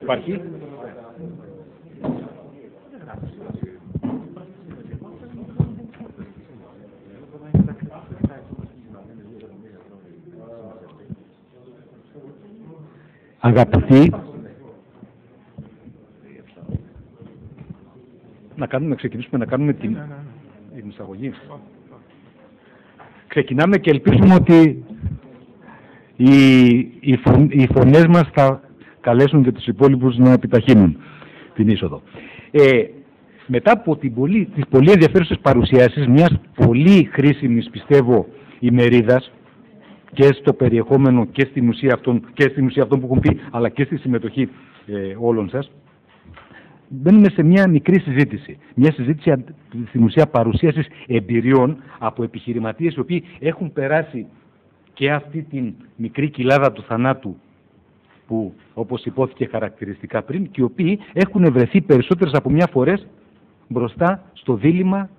Υπάρχει. Αγαπητοί, να ξεκινήσουμε να κάνουμε την εισαγωγή. Ξεκινάμε και ελπίζουμε ότι οι φωνές μας θα καλέσουν και τους υπόλοιπους να επιταχύνουν την είσοδο. Μετά από τις πολύ ενδιαφέρουσες παρουσιάσεις μιας πολύ χρήσιμης, πιστεύω, ημερίδας και στο περιεχόμενο και στην ουσία αυτών που έχουν πει, αλλά και στη συμμετοχή όλων σας, μπαίνουμε σε μια μικρή συζήτηση. Μια συζήτηση στην ουσία παρουσίασης εμπειριών από επιχειρηματίες οι οποίοι έχουν περάσει και αυτή την μικρή κοιλάδα του θανάτου που, όπως υπόθηκε χαρακτηριστικά πριν, και οι οποίοι έχουν βρεθεί περισσότερες από μια φορές μπροστά στο δίλημμα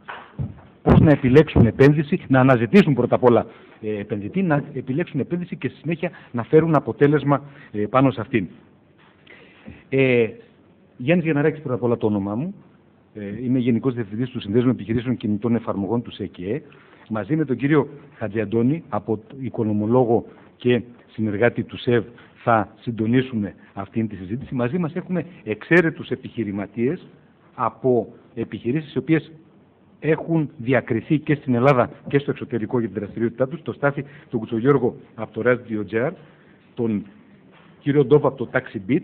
πώς να επιλέξουν επένδυση, να αναζητήσουν πρώτα απ' όλα επενδυτή, να επιλέξουν επένδυση και στη συνέχεια να φέρουν αποτέλεσμα πάνω σε αυτήν. Γιάννης Γενναράκης, πρώτα απ' όλα το όνομά μου. Είμαι Γενικός Διευθυντής του Συνδέσμου Επιχειρήσεων Κινητών Εφαρμογών του ΣΕΚΕ. Μαζί με τον κύριο Χατζιαντώνη, από οικονομολόγο και συνεργάτη του ΣΕΒ, θα συντονίσουμε αυτήν τη συζήτηση. Μαζί μας έχουμε εξαίρετους επιχειρηματίες από επιχειρήσεις οι οποίες έχουν διακριθεί και στην Ελλάδα και στο εξωτερικό για την δραστηριότητά τους. Το Στάθη, τον Κουτσογιώργο από το Radio.gr, τον κύριο Ντόβα από το TaxiBit,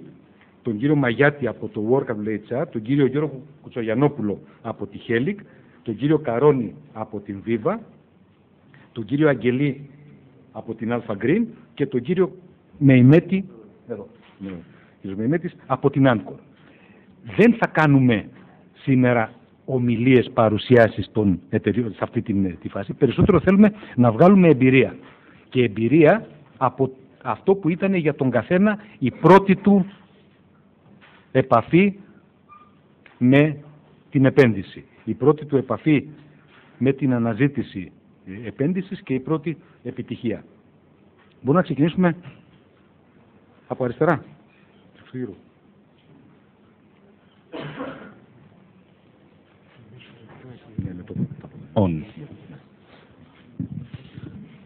τον κύριο Μαγιάτη από το Workable HR, τον κύριο Γιώργο Κουτσογιαννόπουλο από τη Helic, τον κύριο Καρόνι από την Viva, τον κύριο Αγγελή από την Alpha Green και τον κύριο Μεϊμέτη, από την Anchor. Δεν θα κάνουμε σήμερα ομιλίες, παρουσιάσεις των εταιρείων σε αυτή τη φάση. Περισσότερο θέλουμε να βγάλουμε εμπειρία. Και εμπειρία από αυτό που ήταν για τον καθένα η πρώτη του επαφή με την επένδυση. Η πρώτη του επαφή με την αναζήτηση επένδυσης και η πρώτη επιτυχία. Μπορούμε να ξεκινήσουμε από αριστερά. On.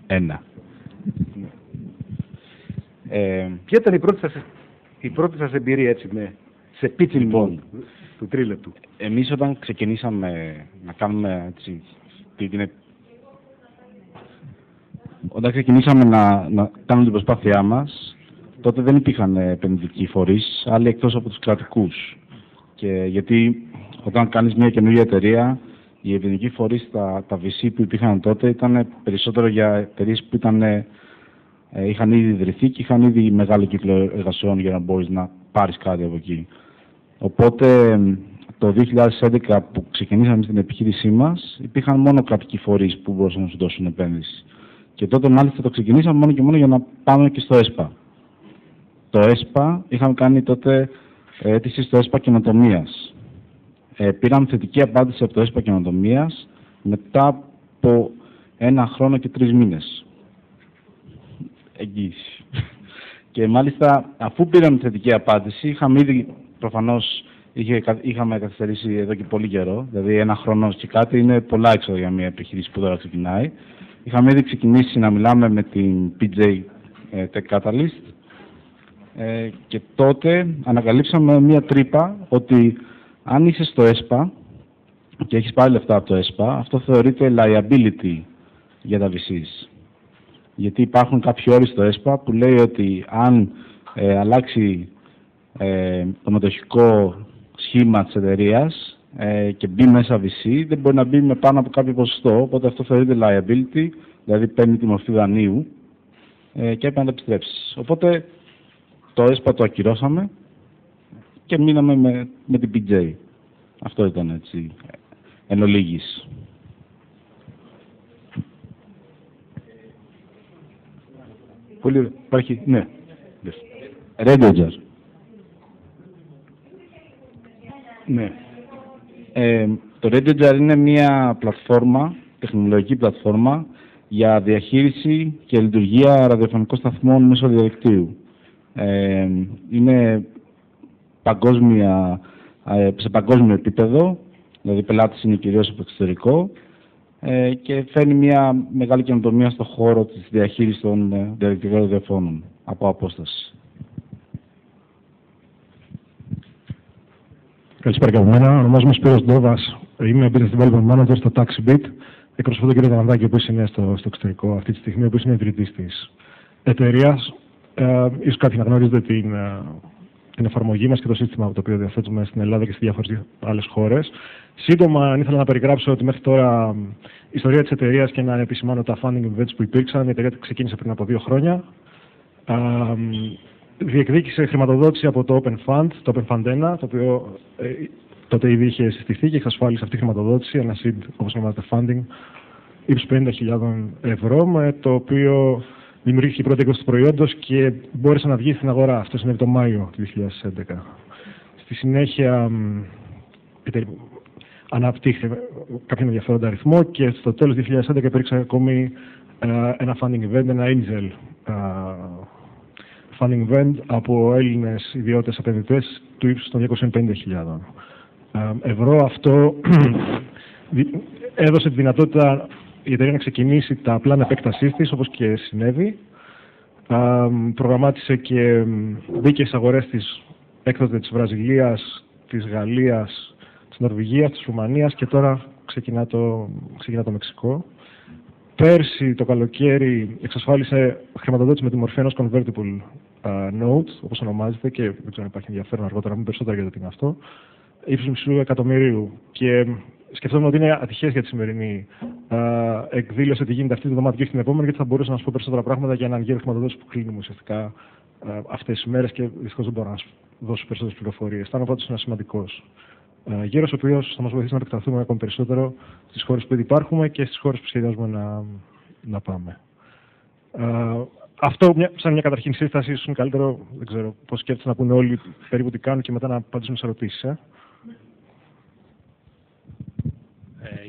1. Ποια ήταν η πρώτη σας εμπειρία, έτσι, σε pitching λοιπόν, του τρίλεπτου? Εμείς όταν ξεκινήσαμε να κάνουμε έτσι, όταν ξεκινήσαμε να κάνουμε την προσπάθειά μας, τότε δεν υπήρχαν επενδυτικοί φορείς, άλλοι εκτός από τους κρατικούς. Και γιατί όταν κάνεις μια καινούργια εταιρεία, οι επενδυτικοί φορείς, τα VC που υπήρχαν τότε, ήταν περισσότερο για εταιρείες που είχαν ήδη ιδρυθεί και είχαν ήδη μεγάλο κύκλο εργασιών για να μπορείς να πάρεις κάτι από εκεί. Οπότε το 2011 που ξεκινήσαμε στην επιχείρησή μας, υπήρχαν μόνο κρατικοί φορείς που μπορούσαν να σου δώσουν επένδυση. Και τότε μάλιστα το ξεκινήσαμε μόνο και μόνο για να πάμε και στο ΕΣΠΑ. Το ΕΣΠΑ, είχαμε κάνει τότε αίτηση στο ΕΣΠΑ Καινοτομίας. Πήραμε θετική απάντηση από το ΕΣΠΑ Καινοτομίας μετά από 1 χρόνο και 3 μήνες. Εγγύηση. Και μάλιστα αφού πήραμε θετική απάντηση, είχαμε ήδη προφανώς είχαμε καθυστερήσει εδώ και πολύ καιρό, δηλαδή 1 χρόνο και κάτι είναι πολλά έξοδα για μια επιχείρηση που τώρα ξεκινάει. Είχαμε ήδη ξεκινήσει να μιλάμε με την PJ Tech Catalyst και τότε ανακαλύψαμε μια τρύπα ότι αν είσαι στο ΕΣΠΑ και έχεις πάρει λεφτά από το ΕΣΠΑ, αυτό θεωρείται liability για τα VCs. Γιατί υπάρχουν κάποιοι όροι στο ΕΣΠΑ που λέει ότι αν αλλάξει το μετοχικό σχήμα της εταιρείας και μπει μέσα VC, δεν μπορεί να μπει με πάνω από κάποιο ποσοστό, οπότε αυτό θεωρείται liability, δηλαδή παίρνει τη μορφή δανείου και έπρεπε να τα επιστρέψεις. Οπότε το ΕΣΠΑ το ακυρώσαμε και μείναμε με την PJ. Αυτό ήταν έτσι, εν ολίγης. Πολύ ωραία. Υπάρχει, ναι. Radio.gr. Ναι. Το Radio.gr είναι μια πλατφόρμα, τεχνολογική πλατφόρμα, για διαχείριση και λειτουργία ραδιοφωνικών σταθμών μέσω διαδικτύου. Είναι σε παγκόσμιο επίπεδο, δηλαδή οι πελάτες είναι κυρίως από εξωτερικό, και φέρνει μια μεγάλη καινοτομία στον χώρο της διαχείρισης των διαδικτυακών τηλεφώνων από απόσταση. Καλησπέρα και από μένα. Ονομάζομαι Σπύρος Ντόβας. Είμαι Business Development Manager στο TaxiBit. Εκπροσωπώ τον κύριο Καναδάκη, ο οποίος είναι στο εξωτερικό αυτή τη στιγμή, ο οποίος είναι ιδρυτής της εταιρείας. Ίσως κάποιοι να γνωρίζετε την εφαρμογή μας και το σύστημα το οποίο διαθέτουμε στην Ελλάδα και σε διάφορες άλλες χώρες. Σύντομα, αν ήθελα να περιγράψω ότι μέχρι τώρα η ιστορία της εταιρείας και να επισημάνω τα funding events που υπήρξαν. Η εταιρεία ξεκίνησε πριν από 2 χρόνια. Διεκδίκησε χρηματοδότηση από το Open Fund, το Open Fund 1, το οποίο τότε ήδη είχε συστηθεί και εξασφάλισε αυτή τη χρηματοδότηση, ένα seed, όπως ονομάζεται funding, ύψους 50.000 ευρώ, με το οποίο δημιουργήθηκε η πρώτη έκδοση του προϊόντος και μπόρεσε να βγει στην αγορά. Αυτό συνέβη το Μάιο του 2011. Στη συνέχεια αναπτύχθηκε κάποιο ενδιαφέροντα αριθμό και στο τέλος του 2011 υπήρξε ακόμη ένα funding event, ένα angel funding event από Έλληνες ιδιώτες επενδυτές του ύψους των 250.000 ευρώ. Αυτό έδωσε τη δυνατότητα η εταιρεία να ξεκινήσει τα πλάνα επέκτασής της, όπως και συνέβη. Προγραμμάτισε και μπήκε στις αγορές της έκτοτε της Βραζιλίας, της Γαλλίας, της Νορβηγίας, της Ρουμανίας και τώρα ξεκινά το Μεξικό. Πέρσι το καλοκαίρι εξασφάλισε χρηματοδότηση με τη μορφή ενός convertible note, όπως ονομάζεται, και δεν ξέρω αν υπάρχει ενδιαφέρον αργότερα να πούμε περισσότερα για το τι είναι αυτό, ύψους μισού εκατομμυρίου. Και σκεφτόμουν ότι είναι ατυχές για τη σημερινή εκδήλωση ότι γίνεται αυτή τη εβδομάδα και όχι την επόμενη, γιατί θα μπορούσα να σας πω περισσότερα πράγματα για έναν γύρο χρηματοδότηση που κλείνουμε ουσιαστικά αυτές τις μέρες και δυστυχώς δεν μπορώ να σας δώσω περισσότερες πληροφορίες. Θα είναι πάντως ένα σημαντικός γύρος, ο οποίος θα μας βοηθήσει να επεκταθούμε ακόμη περισσότερο στις χώρες που ήδη υπάρχουμε και στις χώρες που σχεδιάζουμε να πάμε. Αυτό σαν μια καταρχήν σύσταση, ίσως είναι καλύτερο, δεν ξέρω πώς σκέφτεσαι να πούνε όλοι περίπου τι κάνουν και μετά να απαντήσουμε σε ερωτήσεις.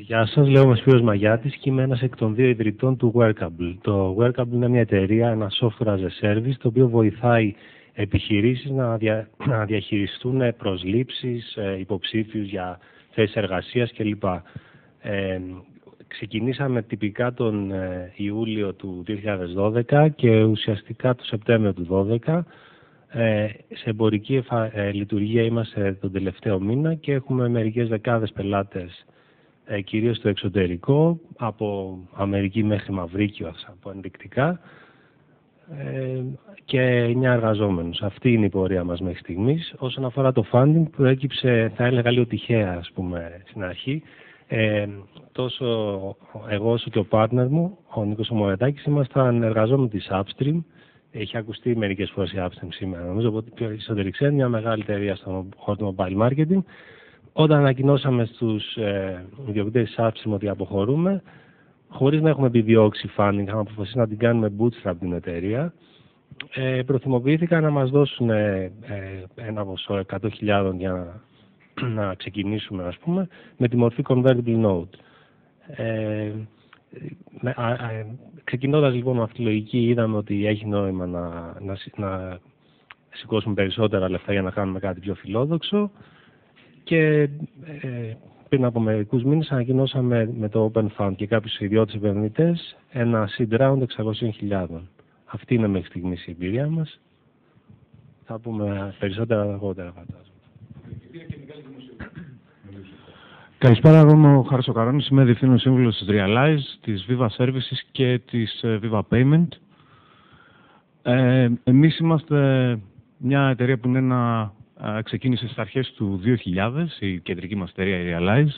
Γεια σας, λέγομαι Σπύρος Μαγιάτης και είμαι ένας εκ των 2 ιδρυτών του Workable. Το Workable είναι μια εταιρεία, ένα software as a service, το οποίο βοηθάει επιχειρήσεις να διαχειριστούν προσλήψεις, υποψήφιους για θέσεις εργασίας κλπ. Ξεκινήσαμε τυπικά τον Ιούλιο του 2012 και ουσιαστικά το Σεπτέμβριο του 2012. Σε εμπορική λειτουργία είμαστε τον τελευταίο μήνα και έχουμε μερικές δεκάδες πελάτες, κυρίως στο εξωτερικό, από Αμερική μέχρι Μαυρίκιο, από ενδεικτικά, και 9 εργαζόμενους. Αυτή είναι η πορεία μας μέχρι στιγμής. Όσον αφορά το funding, προέκυψε, θα έλεγα λίγο τυχαία, ας πούμε, στην αρχή. Τόσο εγώ όσο και ο partner μου, ο Νίκος Μορετάκης, ήμασταν εργαζόμενοι της Upstream. Έχει ακουστεί μερικές φορές η Upstream σήμερα. Νομίζω ότι πιο εσωτερικά είναι μια μεγάλη εταιρεία στον χώρο του mobile marketing. Όταν ανακοινώσαμε στους ιδιοκτήτες της Upstream ότι αποχωρούμε, χωρίς να έχουμε επιδιώξει funding, είχαμε αποφασίσει να την κάνουμε bootstrap την εταιρεία. Προθυμοποιήθηκαν να μας δώσουν ένα ποσό 100.000 για να ξεκινήσουμε, ας πούμε, με τη μορφή convertible note. Ξεκινώντας λοιπόν με αυτή τη λογική, είδαμε ότι έχει νόημα να σηκώσουμε περισσότερα λεφτά για να κάνουμε κάτι πιο φιλόδοξο και πριν από μερικούς μήνες ανακοινώσαμε με το Open Fund και κάποιους ιδιώτες επενδυτές ένα seed round 600.000. Αυτή είναι μέχρι στιγμής η εμπειρία μας. Θα πούμε περισσότερα αργότερα, φαντάζομαι. Καλησπέρα, εγώ είμαι ο Χάρης Καρόνης, είμαι διευθύνων σύμβουλος της Realize, της Viva Services και της Viva Payment. Εμείς είμαστε μια εταιρεία που ξεκίνησε στις αρχές του 2000, η κεντρική μας εταιρεία, η Realize,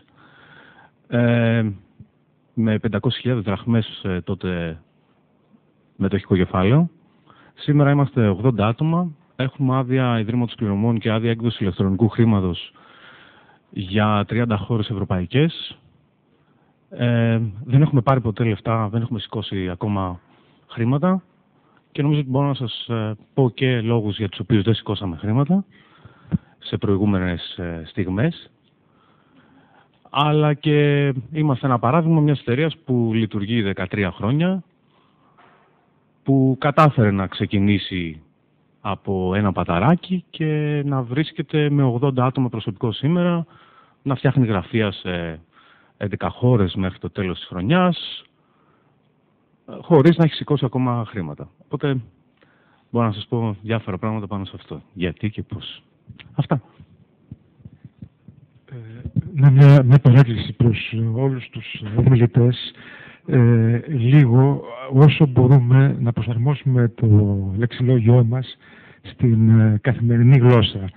με 500.000 δραχμές τότε μετοχικό κεφάλαιο. Σήμερα είμαστε 80 άτομα, έχουμε άδεια ιδρύματος πληρωμών και άδεια έκδοση ηλεκτρονικού χρήματος για 30 χώρες ευρωπαϊκές. Δεν έχουμε πάρει ποτέ λεφτά, δεν έχουμε σηκώσει ακόμα χρήματα και νομίζω ότι μπορώ να σας πω και λόγους για τους οποίους δεν σηκώσαμε χρήματα σε προηγούμενες στιγμές. Αλλά και είμαστε ένα παράδειγμα μιας εταιρείας που λειτουργεί 13 χρόνια, που κατάφερε να ξεκινήσει από ένα παταράκι και να βρίσκεται με 80 άτομα προσωπικό σήμερα, να φτιάχνει γραφεία σε 11 χώρες μέχρι το τέλος της χρονιάς, χωρίς να έχει σηκώσει ακόμα χρήματα. Οπότε μπορώ να σας πω διάφορα πράγματα πάνω σε αυτό. Γιατί και πώς. Αυτά. Μια παράκληση προς όλους τους ομιλητές. Λίγο, όσο μπορούμε να προσαρμόσουμε το λεξιλόγιό μας στην καθημερινή γλώσσα.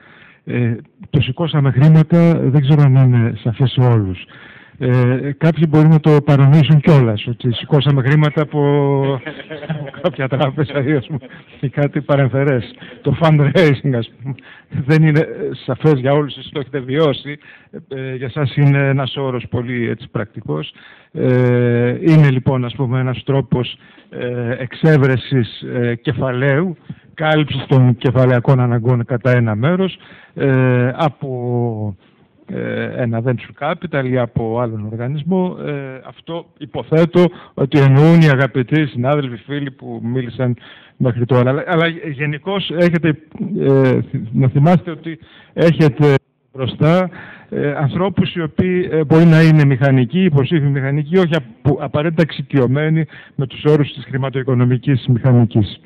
Το σηκώσαμε χρήματα, δεν ξέρω αν είναι σαφές σε όλους. Κάποιοι μπορεί να το παρανοήσουν κιόλας, ότι σηκώσαμε χρήματα από κάποια τράπεζα ή κάτι παρεμφερές. Το fundraising, ας πούμε, δεν είναι σαφές για όλους, εσείς το έχετε βιώσει. Για σας είναι ένας όρος πολύ έτσι, πρακτικός. Είναι λοιπόν, ας πούμε, ένας τρόπος εξέβρεσης κεφαλαίου, κάλυψης των κεφαλαιακών αναγκών κατά ένα μέρος, από ένα venture capital ή από άλλον οργανισμό. Αυτό υποθέτω ότι εννοούν οι αγαπητοί συνάδελφοι, φίλοι που μίλησαν μέχρι τώρα. Αλλά γενικώς έχετε, να θυμάστε ότι έχετε μπροστά ανθρώπους οι οποίοι μπορεί να είναι μηχανικοί, υποψήφοι μηχανικοί, όχι απαραίτητα εξοικειωμένοι με τους όρους της χρηματοοικονομικής μηχανικής.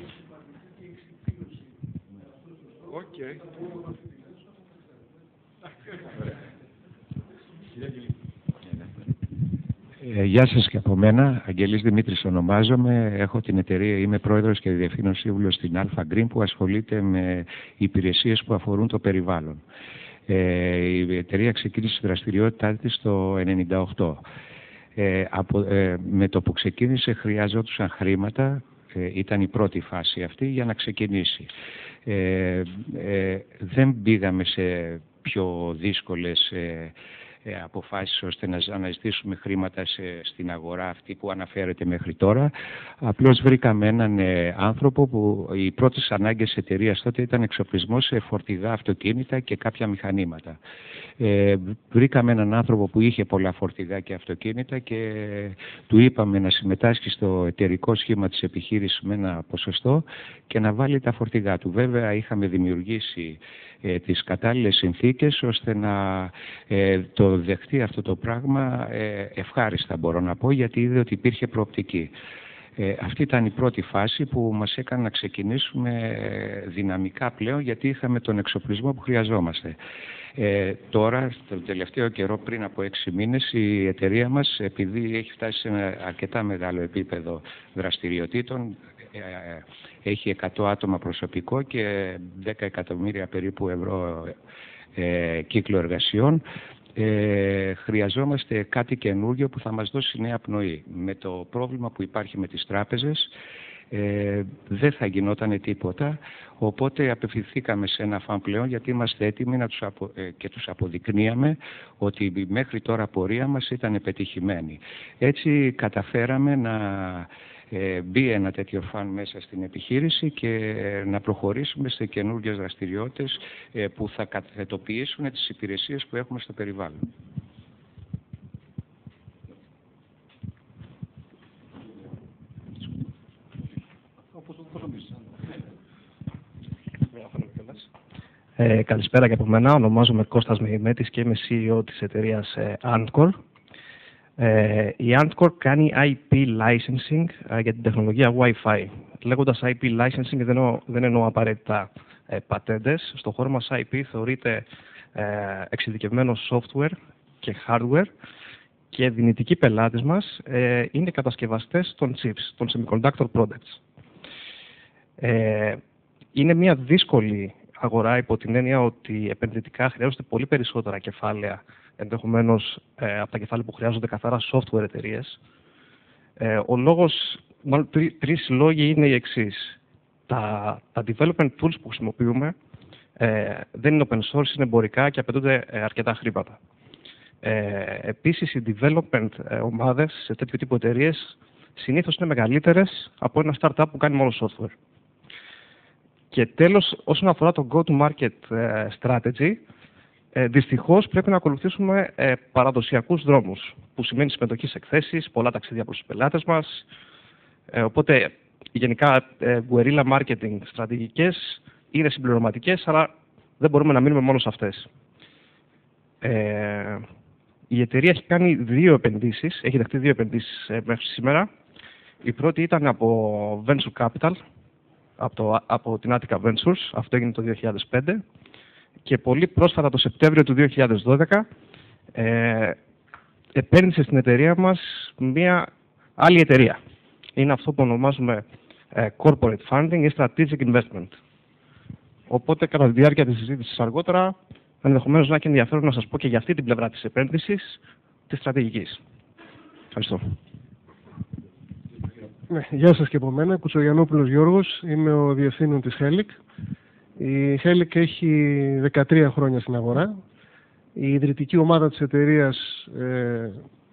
Γεια σας και από μένα. Αγγελής Δημήτρης ονομάζομαι. Έχω την εταιρεία, είμαι πρόεδρος και διευθύνων σύμβουλος στην Alpha Green που ασχολείται με υπηρεσίες που αφορούν το περιβάλλον. Η εταιρεία ξεκίνησε τη δραστηριότητά της το 1998. Με το που ξεκίνησε χρειάζονταν χρήματα, ήταν η πρώτη φάση αυτή για να ξεκινήσει. Δεν πήγαμε σε πιο δύσκολες αποφάσεις ώστε να αναζητήσουμε χρήματα στην αγορά αυτή που αναφέρεται μέχρι τώρα. Απλώς βρήκαμε έναν άνθρωπο που οι πρώτες ανάγκες της εταιρείας τότε ήταν εξοπλισμός σε φορτηγά αυτοκίνητα και κάποια μηχανήματα. Βρήκαμε έναν άνθρωπο που είχε πολλά φορτηγά και αυτοκίνητα και του είπαμε να συμμετάσχει στο εταιρικό σχήμα της επιχείρησης με ένα ποσοστό και να βάλει τα φορτηγά του. Βέβαια είχαμε δημιουργήσει τις κατάλληλες συνθήκες ώστε να το δεχτεί αυτό το πράγμα ευχάριστα, μπορώ να πω, γιατί είδε ότι υπήρχε προοπτική. Αυτή ήταν η πρώτη φάση που μας έκανε να ξεκινήσουμε δυναμικά πλέον, γιατί είχαμε τον εξοπλισμό που χρειαζόμαστε. Τώρα, τον τελευταίο καιρό, πριν από 6 μήνες, η εταιρεία μας, επειδή έχει φτάσει σε ένα αρκετά μεγάλο επίπεδο δραστηριοτήτων, έχει 100 άτομα προσωπικό και 10 εκατομμύρια περίπου ευρώ κύκλο εργασιών, χρειαζόμαστε κάτι καινούργιο που θα μας δώσει νέα πνοή. Με το πρόβλημα που υπάρχει με τις τράπεζες, δεν θα γινόταν τίποτα, οπότε απευθυνθήκαμε σε ένα φαν πλέον, γιατί είμαστε έτοιμοι και τους αποδεικνύαμε ότι μέχρι τώρα πορεία μας ήταν πετυχημένη. Έτσι καταφέραμε να μπει ένα τέτοιο φαν μέσα στην επιχείρηση και να προχωρήσουμε σε καινούργιες δραστηριότητες που θα καθετοποιήσουν τις υπηρεσίες που έχουμε στο περιβάλλον. Καλησπέρα και από μένα. Ονομάζομαι Κώστας Μεϊμέτης και είμαι CEO της εταιρείας Antcor. Η Antcor κάνει IP licensing για την τεχνολογία Wi-Fi. Λέγοντας IP licensing δεν εννοώ απαραίτητα πατέντες. Στο χώρο μας IP θεωρείται εξειδικευμένο software και hardware και δυνητικοί πελάτες μας είναι κατασκευαστές των chips, των semiconductor products. Είναι μια δύσκολη αγορά υπό την έννοια ότι επενδυτικά χρειάζονται πολύ περισσότερα κεφάλαια ενδεχομένως από τα κεφάλαια που χρειάζονται καθαρά software εταιρείες. Ο λόγος, μάλλον τρεις λόγοι είναι οι εξής. Τα development tools που χρησιμοποιούμε δεν είναι open source, είναι εμπορικά και απαιτούνται αρκετά χρήματα. Επίσης, οι development ομάδες σε τέτοιου τύπου εταιρείες συνήθως είναι μεγαλύτερες από ένα startup που κάνει μόνο software. Και τέλος, όσον αφορά το go-to-market strategy, δυστυχώς πρέπει να ακολουθήσουμε παραδοσιακούς δρόμους, που σημαίνει συμμετοχή σε εκθέσεις, πολλά ταξίδια προς τους πελάτες μας. Οπότε, γενικά, guerrilla marketing στρατηγικές είναι συμπληρωματικές, αλλά δεν μπορούμε να μείνουμε μόνο σε αυτές. Η εταιρεία έχει κάνει 2 επενδύσεις, έχει δεχτεί 2 επενδύσεις μέχρι σήμερα. Η πρώτη ήταν από Venture Capital, από την Attica Ventures, αυτό έγινε το 2005. Και πολύ πρόσφατα, το Σεπτέμβριο του 2012, επένδυσε στην εταιρεία μας μια άλλη εταιρεία. Είναι αυτό που ονομάζουμε Corporate Funding ή Strategic Investment. Οπότε, κατά τη διάρκεια της συζήτησης αργότερα, ενδεχομένως να έχει ενδιαφέρον να σας πω και για αυτή την πλευρά της επένδυσης της στρατηγικής. Ευχαριστώ. Ναι, γεια σας και από μένα. Κουτσογιαννόπουλος Γιώργος, είμαι ο διευθύνων της Helic. Η Helic έχει 13 χρόνια στην αγορά. Η ιδρυτική ομάδα της εταιρείας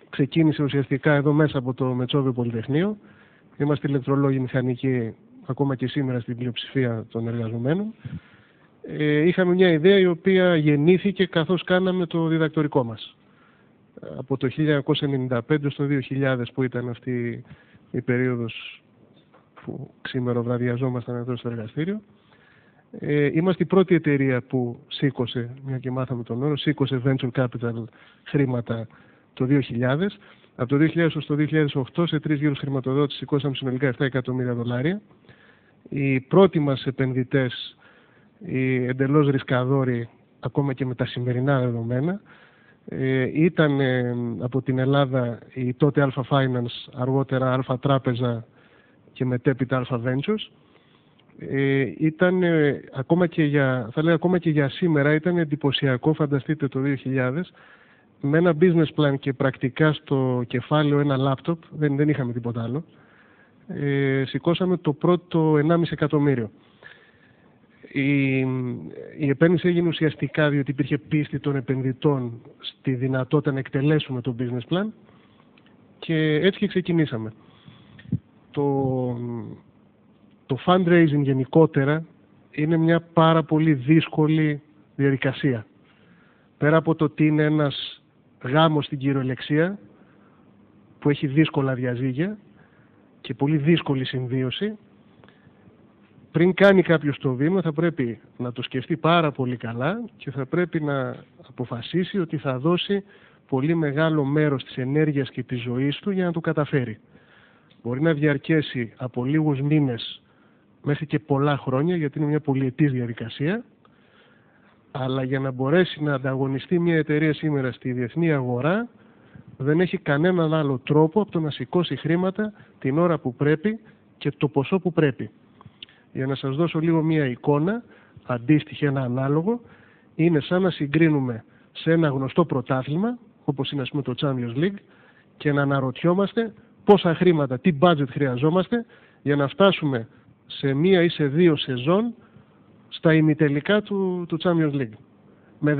ξεκίνησε ουσιαστικά εδώ μέσα από το Μετσόβιο Πολυτεχνείο. Είμαστε ηλεκτρολόγοι μηχανικοί ακόμα και σήμερα στην πλειοψηφία των εργαζομένων. Είχαμε μια ιδέα η οποία γεννήθηκε καθώς κάναμε το διδακτορικό μας. Από το 1995 στο 2000 που ήταν αυτή η περίοδος που ξημεροβραδιαζόμασταν εδώ στο εργαστήριο. Είμαστε η πρώτη εταιρεία που σήκωσε, μια και μάθαμε τον όρο, σήκωσε venture capital χρήματα το 2000. Από το 2000 ως το 2008 σε 3 γύρους χρηματοδότηση σηκώσαμε συνολικά 7 εκατομμύρια δολάρια. Οι πρώτοι μας επενδυτές, οι εντελώς ρισκαδόροι, ακόμα και με τα σημερινά δεδομένα, ήταν από την Ελλάδα η τότε Alpha Finance, αργότερα Alpha Τράπεζα και μετέπειτα Alpha Ventures. Ήταν ακόμα και για σήμερα ήταν εντυπωσιακό, φανταστείτε το 2000, με ένα business plan και πρακτικά στο κεφάλαιο ένα λάπτοπ, δεν είχαμε τίποτα άλλο, σηκώσαμε το πρώτο 1,5 εκατομμύριο. Η επένδυση έγινε ουσιαστικά διότι υπήρχε πίστη των επενδυτών στη δυνατότητα να εκτελέσουμε το business plan και έτσι και ξεκινήσαμε. Το fundraising γενικότερα είναι μια πάρα πολύ δύσκολη διαδικασία. Πέρα από το ότι είναι ένας γάμος στην κυριολεξία που έχει δύσκολα διαζύγια και πολύ δύσκολη συμβίωση, πριν κάνει κάποιος το βήμα θα πρέπει να το σκεφτεί πάρα πολύ καλά και θα πρέπει να αποφασίσει ότι θα δώσει πολύ μεγάλο μέρος της ενέργειας και της ζωής του για να το καταφέρει. Μπορεί να διαρκέσει από λίγους μήνες μέχρι και πολλά χρόνια, γιατί είναι μια πολυετής διαδικασία, αλλά για να μπορέσει να ανταγωνιστεί μια εταιρεία σήμερα στη διεθνή αγορά δεν έχει κανέναν άλλο τρόπο από το να σηκώσει χρήματα την ώρα που πρέπει και το ποσό που πρέπει. Για να σας δώσω λίγο μια εικόνα, αντίστοιχη, ένα ανάλογο, είναι σαν να συγκρίνουμε σε ένα γνωστό πρωτάθλημα, όπως είναι ας πούμε το Champions League, και να αναρωτιόμαστε πόσα χρήματα, τι budget χρειαζόμαστε για να φτάσουμε σε μία ή σε 2 σεζόν στα ημιτελικά του Champions League. Με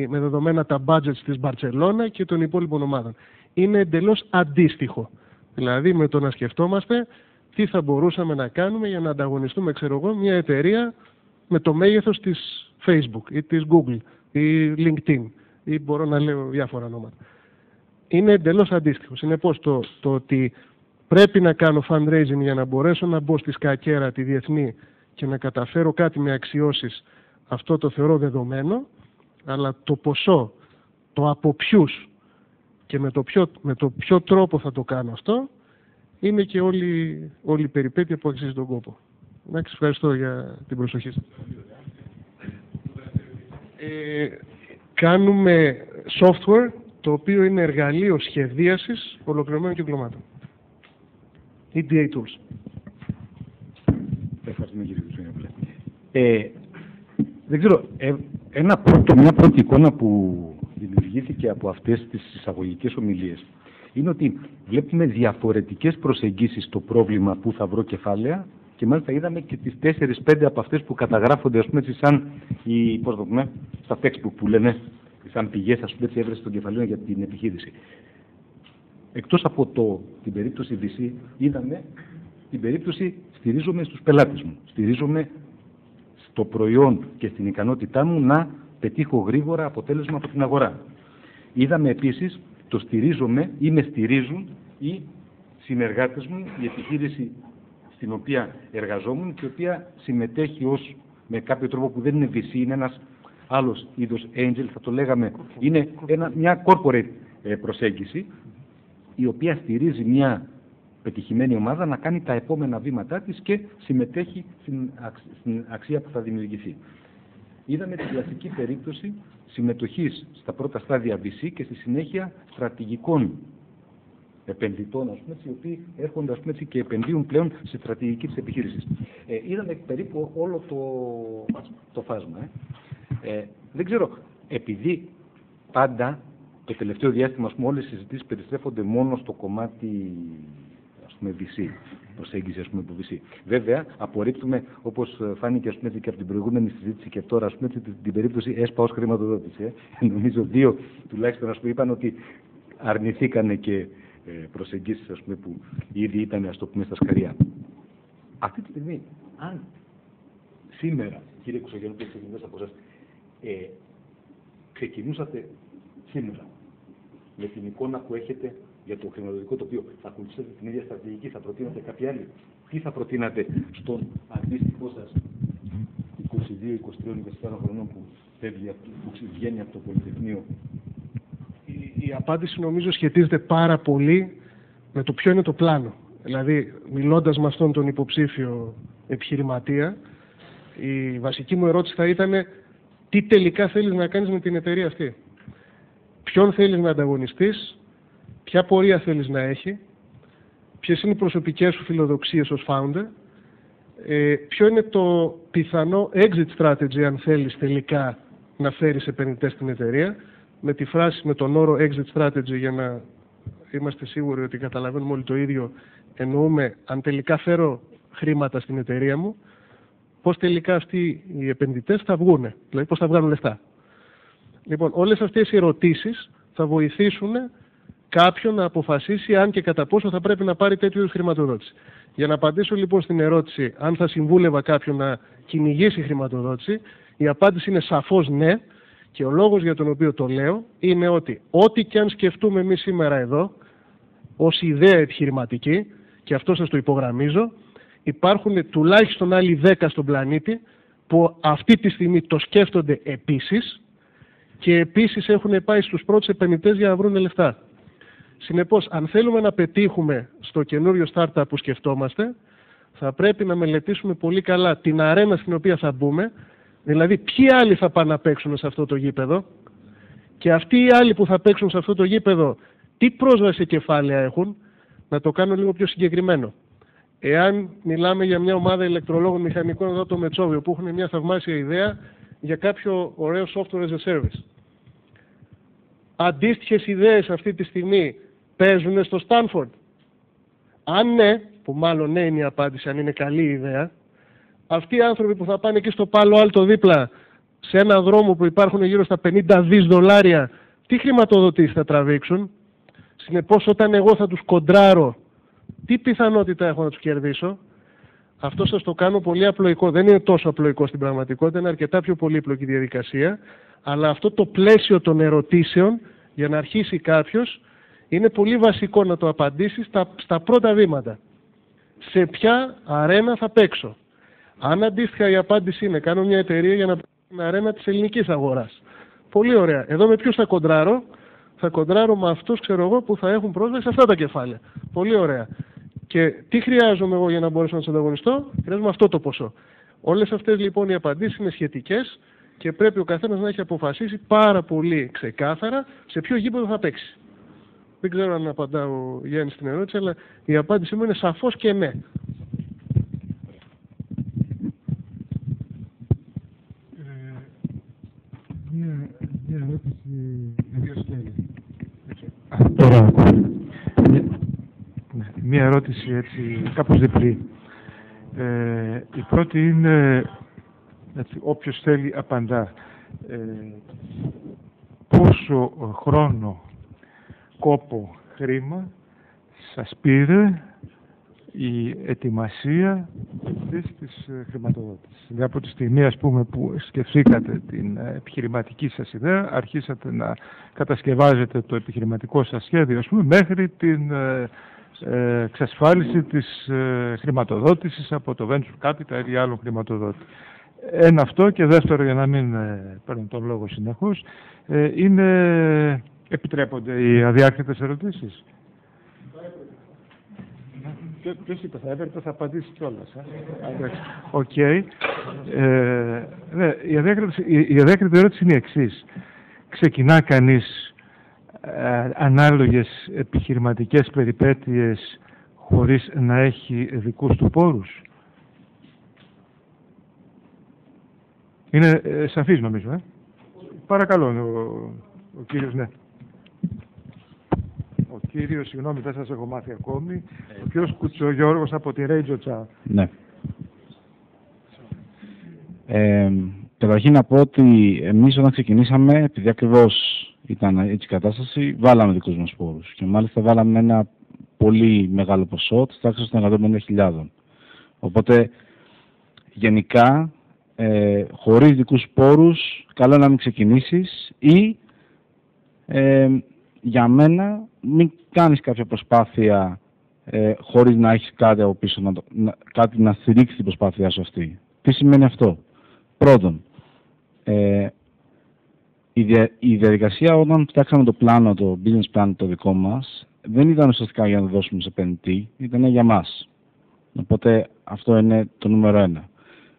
δεδομένα τα budgets της Μπαρτσελώνα και των υπόλοιπων ομάδων. Είναι εντελώς αντίστοιχο. Δηλαδή με το να σκεφτόμαστε τι θα μπορούσαμε να κάνουμε για να ανταγωνιστούμε, μια εταιρεία με το μέγεθος της Facebook ή της Google ή LinkedIn ή μπορώ να λέω διάφορα ονόματα. Είναι εντελώς αντίστοιχο. Συνεπώς το ότι πρέπει να κάνω fundraising για να μπορέσω να μπω στη σκακέρα τη διεθνή και να καταφέρω κάτι με αξιώσεις, αυτό το θεωρώ δεδομένο, αλλά το ποσό, το από ποιους και με το ποιο τρόπο θα το κάνω αυτό, είναι και όλη η περιπέτεια που αξίζει τον κόπο. Εντάξει, ευχαριστώ για την προσοχή σας. Κάνουμε software το οποίο είναι εργαλείο σχεδίασης ολοκληρωμένων κυκλωμάτων. EDA tools. Ευχαριστούμε κύριε Κουτσογιαννόπουλε. Δεν ξέρω, μια πρώτη εικόνα που δημιουργήθηκε από αυτές τις εισαγωγικές ομιλίες είναι ότι βλέπουμε διαφορετικές προσεγγίσεις στο πρόβλημα που θα βρω κεφάλαια και μάλιστα είδαμε και τις 4-5 από αυτές που καταγράφονται, ας πούμε, σαν στα textbook που λένε, σαν πηγές, ας πούμε, έβρεση των κεφαλαίων για την επιχείρηση. Εκτός από την περίπτωση VC, είδαμε την περίπτωση στηρίζομαι στους πελάτες μου, στηρίζομαι στο προϊόν και στην ικανότητά μου να πετύχω γρήγορα αποτέλεσμα από την αγορά. Είδαμε επίσης το στηρίζομαι ή με στηρίζουν οι συνεργάτες μου, η επιχείρηση στην οποία εργαζόμουν και η οποία συμμετέχει ως με κάποιο τρόπο που δεν είναι VC, είναι ένας άλλος είδος angel, θα το λέγαμε, είναι μια corporate προσέγγιση, η οποία στηρίζει μια πετυχημένη ομάδα να κάνει τα επόμενα βήματά της και συμμετέχει στην αξία που θα δημιουργηθεί. Είδαμε την κλασική περίπτωση συμμετοχής στα πρώτα στάδια VC και στη συνέχεια στρατηγικών επενδυτών, οι οποίοι έρχονται και επενδύουν πλέον στη στρατηγική της επιχείρησης. Είδαμε περίπου όλο το φάσμα. Δεν ξέρω, επειδή πάντα το τελευταίο διάστημα όλες οι συζητήσεις περιστρέφονται μόνο στο κομμάτι VC, προσέγγιση από VC. Βέβαια, απορρίπτουμε, όπως φάνηκε και από την προηγούμενη συζήτηση και τώρα, την περίπτωση ΕΣΠΑ ως χρηματοδότηση. Νομίζω δύο τουλάχιστον είπαν ότι αρνηθήκανε και προσεγγίσεις που ήδη ήταν, στα σκαριά. Αυτή τη στιγμή, αν σήμερα, κύριε Κουσογιαννού, που ξεκινήσατε από εσάς, ξεκινούσατε σήμερα με την εικόνα που έχετε για το χρηματοδοτικό τοπίο, θα ακολουθήσετε την ίδια στρατηγική, θα προτείνατε κάποια άλλη? Τι θα προτείνατε στον αντίστοιχό σας 22, 23, 24 χρονών που βγαίνει από το Πολυτεχνείο? Η απάντηση νομίζω σχετίζεται πάρα πολύ με το ποιο είναι το πλάνο. Δηλαδή, μιλώντας με αυτόν τον υποψήφιο επιχειρηματία, η βασική μου ερώτηση θα ήταν τι τελικά θέλεις να κάνεις με την εταιρεία αυτή. Ποιον θέλεις να ανταγωνιστείς, ποια πορεία θέλεις να έχει, ποιες είναι οι προσωπικές σου φιλοδοξίες ως founder, ποιο είναι το πιθανό exit strategy αν θέλεις τελικά να φέρεις επενδυτές στην εταιρεία. Με τον όρο exit strategy, για να είμαστε σίγουροι ότι καταλαβαίνουμε όλοι το ίδιο, εννοούμε αν τελικά φέρω χρήματα στην εταιρεία μου, πώς τελικά αυτοί οι επενδυτές θα βγουν, δηλαδή πώς θα βγάλουν λεφτά. Λοιπόν, όλες αυτές οι ερωτήσεις θα βοηθήσουν κάποιον να αποφασίσει αν και κατά πόσο θα πρέπει να πάρει τέτοιου είδους χρηματοδότηση. Για να απαντήσω λοιπόν στην ερώτηση αν θα συμβούλευα κάποιον να κυνηγήσει χρηματοδότηση, η απάντηση είναι σαφώς ναι, και ο λόγος για τον οποίο το λέω είναι ότι ό,τι και αν σκεφτούμε εμείς σήμερα εδώ ως ιδέα επιχειρηματική, και αυτό σας το υπογραμμίζω, υπάρχουν τουλάχιστον άλλοι 10 στον πλανήτη που αυτή τη στιγμή το σκέφτονται επίσης και επίσης έχουν πάει στους πρώτους επενδυτές για να βρουν λεφτά. Συνεπώς, αν θέλουμε να πετύχουμε στο καινούριο startup που σκεφτόμαστε, θα πρέπει να μελετήσουμε πολύ καλά την αρένα στην οποία θα μπούμε, δηλαδή ποιοι άλλοι θα πάνε να παίξουν σε αυτό το γήπεδο και αυτοί οι άλλοι που θα παίξουν σε αυτό το γήπεδο τι πρόσβαση σε κεφάλαια έχουν. Να το κάνω λίγο πιο συγκεκριμένο. Εάν μιλάμε για μια ομάδα ηλεκτρολόγων μηχανικών εδώ το Μετσόβιο που έχουν μια θαυμάσια ιδέα για κάποιο ωραίο software as a service, αντίστοιχες ιδέες αυτή τη στιγμή παίζουν στο Στάνφορντ? Αν ναι, που μάλλον ναι είναι η απάντηση, αν είναι καλή ιδέα, αυτοί οι άνθρωποι που θα πάνε εκεί στο Πάλο Άλτο δίπλα, σε ένα δρόμο που υπάρχουν γύρω στα $50 δις, τι χρηματοδοτήσεις θα τραβήξουν? Συνεπώς, όταν εγώ θα τους κοντράρω, τι πιθανότητα έχω να τους κερδίσω? Αυτό σας το κάνω πολύ απλοϊκό. Δεν είναι τόσο απλοϊκό στην πραγματικότητα, είναι αρκετά πιο πολύπλοκη διαδικασία. Αλλά αυτό το πλαίσιο των ερωτήσεων, για να αρχίσει κάποιος, είναι πολύ βασικό να το απαντήσει στα πρώτα βήματα. Σε ποια αρένα θα παίξω? Αν αντίστοιχα η απάντηση είναι κάνω μια εταιρεία για να παίξω στην αρένα της ελληνικής αγοράς. Πολύ ωραία. Εδώ με ποιους θα κοντράρω? Θα κοντράρω με αυτούς, ξέρω εγώ, που θα έχουν πρόσβαση σε αυτά τα κεφάλαια. Πολύ ωραία. Και τι χρειάζομαι εγώ για να μπορέσω να τους ανταγωνιστώ? Χρειάζομαι αυτό το ποσό. Όλες αυτές λοιπόν οι απαντήσεις είναι σχετικές και πρέπει ο καθένας να έχει αποφασίσει πάρα πολύ ξεκάθαρα σε ποιο γήπεδο θα παίξει. Δεν ξέρω αν απαντά ο Γιάννης στην ερώτηση, αλλά η απάντησή μου είναι σαφώς και ναι. Μια ερώτηση με δύο σκέλη. Τώρα, μια ερώτηση έτσι κάπως διπλή. Η πρώτη είναι, έτσι, όποιος θέλει απαντά. Πόσο χρόνο, κόπο, χρήμα σας πήρε η ετοιμασία αυτής της χρηματοδότησης? Δηλαδή από τη στιγμή, ας πούμε, που σκεφτήκατε την επιχειρηματική σας ιδέα, αρχίσατε να κατασκευάζετε το επιχειρηματικό σας σχέδιο, ας πούμε, μέχρι την εξασφάλιση της χρηματοδότησης από το Venture Capital ή άλλων χρηματοδότη. Ένα αυτό, και δεύτερο, για να μην παίρνω τον λόγο συνεχώς, είναι, επιτρέπονται οι αδιάκριτες ερωτήσεις? Ποιος είπε θα έπρεπε, θα απαντήσει κιόλας. Οκ. Ναι, η αδιάκριτη ερώτηση είναι η εξής. Ξεκινά κανείς ανάλογες επιχειρηματικές περιπέτειες χωρίς να έχει δικούς του πόρους? Είναι σαφής νομίζω. Παρακαλώ, ο κύριος, ναι. Ο κύριος, συγγνώμη, δεν σας έχω μάθει ακόμη. Ο κύριος Κουτσογιώργος από τη Ρέιτζο Τσά. Ναι. Καταρχήν να πω ότι εμείς όταν ξεκινήσαμε, επειδή ακριβώς ήταν έτσι η κατάσταση, βάλαμε δικούς μας πόρους. Και μάλιστα βάλαμε ένα πολύ μεγάλο ποσό, της τάξης των 150.000. Οπότε, γενικά, χωρίς δικούς πόρους, καλό να μην ξεκινήσεις ή, για μένα, μην κάνεις κάποια προσπάθεια χωρίς να έχεις κάτι από πίσω, κάτι να στηρίξει την προσπάθειά σου αυτή. Τι σημαίνει αυτό? Πρώτον, η διαδικασία όταν φτιάξαμε το πλάνο, το business plan το δικό μας, δεν ήταν ουσιαστικά για να το δώσουμε σε επενδυτή, ήταν για μας. Οπότε αυτό είναι το νούμερο 1.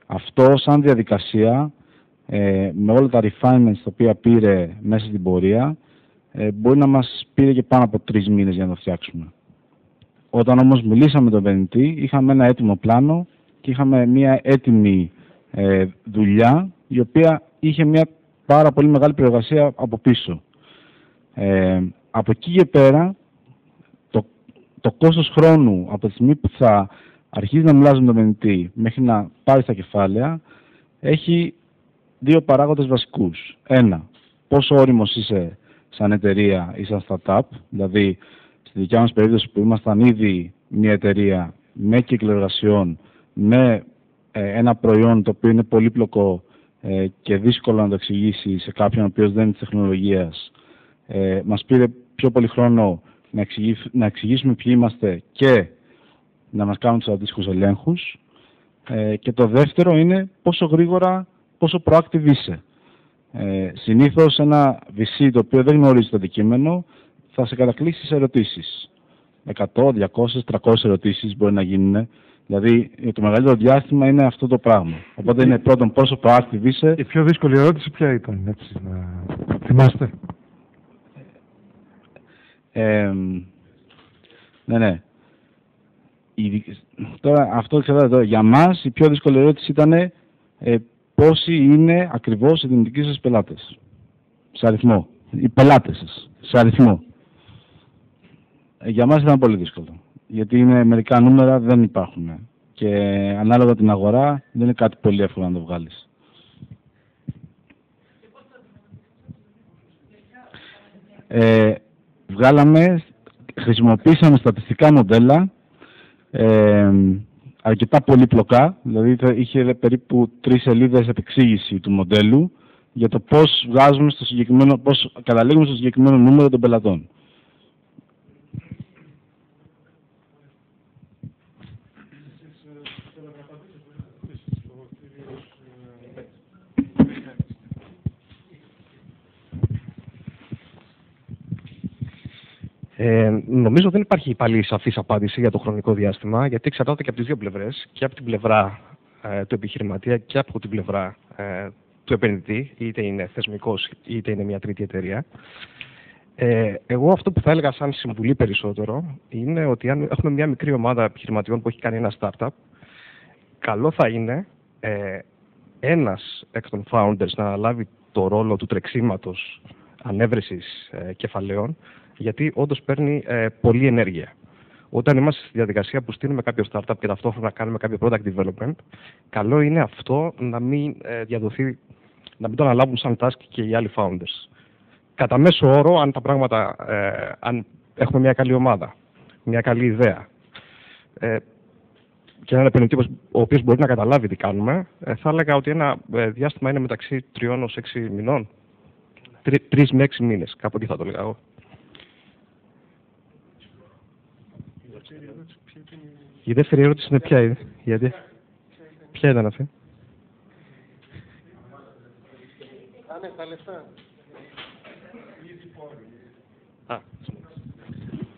Αυτό σαν διαδικασία, με όλα τα refinements τα οποία πήρε μέσα στην πορεία, μπορεί να μας πήρε και πάνω από 3 μήνες για να το φτιάξουμε. Όταν όμως μιλήσαμε με τον επενδυτή, είχαμε ένα έτοιμο πλάνο και είχαμε μια έτοιμη δουλειά, η οποία είχε μια πάρα πολύ μεγάλη προεργασία από πίσω. Από εκεί και πέρα, το κόστος χρόνου από τη στιγμή που θα αρχίζει να μιλάς με τον επενδυτή μέχρι να πάρει τα κεφάλαια, έχει 2 παράγοντες βασικούς. 1, πόσο όριμος είσαι σαν εταιρεία ή σαν startup, δηλαδή στη δικιά μας περίπτωση που ήμασταν ήδη μια εταιρεία με κύκλο εργασιών, με ένα προϊόν το οποίο είναι πολύπλοκο και δύσκολο να το εξηγήσει σε κάποιον ο οποίος δεν είναι της τεχνολογίας, μας πήρε πιο πολύ χρόνο να εξηγήσουμε ποιοι είμαστε και να μας κάνουν τους αντίστοιχους ελέγχους. Και το δεύτερο είναι πόσο γρήγορα, πόσο proactive είσαι. Συνήθως ένα VC το οποίο δεν γνωρίζει το αντικείμενο θα σε κατακλείσει σε ερωτήσεις. 100, 200, 300 ερωτήσεις μπορεί να γίνουν. Δηλαδή το μεγαλύτερο διάστημα είναι αυτό το πράγμα. Οπότε είναι πρώτον πόσο proactive είσαι. Η πιο δύσκολη ερώτηση ποια ήταν, έτσι να θυμάστε? Ναι. Τώρα αυτό εξαρτάται. Για μας η πιο δύσκολη ερώτηση ήταν πόσοι είναι ακριβώς οι δυνητικοί σας πελάτες. Σε αριθμό. Οι πελάτες σας. Σε αριθμό. Για μας ήταν πολύ δύσκολο. Γιατί είναι μερικά νούμερα δεν υπάρχουν. Και ανάλογα την αγορά δεν είναι κάτι πολύ εύκολο να το βγάλεις. Χρησιμοποίησαμε στατιστικά μοντέλα αρκετά πολύπλοκα, δηλαδή είχε περίπου 3 σελίδες επεξήγηση του μοντέλου για το πώς βγάζουμε πώς καταλήγουμε στο συγκεκριμένο νούμερο των πελατών. Νομίζω δεν υπάρχει πάλι σαφής απάντηση για το χρονικό διάστημα, γιατί εξαρτάται και από τις δύο πλευρές, και από την πλευρά του επιχειρηματία και από την πλευρά του επενδυτή, είτε είναι θεσμικός είτε είναι μια τρίτη εταιρεία. Εγώ αυτό που θα έλεγα σαν συμβουλή περισσότερο είναι ότι αν έχουμε μια μικρή ομάδα επιχειρηματιών που έχει κάνει ένα startup, καλό θα είναι ένας εκ των founders να αναλάβει το ρόλο του τρεξίματος ανέβρεσης κεφαλαίων, γιατί όντως παίρνει πολλή ενέργεια. Όταν είμαστε στη διαδικασία που στείλουμε κάποιο startup και ταυτόχρονα κάνουμε κάποιο product development, καλό είναι αυτό να μην διαδοθεί, να μην το αναλάβουν σαν task και οι άλλοι founders. Κατά μέσο όρο, αν τα πράγματα, αν έχουμε μια καλή ομάδα, μια καλή ιδέα και έναν επενδυτή ο οποίος μπορεί να καταλάβει τι κάνουμε, θα έλεγα ότι ένα διάστημα είναι μεταξύ 3 ως 6 μηνών. 3 με 6 μήνες, κάπου εκεί θα το λέγα εγώ. Η δεύτερη ερώτηση είναι ποια είναι, γιατί, ποια ήταν αυτή? ναι, τα λεφτά.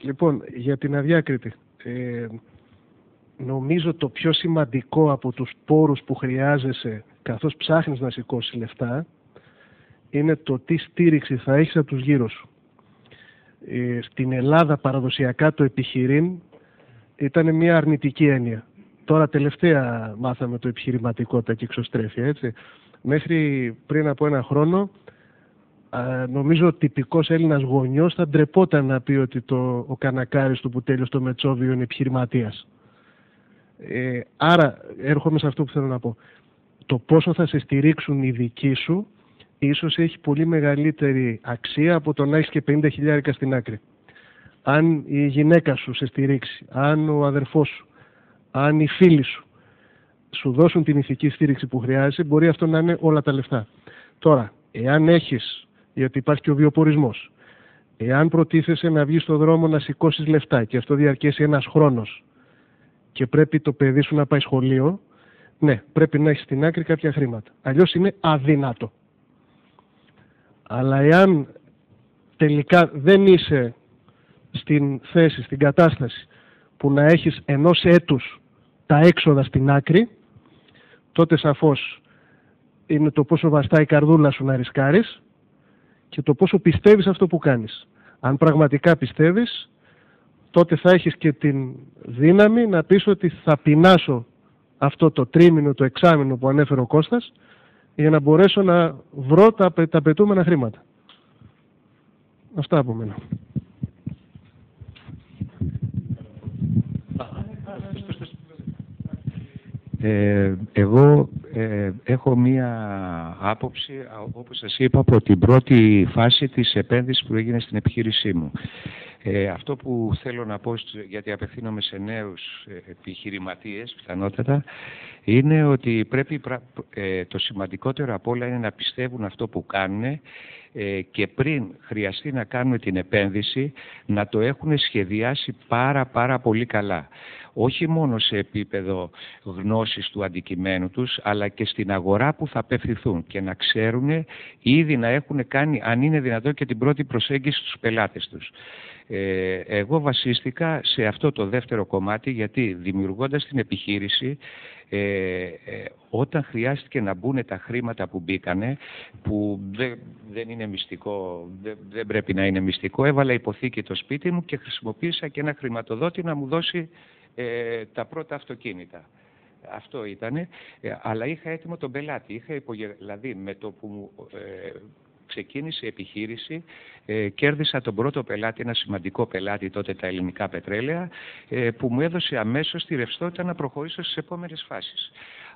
Λοιπόν, για την αδιάκριτη. Νομίζω το πιο σημαντικό από τους πόρους που χρειάζεσαι καθώς ψάχνεις να σηκώσεις λεφτά είναι το τι στήριξη θα έχεις από τους γύρω σου. Στην Ελλάδα παραδοσιακά το επιχειρήν ήταν μια αρνητική έννοια. Τώρα τελευταία μάθαμε το επιχειρηματικότητα και εξωστρέφεια, έτσι. Μέχρι πριν από ένα χρόνο νομίζω ο τυπικός Έλληνας γονιός θα ντρεπόταν να πει ότι ο Κανακάρης του που τέλειωσε το Μετσόβιο είναι επιχειρηματίας. Άρα έρχομαι σε αυτό που θέλω να πω. Το πόσο θα σε στηρίξουν οι δικοί σου ίσως έχει πολύ μεγαλύτερη αξία από το να έχεις και 50.000 στην άκρη. Αν η γυναίκα σου σε στηρίξει, αν ο αδερφός σου, αν οι φίλοι σου δώσουν την ηθική στήριξη που χρειάζεσαι, μπορεί αυτό να είναι όλα τα λεφτά. Τώρα, εάν έχεις, γιατί υπάρχει και ο βιοπορισμός, εάν προτίθεσαι να βγεις στον δρόμο να σηκώσεις λεφτά και αυτό διαρκέσει ένας χρόνος και πρέπει το παιδί σου να πάει σχολείο, ναι, πρέπει να έχεις στην άκρη κάποια χρήματα. Αλλιώς είναι αδύνατο. Αλλά εάν τελικά δεν είσαι στην θέση, στην κατάσταση που να έχεις ενός έτους τα έξοδα στην άκρη, τότε σαφώς είναι το πόσο βαστάει η καρδούλα σου να ρισκάρεις και το πόσο πιστεύεις αυτό που κάνεις. Αν πραγματικά πιστεύεις, τότε θα έχεις και την δύναμη να πεις ότι θα πεινάσω αυτό το τρίμηνο, το εξάμηνο που ανέφερε ο Κώστας, για να μπορέσω να βρω τα απαιτούμενα χρήματα. Αυτά από μένα. Εγώ έχω μία άποψη, όπως σας είπα, από την πρώτη φάση της επένδυσης που έγινε στην επιχείρησή μου. Αυτό που θέλω να πω, γιατί απευθύνομαι σε νέους επιχειρηματίες πιθανότατα, είναι ότι πρέπει το σημαντικότερο απ' όλα είναι να πιστεύουν αυτό που κάνουν και πριν χρειαστεί να κάνουν την επένδυση να το έχουν σχεδιάσει πάρα πολύ καλά. Όχι μόνο σε επίπεδο γνώσης του αντικειμένου τους, αλλά και στην αγορά που θα απευθυνθούν και να ξέρουν ήδη να έχουν κάνει, αν είναι δυνατόν, και την πρώτη προσέγγιση στους πελάτες τους. Εγώ βασίστηκα σε αυτό το δεύτερο κομμάτι, γιατί δημιουργώντας την επιχείρηση, όταν χρειάστηκε να μπουν τα χρήματα που μπήκανε, που δεν είναι μυστικό, δεν πρέπει να είναι μυστικό, έβαλα υποθήκη το σπίτι μου και χρησιμοποίησα και ένα χρηματοδότη να μου δώσει τα πρώτα αυτοκίνητα. Αυτό ήτανε, αλλά είχα έτοιμο τον πελάτη. Δηλαδή με το που ξεκίνησε η επιχείρηση, κέρδισα τον πρώτο πελάτη, ένα σημαντικό πελάτη τότε, τα Ελληνικά Πετρέλαια, που μου έδωσε αμέσως τη ρευστότητα να προχωρήσω στις επόμενες φάσεις.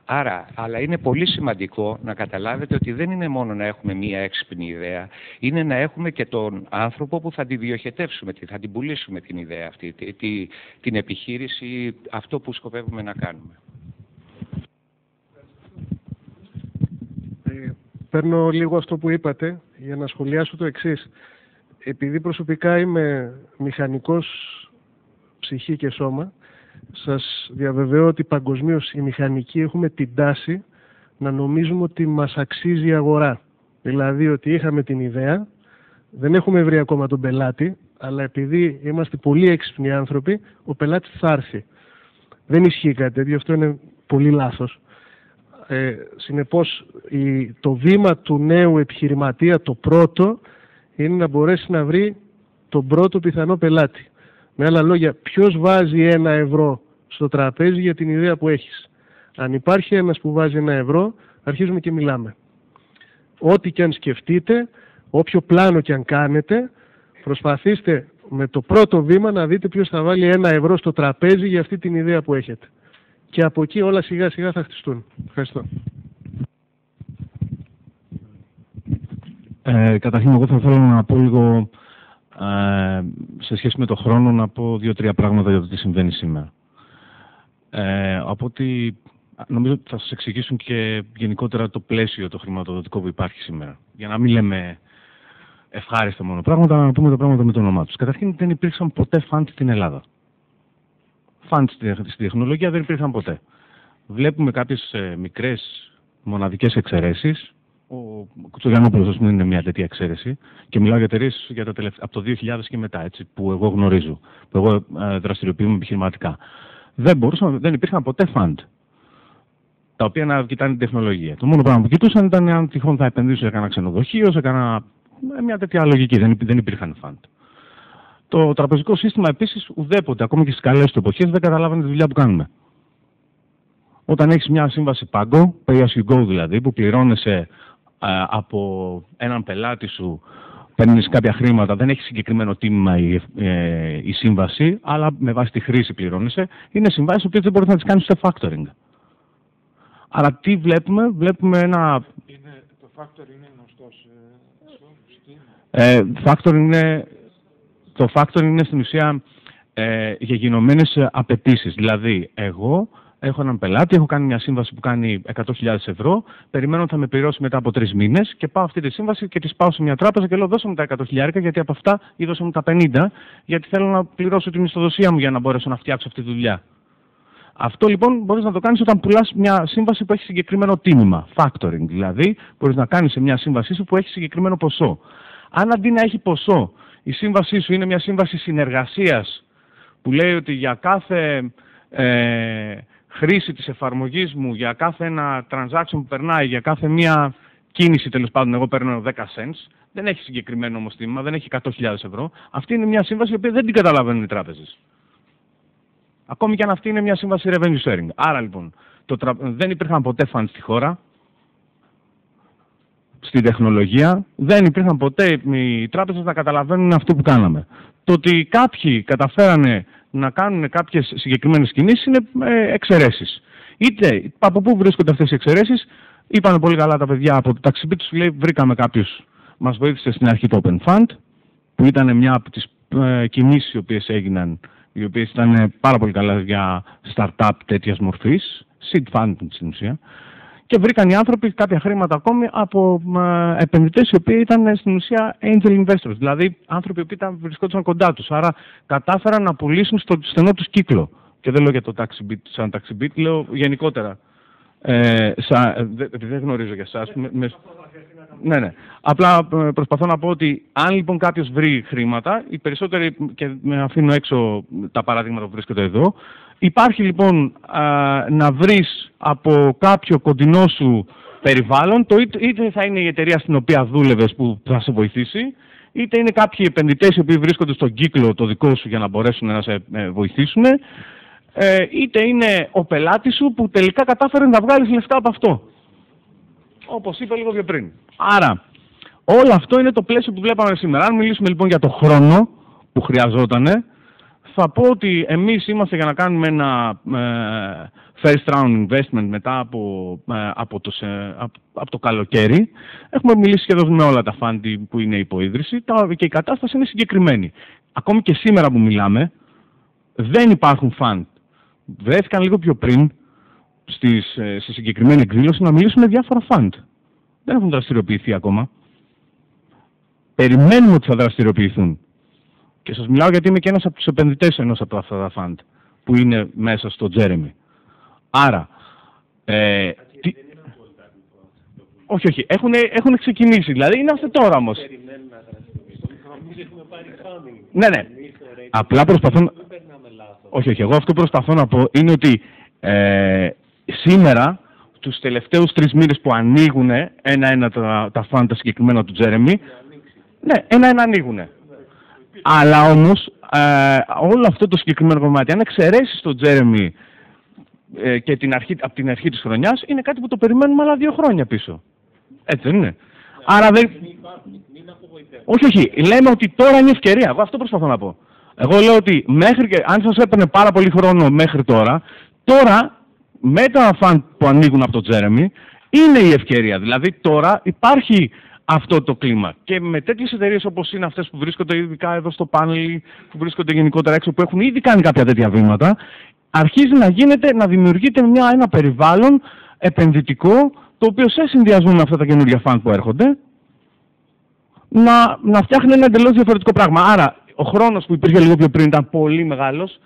Άρα, αλλά είναι πολύ σημαντικό να καταλάβετε ότι δεν είναι μόνο να έχουμε μία έξυπνη ιδέα, είναι να έχουμε και τον άνθρωπο που θα τη διοχετεύσουμε, θα την πουλήσουμε την ιδέα αυτή, την επιχείρηση, αυτό που σκοπεύουμε να κάνουμε. Παίρνω λίγο αυτό που είπατε για να σχολιάσω το εξής. Επειδή προσωπικά είμαι μηχανικός ψυχή και σώμα, σας διαβεβαιώ ότι παγκοσμίως οι μηχανικοί έχουμε την τάση να νομίζουμε ότι μας αξίζει η αγορά. Δηλαδή ότι είχαμε την ιδέα, δεν έχουμε βρει ακόμα τον πελάτη, αλλά επειδή είμαστε πολύ έξυπνοι άνθρωποι, ο πελάτης θα έρθει. Δεν ισχύει κάτι τέτοιο, αυτό είναι πολύ λάθος. Συνεπώς το βήμα του νέου επιχειρηματία, το πρώτο, είναι να μπορέσει να βρει τον πρώτο πιθανό πελάτη. Με άλλα λόγια, ποιος βάζει 1 ευρώ στο τραπέζι για την ιδέα που έχεις. Αν υπάρχει ένας που βάζει 1 ευρώ, αρχίζουμε και μιλάμε. Ό,τι και αν σκεφτείτε, όποιο πλάνο και αν κάνετε, προσπαθήστε με το πρώτο βήμα να δείτε ποιος θα βάλει 1 ευρώ στο τραπέζι για αυτή την ιδέα που έχετε. Και από εκεί όλα σιγά σιγά θα χτιστούν. Ευχαριστώ. Καταρχήν, εγώ θα θέλω να πω λίγο σε σχέση με το χρόνο, να πω 2-3 πράγματα για το τι συμβαίνει σήμερα. Από ότι νομίζω ότι θα σας εξηγήσουν και γενικότερα το πλαίσιο το χρηματοδοτικό που υπάρχει σήμερα. Για να μην λέμε ευχάριστα μόνο πράγματα, να πούμε τα πράγματα με το όνομά τους. Καταρχήν, δεν υπήρξαν ποτέ φαντ στην Ελλάδα. Φαντ στη τεχνολογία δεν υπήρχαν ποτέ. Βλέπουμε κάποιες μικρές μοναδικές εξαιρέσεις, ο Κουτσογιαννόπουλος, ας πούμε, είναι μια τέτοια εξαίρεση. Και μιλάω για εταιρείες από το 2000 και μετά, έτσι, που εγώ γνωρίζω, που εγώ δραστηριοποιούμαι επιχειρηματικά. Δεν υπήρχαν ποτέ fund τα οποία να κοιτάνε την τεχνολογία. Το μόνο πράγμα που κοιτούσαν ήταν αν τυχόν θα επενδύσουν σε κανένα ξενοδοχείο, σε μια τέτοια λογική. Δεν υπήρχαν fund. Το τραπεζικό σύστημα επίσης ουδέποτε, ακόμη και στις καλές του εποχές, δεν καταλάβανε τη δουλειά που κάνουμε. Όταν έχεις μια σύμβαση Pago, pay as you go δηλαδή, που πληρώνεσαι από έναν πελάτη σου, παίρνεις κάποια χρήματα, δεν έχει συγκεκριμένο τίμημα η σύμβαση, αλλά με βάση τη χρήση πληρώνεσαι, είναι συμβάσεις που δεν μπορείς να τις κάνεις σε factoring. Άρα τι βλέπουμε ένα... Το factoring είναι γνωστό το factoring είναι στην ουσία γεγονωμένες απαιτήσεις. Δηλαδή, εγώ έχω έναν πελάτη, έχω κάνει μια σύμβαση που κάνει 100.000 ευρώ, περιμένω ότι θα με πληρώσει μετά από 3 μήνες και πάω αυτή τη σύμβαση και τη πάω σε μια τράπεζα και λέω δώσε μου τα 100.000 γιατί από αυτά ή δώσε μου τα 50 γιατί θέλω να πληρώσω την μισθοδοσία μου για να μπορέσω να φτιάξω αυτή τη δουλειά. Αυτό λοιπόν μπορείς να το κάνεις όταν πουλάς μια σύμβαση που έχει συγκεκριμένο τίμημα, factoring δηλαδή, μπορείς να κάνεις σε μια σύμβασή σου που έχει συγκεκριμένο ποσό. Αν αντί να έχει ποσό, η σύμβασή σου είναι μια σύμβαση συνεργασίας που λέει ότι για κάθε χρήση της εφαρμογής μου, για κάθε ένα transaction που περνάει, για κάθε μια κίνηση τέλος πάντων, εγώ παίρνω 10 cents, δεν έχει συγκεκριμένο όμως τίμημα, δεν έχει 100.000 ευρώ. Αυτή είναι μια σύμβαση που δεν την καταλαβαίνουν οι τράπεζες. Ακόμη και αν αυτή είναι μια σύμβαση revenue sharing. Άρα λοιπόν, δεν υπήρχαν ποτέ funds στη χώρα, στην τεχνολογία, δεν υπήρχαν ποτέ οι τράπεζες να καταλαβαίνουν αυτό που κάναμε. Το ότι κάποιοι καταφέρανε να κάνουν κάποιες συγκεκριμένες κινήσεις είναι εξαιρέσεις. Είτε από πού βρίσκονται αυτές οι εξαιρέσεις, είπαν πολύ καλά τα παιδιά από το TaxiBit, τους λέει βρήκαμε κάποιους, μας βοήθησε στην αρχή το Open Fund, που ήταν μια από τις κινήσεις οι οποίες έγιναν, οι οποίες ήταν πάρα πολύ καλά για startup τέτοιας μορφής, seed funding στην ουσία, και βρήκαν οι άνθρωποι κάποια χρήματα ακόμη από επενδυτές οι οποίοι ήταν στην ουσία angel investors, δηλαδή άνθρωποι οι οποίοι βρισκόντουσαν κοντά τους, άρα κατάφεραν να πουλήσουν στο στενό τους κύκλο. Και δεν λέω για το TaxiBit σαν TaxiBit, λέω γενικότερα. Επειδή δεν γνωρίζω για εσάς. Ναι. Απλά προσπαθώ να πω ότι αν λοιπόν κάποιος βρει χρήματα, οι περισσότεροι, και με αφήνω έξω τα παραδείγματα που βρίσκονται εδώ, υπάρχει λοιπόν να βρεις από κάποιο κοντινό σου περιβάλλον, είτε θα είναι η εταιρεία στην οποία δούλευες που θα σε βοηθήσει, είτε είναι κάποιοι επενδυτές οι οποίοι βρίσκονται στον κύκλο το δικό σου για να μπορέσουν να σε βοηθήσουν, είτε είναι ο πελάτης σου που τελικά κατάφερε να βγάλεις λεφτά από αυτό. Όπως είπα λίγο πιο πριν. Άρα, όλο αυτό είναι το πλαίσιο που βλέπαμε σήμερα. Αν μιλήσουμε λοιπόν για το χρόνο που χρειαζότανε, θα πω ότι εμείς είμαστε για να κάνουμε ένα first round investment μετά από το καλοκαίρι. Έχουμε μιλήσει σχεδόν με όλα τα fund που είναι υποίδρυση και η κατάσταση είναι συγκεκριμένη. Ακόμη και σήμερα που μιλάμε, δεν υπάρχουν fund. Βρέθηκαν λίγο πιο πριν στη συγκεκριμένη εκδήλωση να μιλήσουν με διάφορα fund. Δεν έχουν δραστηριοποιηθεί ακόμα. Περιμένουμε ότι θα δραστηριοποιηθούν. Και σας μιλάω γιατί είμαι και ένας από τους επενδυτές ενός από αυτά τα fund που είναι μέσα στο Jeremy. Άρα, όχι, έχουν ξεκινήσει. Δηλαδή είναι αυτό τώρα όμως. Ναι. Απλά προσπαθώ. Όχι, εγώ αυτό προσπαθώ να πω είναι ότι σήμερα, τους τελευταίους 3 μήνες που ανοίγουν ένα-ένα τα fund τα συγκεκριμένα του Jeremy, ναι, ένα-ένα ανοίγουν. Αλλά όμως, όλο αυτό το συγκεκριμένο κομμάτι, αν εξαιρέσεις το Jeremy και από την αρχή της χρονιάς, είναι κάτι που το περιμένουμε άλλα 2 χρόνια πίσω. Έτσι δεν είναι? Άρα δεν... Όχι, λέμε ότι τώρα είναι ευκαιρία. Εγώ αυτό προσπαθώ να πω. Εγώ λέω ότι αν σας έπαιρνε πάρα πολύ χρόνο μέχρι τώρα με τα φαν που ανοίγουν από το Jeremy, είναι η ευκαιρία. Δηλαδή τώρα υπάρχει αυτό το κλίμα. Και με τέτοιες εταιρείες όπως είναι αυτές που βρίσκονται ειδικά εδώ στο πάνελ, που βρίσκονται γενικότερα έξω, που έχουν ήδη κάνει κάποια τέτοια βήματα, αρχίζει να δημιουργείται ένα περιβάλλον επενδυτικό, το οποίο σε συνδυασμό με αυτά τα καινούργια φαν που έρχονται, να φτιάχνει ένα εντελώς διαφορετικό πράγμα. Άρα, ο χρόνος που υπήρχε λίγο πιο πριν ήταν πολύ μεγάλος.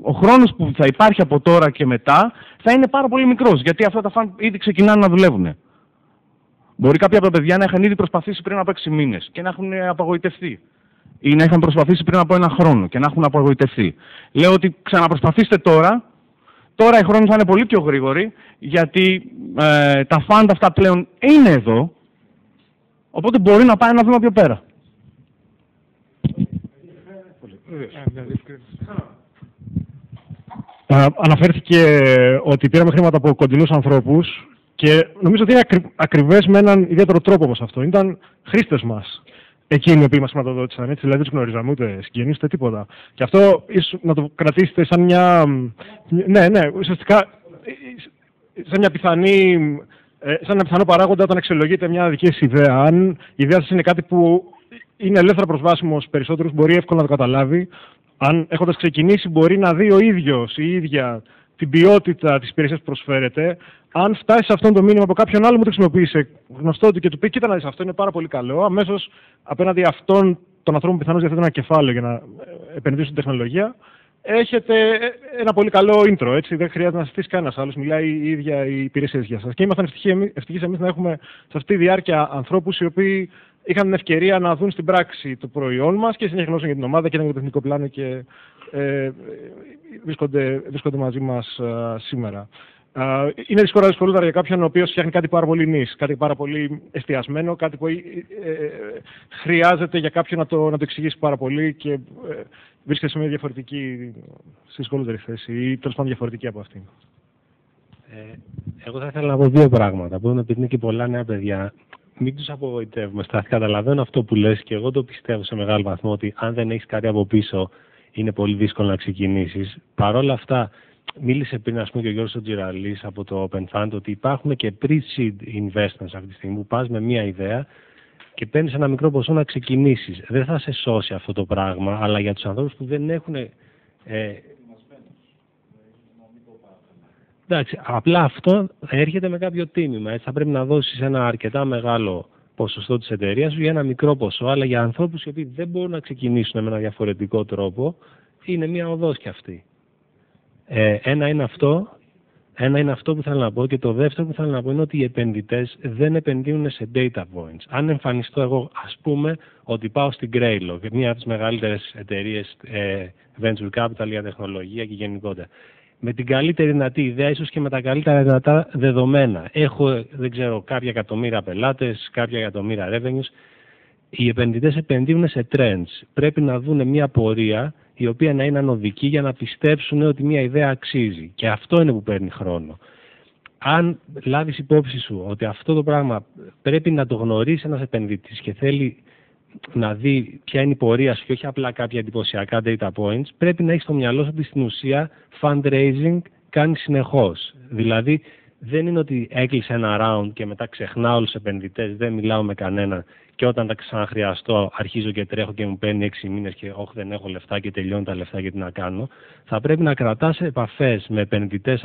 Ο χρόνος που θα υπάρχει από τώρα και μετά θα είναι πάρα πολύ μικρός, γιατί αυτά τα φαν ήδη ξεκινάνε να δουλεύουν. Μπορεί κάποια από τα παιδιά να είχαν ήδη προσπαθήσει πριν από 6 μήνες και να έχουν απογοητευτεί. Ή να είχαν προσπαθήσει πριν από 1 χρόνο και να έχουν απογοητευτεί. Λέω ότι ξαναπροσπαθήστε τώρα. Τώρα οι χρόνοι θα είναι πολύ πιο γρήγοροι, γιατί τα φαντ αυτά πλέον είναι εδώ. Οπότε μπορεί να πάει ένα βήμα πιο πέρα. Αναφέρθηκε ότι πήραμε χρήματα από κοντινούς ανθρώπους και νομίζω ότι είναι ακριβές με έναν ιδιαίτερο τρόπο όπως αυτό. Ήταν χρήστες μας εκείνοι οι οποίοι μας χρηματοδότησαν, έτσι, δηλαδή τους γνωρίζαμε ούτε συγγενείς ούτε τίποτα. Και αυτό ίσως να το κρατήσετε σαν μια... Ναι, ουσιαστικά σαν μια πιθανή... σαν ένα πιθανό παράγοντα όταν αξιολογείτε μια δική σας ιδέα. Αν η ιδέα σας είναι κάτι που είναι ελεύθερα προσβάσιμο στους περισσότερους, μπορεί εύκολα να το καταλάβει. Αν έχοντας ξεκινήσει μπορεί να δει ο ίδιος ή η ίδια την ποιότητα της υπηρεσίας που προσφέρεται. Αν φτάσει σε αυτόν το μήνυμα από κάποιον άλλο που το χρησιμοποίησε γνωστό του και του πει: κοίτα να δεις, αυτό είναι πάρα πολύ καλό, αμέσως απέναντι αυτόν τον ανθρώπων που πιθανώς διαθέτουν ένα κεφάλαιο για να επενδύσουν στην τεχνολογία, έχετε ένα πολύ καλό intro. Έτσι. Δεν χρειάζεται να συστήσει κανένας άλλος. Μιλάει η ίδια η υπηρεσία για σας. Και ήμασταν ευτυχείς εμείς να έχουμε σε αυτή τη διάρκεια ανθρώπους οι οποίοι είχαν την ευκαιρία να δουν στην πράξη το προϊόν μας και συνεχώς για την ομάδα και ήταν για το τεχνικό πλάνο και βρίσκονται μαζί μας σήμερα. Είναι δυσκολότερα για κάποιον ο οποίος φτιάχνει κάτι πάρα πολύ νης, κάτι πάρα πολύ εστιασμένο, κάτι που χρειάζεται για κάποιον να το εξηγήσει πάρα πολύ και βρίσκεται σε μια διαφορετική, σε δυσκολότερη θέση ή τέλος πάντων διαφορετική από αυτήν. Εγώ θα ήθελα να πω 2 πράγματα. Που επειδή είναι και πολλά νέα παιδιά, μην τους απογοητεύουμε. Καταλαβαίνω αυτό που λες και εγώ το πιστεύω σε μεγάλο βαθμό ότι αν δεν έχεις κάτι από πίσω είναι πολύ δύσκολο να ξεκινήσεις. Παρ' όλα αυτά, μίλησε πριν ας πούμε και ο Γιώργος Τζιραλής από το Open Fund ότι υπάρχουν και pre-seed investments αυτή τη στιγμή που πας με μία ιδέα και παίρνεις ένα μικρό ποσό να ξεκινήσεις. Δεν θα σε σώσει αυτό το πράγμα, αλλά για τους ανθρώπους που δεν έχουν... εντάξει, απλά αυτό έρχεται με κάποιο τίμημα. Έτσι, θα πρέπει να δώσεις ένα αρκετά μεγάλο ποσοστό της εταιρείας σου για ένα μικρό ποσό, αλλά για ανθρώπους οι οποίοι δεν μπορούν να ξεκινήσουν με ένα διαφορετικό τρόπο, είναι μία οδός κι αυτή. Ένα είναι αυτό που θέλω να πω και το δεύτερο που θέλω να πω είναι ότι οι επενδυτές δεν επενδύουν σε data points. Αν εμφανιστώ εγώ, ας πούμε, ότι πάω στην Greylog, μία από τις μεγαλύτερες εταιρείες venture capital για τεχνολογία και γενικότερα, με την καλύτερη δυνατή ιδέα, ίσως και με τα καλύτερα δυνατά δεδομένα. Έχω, δεν ξέρω, κάποια εκατομμύρια πελάτες, κάποια εκατομμύρια revenues. Οι επενδυτές επενδύουν σε trends. Πρέπει να δουν μια πορεία η οποία να είναι ανωδική για να πιστέψουν ότι μια ιδέα αξίζει. Και αυτό είναι που παίρνει χρόνο. Αν λάβεις υπόψη σου ότι αυτό το πράγμα πρέπει να το γνωρίσει ένας επενδυτής και θέλει να δει ποια είναι η πορεία σου και όχι απλά κάποια εντυπωσιακά data points, πρέπει να έχεις στο μυαλό σου ότι στην ουσία fundraising κάνει συνεχώς. Δηλαδή δεν είναι ότι έκλεισε ένα round και μετά ξεχνάω όλους τους επενδυτές, δεν μιλάω με κανέναν και όταν τα ξαναχρειαστώ αρχίζω και τρέχω και μου παίρνει 6 μήνες και όχι δεν έχω λεφτά και τελειώνει τα λεφτά και τι να κάνω. Θα πρέπει να κρατάς επαφές με επενδυτές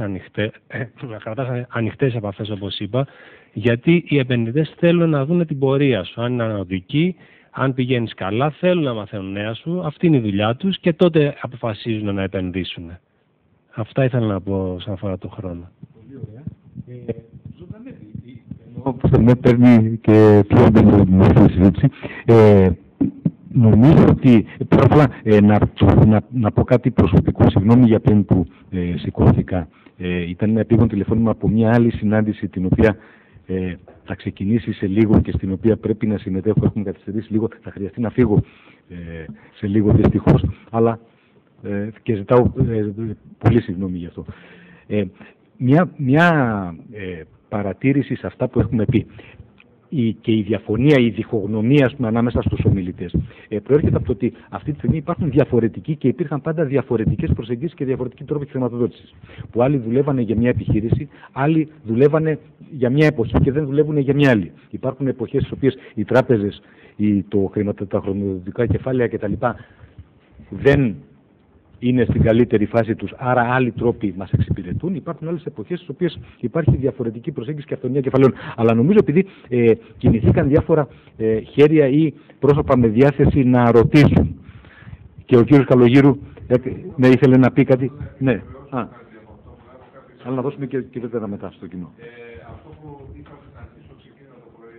ανοιχτές επαφές όπως είπα, γιατί οι επενδυτές θέλουν να δουν την πορεία σου, αν είναι ανωδική, αν πηγαίνεις καλά, θέλουν να μαθαίνουν νέα σου, αυτή είναι η δουλειά τους και τότε αποφασίζουν να επενδύσουν. Αυτά ήθελα να πω σαν αφορά το χρόνο. Πολύ ωραία. Όπως με παίρνει και πιο μορφή συζήτηση. Νομίζω ότι πρώτα να πω κάτι προσωπικό, συγγνώμη για πριν που σηκώθηκα. Ήταν ένα επίγον τηλεφώνημα από μια άλλη συνάντηση την οποία θα ξεκινήσει σε λίγο και στην οποία πρέπει να συμμετέχω. Έχουμε καθυστερήσει λίγο, θα χρειαστεί να φύγω σε λίγο δυστυχώς, αλλά και ζητάω πολύ συγγνώμη γι' αυτό. Μια παρατήρηση σε αυτά που έχουμε πει και η διαφωνία, η διχογνωμία ανάμεσα στους ομιλητές προέρχεται από το ότι αυτή τη στιγμή υπάρχουν διαφορετικοί και υπήρχαν πάντα διαφορετικές προσεγγίσεις και διαφορετικοί τρόποι χρηματοδότησης. Που άλλοι δουλεύανε για μια επιχείρηση, άλλοι δουλεύανε για μια εποχή και δεν δουλεύουν για μια άλλη. Υπάρχουν εποχές στις οποίες οι τράπεζες, τα χρηματοδοτικά κεφάλαια κτλ. Δεν είναι στην καλύτερη φάση τους, άρα άλλοι τρόποι μας εξυπηρετούν. Υπάρχουν άλλες εποχές στις οποίες υπάρχει διαφορετική προσέγγιση και αυτονομία κεφαλαίων. Αλλά νομίζω επειδή κινηθήκαν διάφορα χέρια ή πρόσωπα με διάθεση να ρωτήσουν. Και ο κύριος Καλογύρου ναι, ήθελε να πει κάτι. Ναι. Αλλά να δώσουμε και δεύτερα μετά στο κοινό. Αυτό που είπαμε στην αρχή στο ξεκίνημα το πρωί,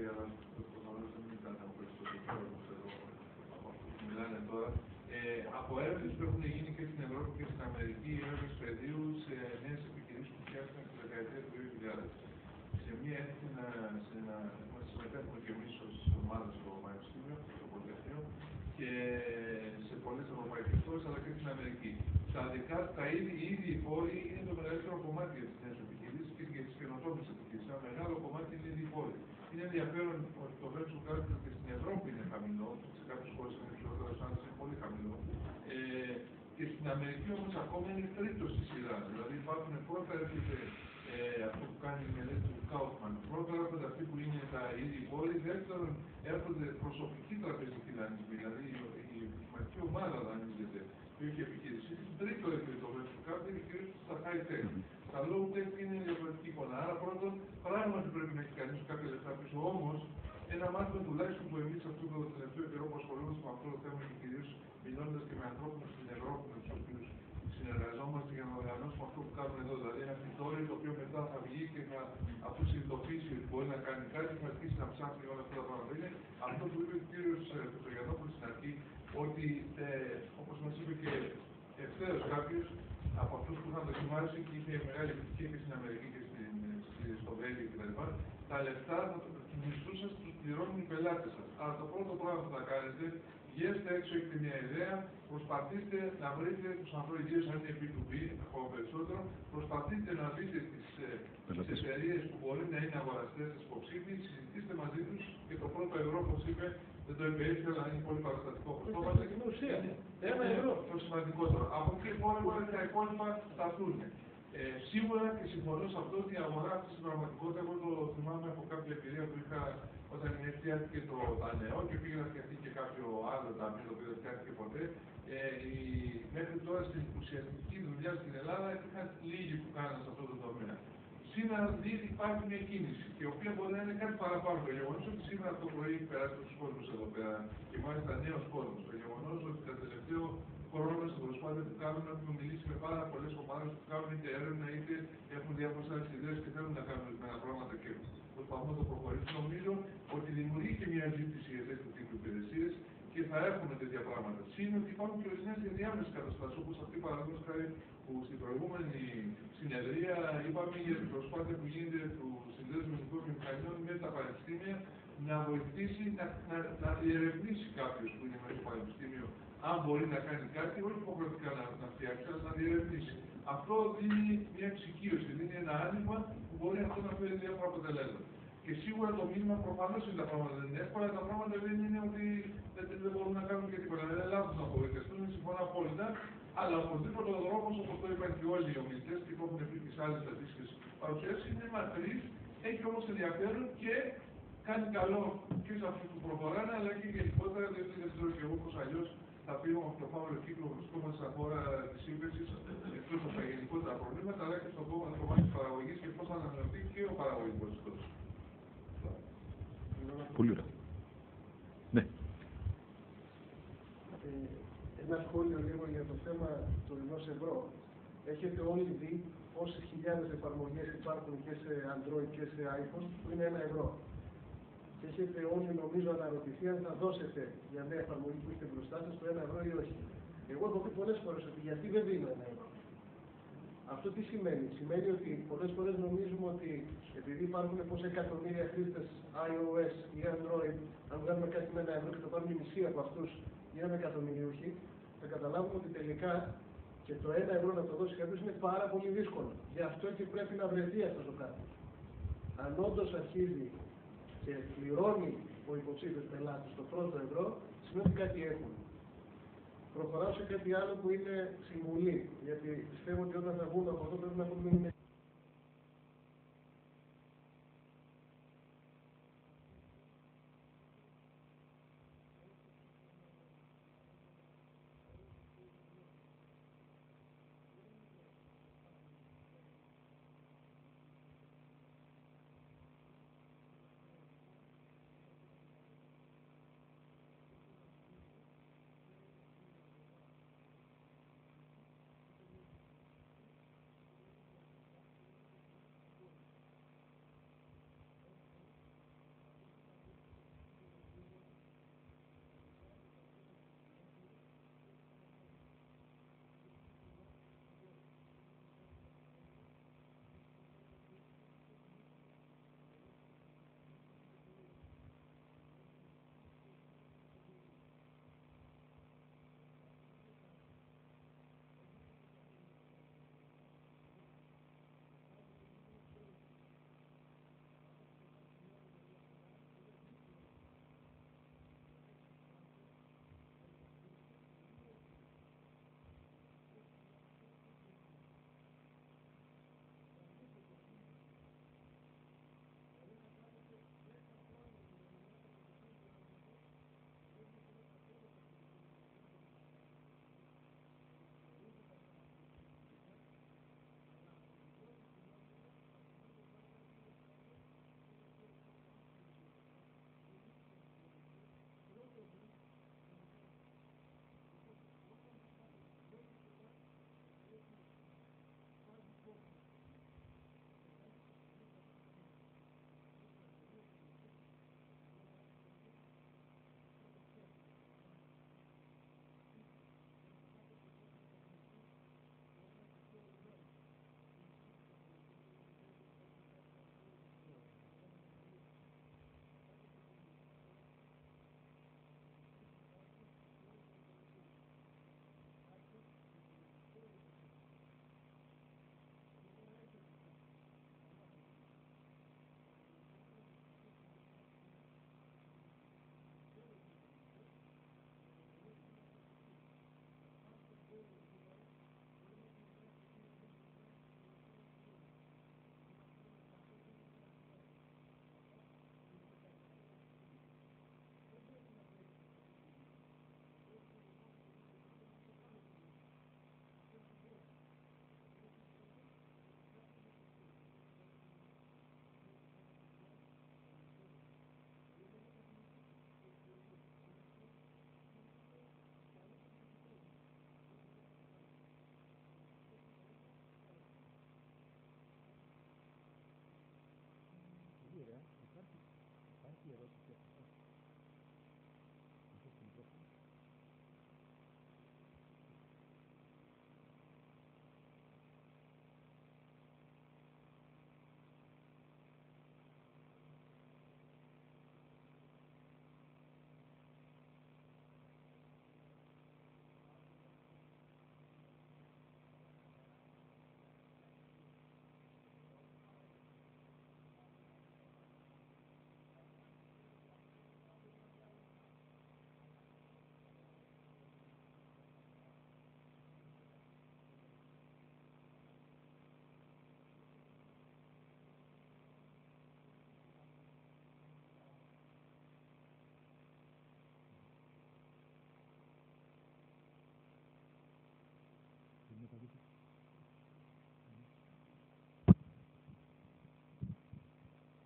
από έρευνες που έχουν γίνει και στην Ευρώπη και στην Αμερική, έρευνες πεδίου σε νέες επιχειρήσεις που φτιάχτηκαν τη δεκαετία του 2000. Σε μία έρευνα να συμμετέχουμε και εμείς ως ομάδα στο Πανεπιστήμιο, στο Πολυτεχνείο και σε πολλές ευρωπαϊκές χώρες αλλά και στην Αμερική. Τα ήδη οι πόροι είναι το μεγαλύτερο κομμάτι για τις νέες επιχειρήσεις και για τις καινοτόμες επιχειρήσεις. Ένα μεγάλο κομμάτι είναι ήδη οι πόροι. Είναι ενδιαφέρον ότι το venture capital και στην Ευρώπη είναι χαμηλό, σε κάποιες χώρες είναι υψηλότερο, σε άλλες είναι πολύ χαμηλό. Και στην Αμερική όμως ακόμα είναι τρίτο στη σειρά. Δηλαδή υπάρχουν πρώτα έρχεται αυτό που κάνει η μελέτη του Kaufman. Πρώτα έρχονται αυτοί που είναι τα ίδιοι πόροι, δεύτερον έρχονται προσωπικοί τραπεζικοί δανεισμοί, δηλαδή η επιχειρηματική ομάδα δανείζεται και όχι επιχείρηση. Τρίτο έρχεται το venture capital και κυρίως στα high tech. Τα low tech είναι διαφορετική εικόνα. Άρα πρώτον πράγματι πρέπει να έχει κανείς κάποια λεφτά πίσω. Όμως ένα μάθημα τουλάχιστον που εμείς αυτό το τελευταίο καιρό που ασχολούμαστε με αυτό το θέμα και κυρίως μιλώντας και με ανθρώπους στην Ευρώπη με τους οποίους συνεργαζόμαστε για να οργανώσουμε αυτό που κάνουμε εδώ. Δηλαδή ένα φυτόρι το οποίο μετά θα βγει και θα, αφού συνειδητοποιήσει ότι μπορεί να κάνει κάτι, θα αρχίσει να ψάχνει όλα αυτά τα πράγματα. Είναι αυτό που είπε ο κύριος Χριστογιαννόπουλος στην αρχή, ότι όπως μας είπε και ευθέως κάποιος από αυτούς που είχαν δοκιμάσει και είχε μεγάλη επιτυχία και στην Αμερική και στο Βέλγιο κτλ. Τα λεφτά του μισθού σας τους πληρώνουν οι πελάτες σας. Αλλά το πρώτο πράγμα που θα κάνετε, βγαίνετε έξω, έχετε μια ιδέα, προσπαθήστε να βρείτε τους ανθρώπους, ιδίως αν είναι B2B, ακόμα περισσότερο, προσπαθήστε να βρείτε τις εταιρείες που μπορεί να είναι αγοραστές της υποψήφιοι, συζητήστε μαζί τους και το πρώτο ευρώ, όπως είπε, δεν το είπε έτσι, αλλά είναι πολύ παραστατικό. Αυτό είναι ουσία. Ένα ευρώ. Το σημαντικότερο. Από εκεί και τα υπόλοιπα θα έρθουν. Σίγουρα και συμφωνώ σε αυτό ότι η αγορά αυτή στην πραγματικότητα, εγώ το θυμάμαι από κάποια εμπειρία που είχα όταν φτιάχτηκε το δανειό και πήγα να φτιαχτεί και κάποιο άλλο ταμείο το οποίο δεν φτιάχτηκε ποτέ. Μέχρι τώρα στην ουσιαστική δουλειά στην Ελλάδα υπήρχαν λίγοι που κάνανε σε αυτό το τομέα. Σήμερα ήδη υπάρχει μια κίνηση, η οποία μπορεί να είναι κάτι παραπάνω. Το γεγονός ότι σήμερα το πρωί έχει περάσει τους κόσμους εδώ πέρα, και μάλιστα νέος κόσμος. Το γεγονός ότι τα τελευταίο χρόνο στην προσπάθεια που κάνουμε έχουμε μιλήσει με πάρα πολλές ομάδες που κάνουν είτε έρευνα είτε έχουν διάφορες άλλες ιδέες και θέλουν να κάνουν ορισμένα πράγματα και προσπαθούν να το προχωρήσουν. Νομίζω ότι δημιουργεί και μια ζήτηση για τέτοιου τύπου υπηρεσίες και θα έχουμε τέτοια πράγματα. Σήμερα ότι υπάρχουν και ορισμένες ενδιάμεσες καταστάσεις, όπως αυτή παραδείγματος χάρη που στην προηγούμενη συνεδρία είπαμε για την προσπάθεια που γίνεται του Συνδέσμου Εθνικών Βιομηχανιών με τα πανεπιστήμια να βοηθήσει να διερευνήσει κάποιος που είναι μέσα στο πανεπιστήμιο αν μπορεί να κάνει κάτι, όχι υποχρεωτικά να φτιάξει, αλλά να διερευνήσει. Αυτό δίνει μια εξοικείωση, δίνει ένα άνοιγμα που μπορεί αυτό να φέρει διάφορα αποτελέσματα. Και σίγουρα το μήνυμα προφανώς είναι τα πράγματα δεν είναι εύκολα, τα πράγματα δεν είναι ότι δεν μπορούν να κάνουν και τίποτα. Δεν είναι λάθος να απογοητευτούν, συμφωνώ απόλυτα, αλλά οπωσδήποτε ο δρόμος, όπως το είπαν και όλοι οι ομιλητές και το έχουν πει και σε άλλες αντίστοιχες παρουσιάσεις, είναι μακρύς, έχει όμως ενδιαφέρον και κάνει καλό και σε αυτούς που προχωράνε, αλλά και γενικότερα, διότι δεν ξέρω και εγώ πώς αλλιώς θα πήγαμε από το φαύλο κύκλο που βρισκόμαστε στα χώρα της ύφεσης, εκτός από τα γενικότερα προβλήματα, αλλά και στον κομμάτι της παραγωγής και πώς θα ανανεωθεί και ο παραγωγικός ιστός. Πολύ ωραία. Ναι. Ένα σχόλιο λίγο για το θέμα του 1 ευρώ. Έχετε όλοι δει πόσες χιλιάδες εφαρμογές υπάρχουν και σε Android και σε iPhone που είναι 1 ευρώ. Και έχετε όλοι νομίζω αναρωτηθεί αν θα δώσετε για μια εφαρμογή που είστε μπροστά σας το 1 ευρώ ή όχι. Εγώ έχω πει πολλές φορές ότι γιατί δεν δίνω 1 ευρώ. Αυτό τι σημαίνει? Σημαίνει ότι πολλές φορές νομίζουμε ότι επειδή υπάρχουν πόσα εκατομμύρια χρήστες iOS ή Android, αν βγάλουμε κάτι με 1 ευρώ και το πάρουν οι μισοί από αυτούς γίναμε εκατομμυριούχοι, θα καταλάβουμε ότι τελικά και το 1 ευρώ να το δώσει κάποιος είναι πάρα πολύ δύσκολο. Γι' αυτό και πρέπει να βρεθεί αυτός ο κάποιος. Αν όντως αρχίζει και πληρώνει ο υποψήφιος πελάτης το πρώτο ευρώ, σημαίνει ότι κάτι έχουν. Προχωράω σε κάτι άλλο που είναι συμβουλή, γιατί πιστεύω ότι όταν θα βγούμε από αυτό πρέπει να πούμε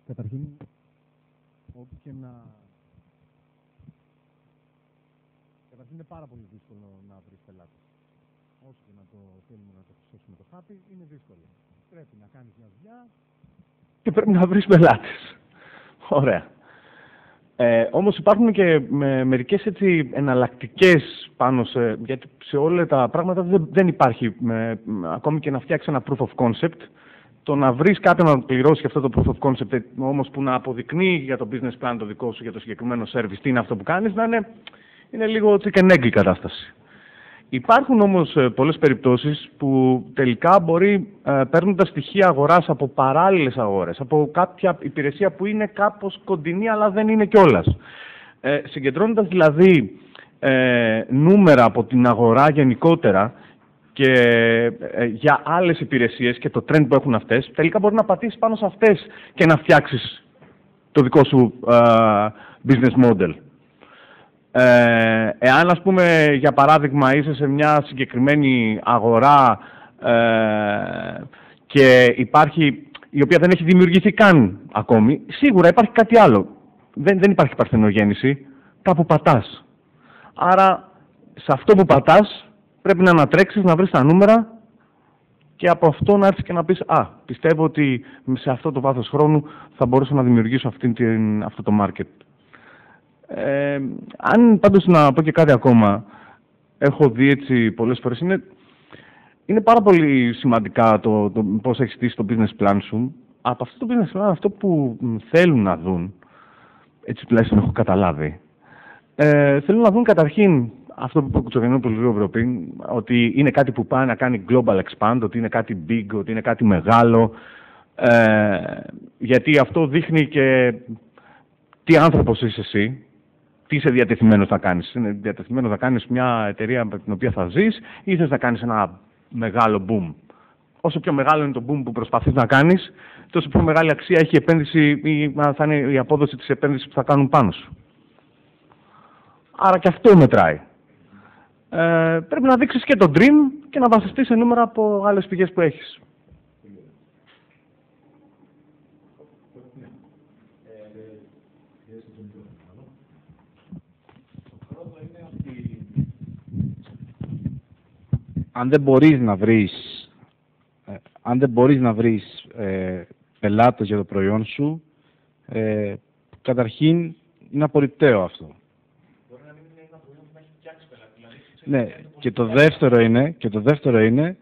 Καταρχήν, όπου και να... Καταρχήν είναι πάρα πολύ δύσκολο να βρεις πελάτες. Όσο και να το θέλουμε να το χρησιμοποιήσουμε το χάπι, είναι δύσκολο. Πρέπει να κάνεις μια δουλειά και πρέπει να βρεις πελάτες. Ωραία. Όμως υπάρχουν και μερικές έτσι εναλλακτικές πάνω γιατί σε όλα τα πράγματα δεν υπάρχει ακόμη και να φτιάξει ένα proof of concept. Το να βρεις κάποιον να πληρώσει αυτό το proof of concept όμως που να αποδεικνύει για το business plan το δικό σου, για το συγκεκριμένο service, τι είναι αυτό που κάνεις, να είναι λίγο chicken egg η κατάσταση. Υπάρχουν όμως πολλές περιπτώσεις που τελικά μπορεί παίρνοντας στοιχεία αγοράς από παράλληλες αγορές, από κάποια υπηρεσία που είναι κάπως κοντινή αλλά δεν είναι κιόλας. Συγκεντρώνοντας δηλαδή νούμερα από την αγορά γενικότερα και για άλλες υπηρεσίες και το trend που έχουν αυτές, τελικά μπορεί να πατήσεις πάνω σε αυτές και να φτιάξεις το δικό σου business model. Εάν, ας πούμε, για παράδειγμα, είσαι σε μια συγκεκριμένη αγορά και υπάρχει, η οποία δεν έχει δημιουργηθεί καν ακόμη, σίγουρα υπάρχει κάτι άλλο. Δεν υπάρχει παρθενογέννηση, κάπου πατάς. Άρα, σε αυτό που πατάς, πρέπει να ανατρέξεις, να βρεις τα νούμερα και από αυτό να έρθεις και να πεις πιστεύω ότι σε αυτό το βάθος χρόνου θα μπορούσα να δημιουργήσω αυτό το market. Αν πάντως να πω και κάτι ακόμα, έχω δει έτσι πολλές φορές, είναι πάρα πολύ σημαντικά το πώς έχεις στήσει το business plan σου. Από αυτό το business plan, αυτό που θέλουν να δουν, έτσι τουλάχιστον έχω καταλάβει, θέλουν να δουν καταρχήν αυτό που είπε ο Κουτσογεννόπουλος λίγο πριν, ότι είναι κάτι που πάει να κάνει global expand, ότι είναι κάτι big, ότι είναι κάτι μεγάλο, γιατί αυτό δείχνει και τι άνθρωπος είσαι εσύ, τι είσαι διατεθειμένος να κάνεις. Είναι διατεθειμένος να κάνεις μια εταιρεία με την οποία θα ζεις ή θες να κάνεις ένα μεγάλο boom. Όσο πιο μεγάλο είναι το boom που προσπαθείς να κάνεις, τόσο πιο μεγάλη αξία έχει η επένδυση ή θα είναι η απόδοση της επένδυσης που θα κάνουν πάνω σου. Άρα και αυτό μετράει. Πρέπει να δείξεις και το dream και να βασιστείς σε νούμερα από άλλες πηγές που έχεις. Αν δεν μπορείς να βρεις πελάτες για το προϊόν σου, καταρχήν είναι απορριπταίο αυτό. Μπορεί να μην είναι ένα προϊόν που να έχει φτιάξει πελάτη. Ναι, και το δεύτερο είναι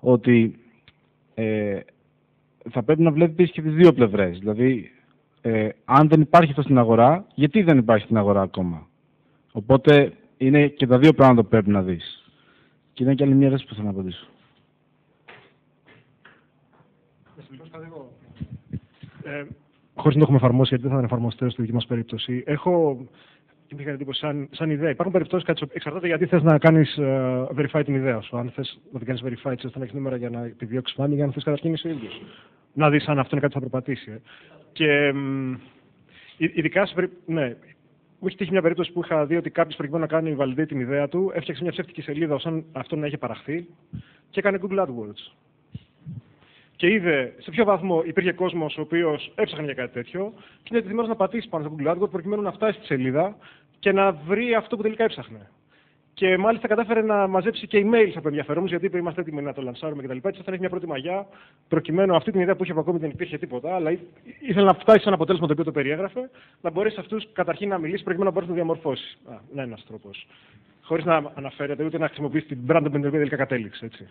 ότι θα πρέπει να βλέπεις και τις δύο πλευρές. Δηλαδή, αν δεν υπάρχει αυτό στην αγορά, γιατί δεν υπάρχει στην αγορά ακόμα. Οπότε είναι και τα δύο πράγματα που πρέπει να δεις. Και είναι και άλλη μια ερώτηση που θέλω να απαντήσω. Χωρίς να το έχουμε εφαρμόσει, γιατί δεν θα είναι εφαρμοστέο στη δική μας περίπτωση, έχω και είχα εντύπωση σαν ιδέα. Υπάρχουν περιπτώσεις, εξαρτάται γιατί θες να κάνεις verify την ιδέα σου. Αν θες να την κάνεις verify, ώστε να έχεις νούμερα για να επιδιώξεις funding, για αν θες καταρχήν είσαι ο ίδιος. Να δεις αν αυτό είναι κάτι που θα περπατήσει. Και ειδικά ναι. Μου έχει τύχει μια περίπτωση που είχα δει ότι κάποιος προκειμένου να κάνει validate την ιδέα του, έφτιαξε μια ψεύτικη σελίδα ώστε αυτό να είχε παραχθεί και έκανε Google AdWords. Και είδε σε ποιο βαθμό υπήρχε κόσμος ο οποίος έψαχνε για κάτι τέτοιο και είναι ετοιμός να πατήσει πάνω στο Google AdWords προκειμένου να φτάσει στη σελίδα και να βρει αυτό που τελικά έψαχνε. Και μάλιστα κατάφερε να μαζέψει και emails από ενδιαφερόμενους, γιατί είπε: είμαστε έτοιμοι να το λανσάρουμε κτλ. Έτσι θα έχει μια πρώτη μαγιά, προκειμένου αυτή την ιδέα που είχε από ακόμη δεν υπήρχε τίποτα, αλλά ήθελε να φτάσει σε ένα αποτέλεσμα το οποίο το περιέγραφε, να μπορέσει σε αυτούς καταρχήν να μιλήσει προκειμένου να μπορέσει να το διαμορφώσει. Είναι ένας τρόπος. Χωρίς να αναφέρεται ούτε να χρησιμοποιήσει την brand με την οποία τελικά κατέληξε. Έτσι.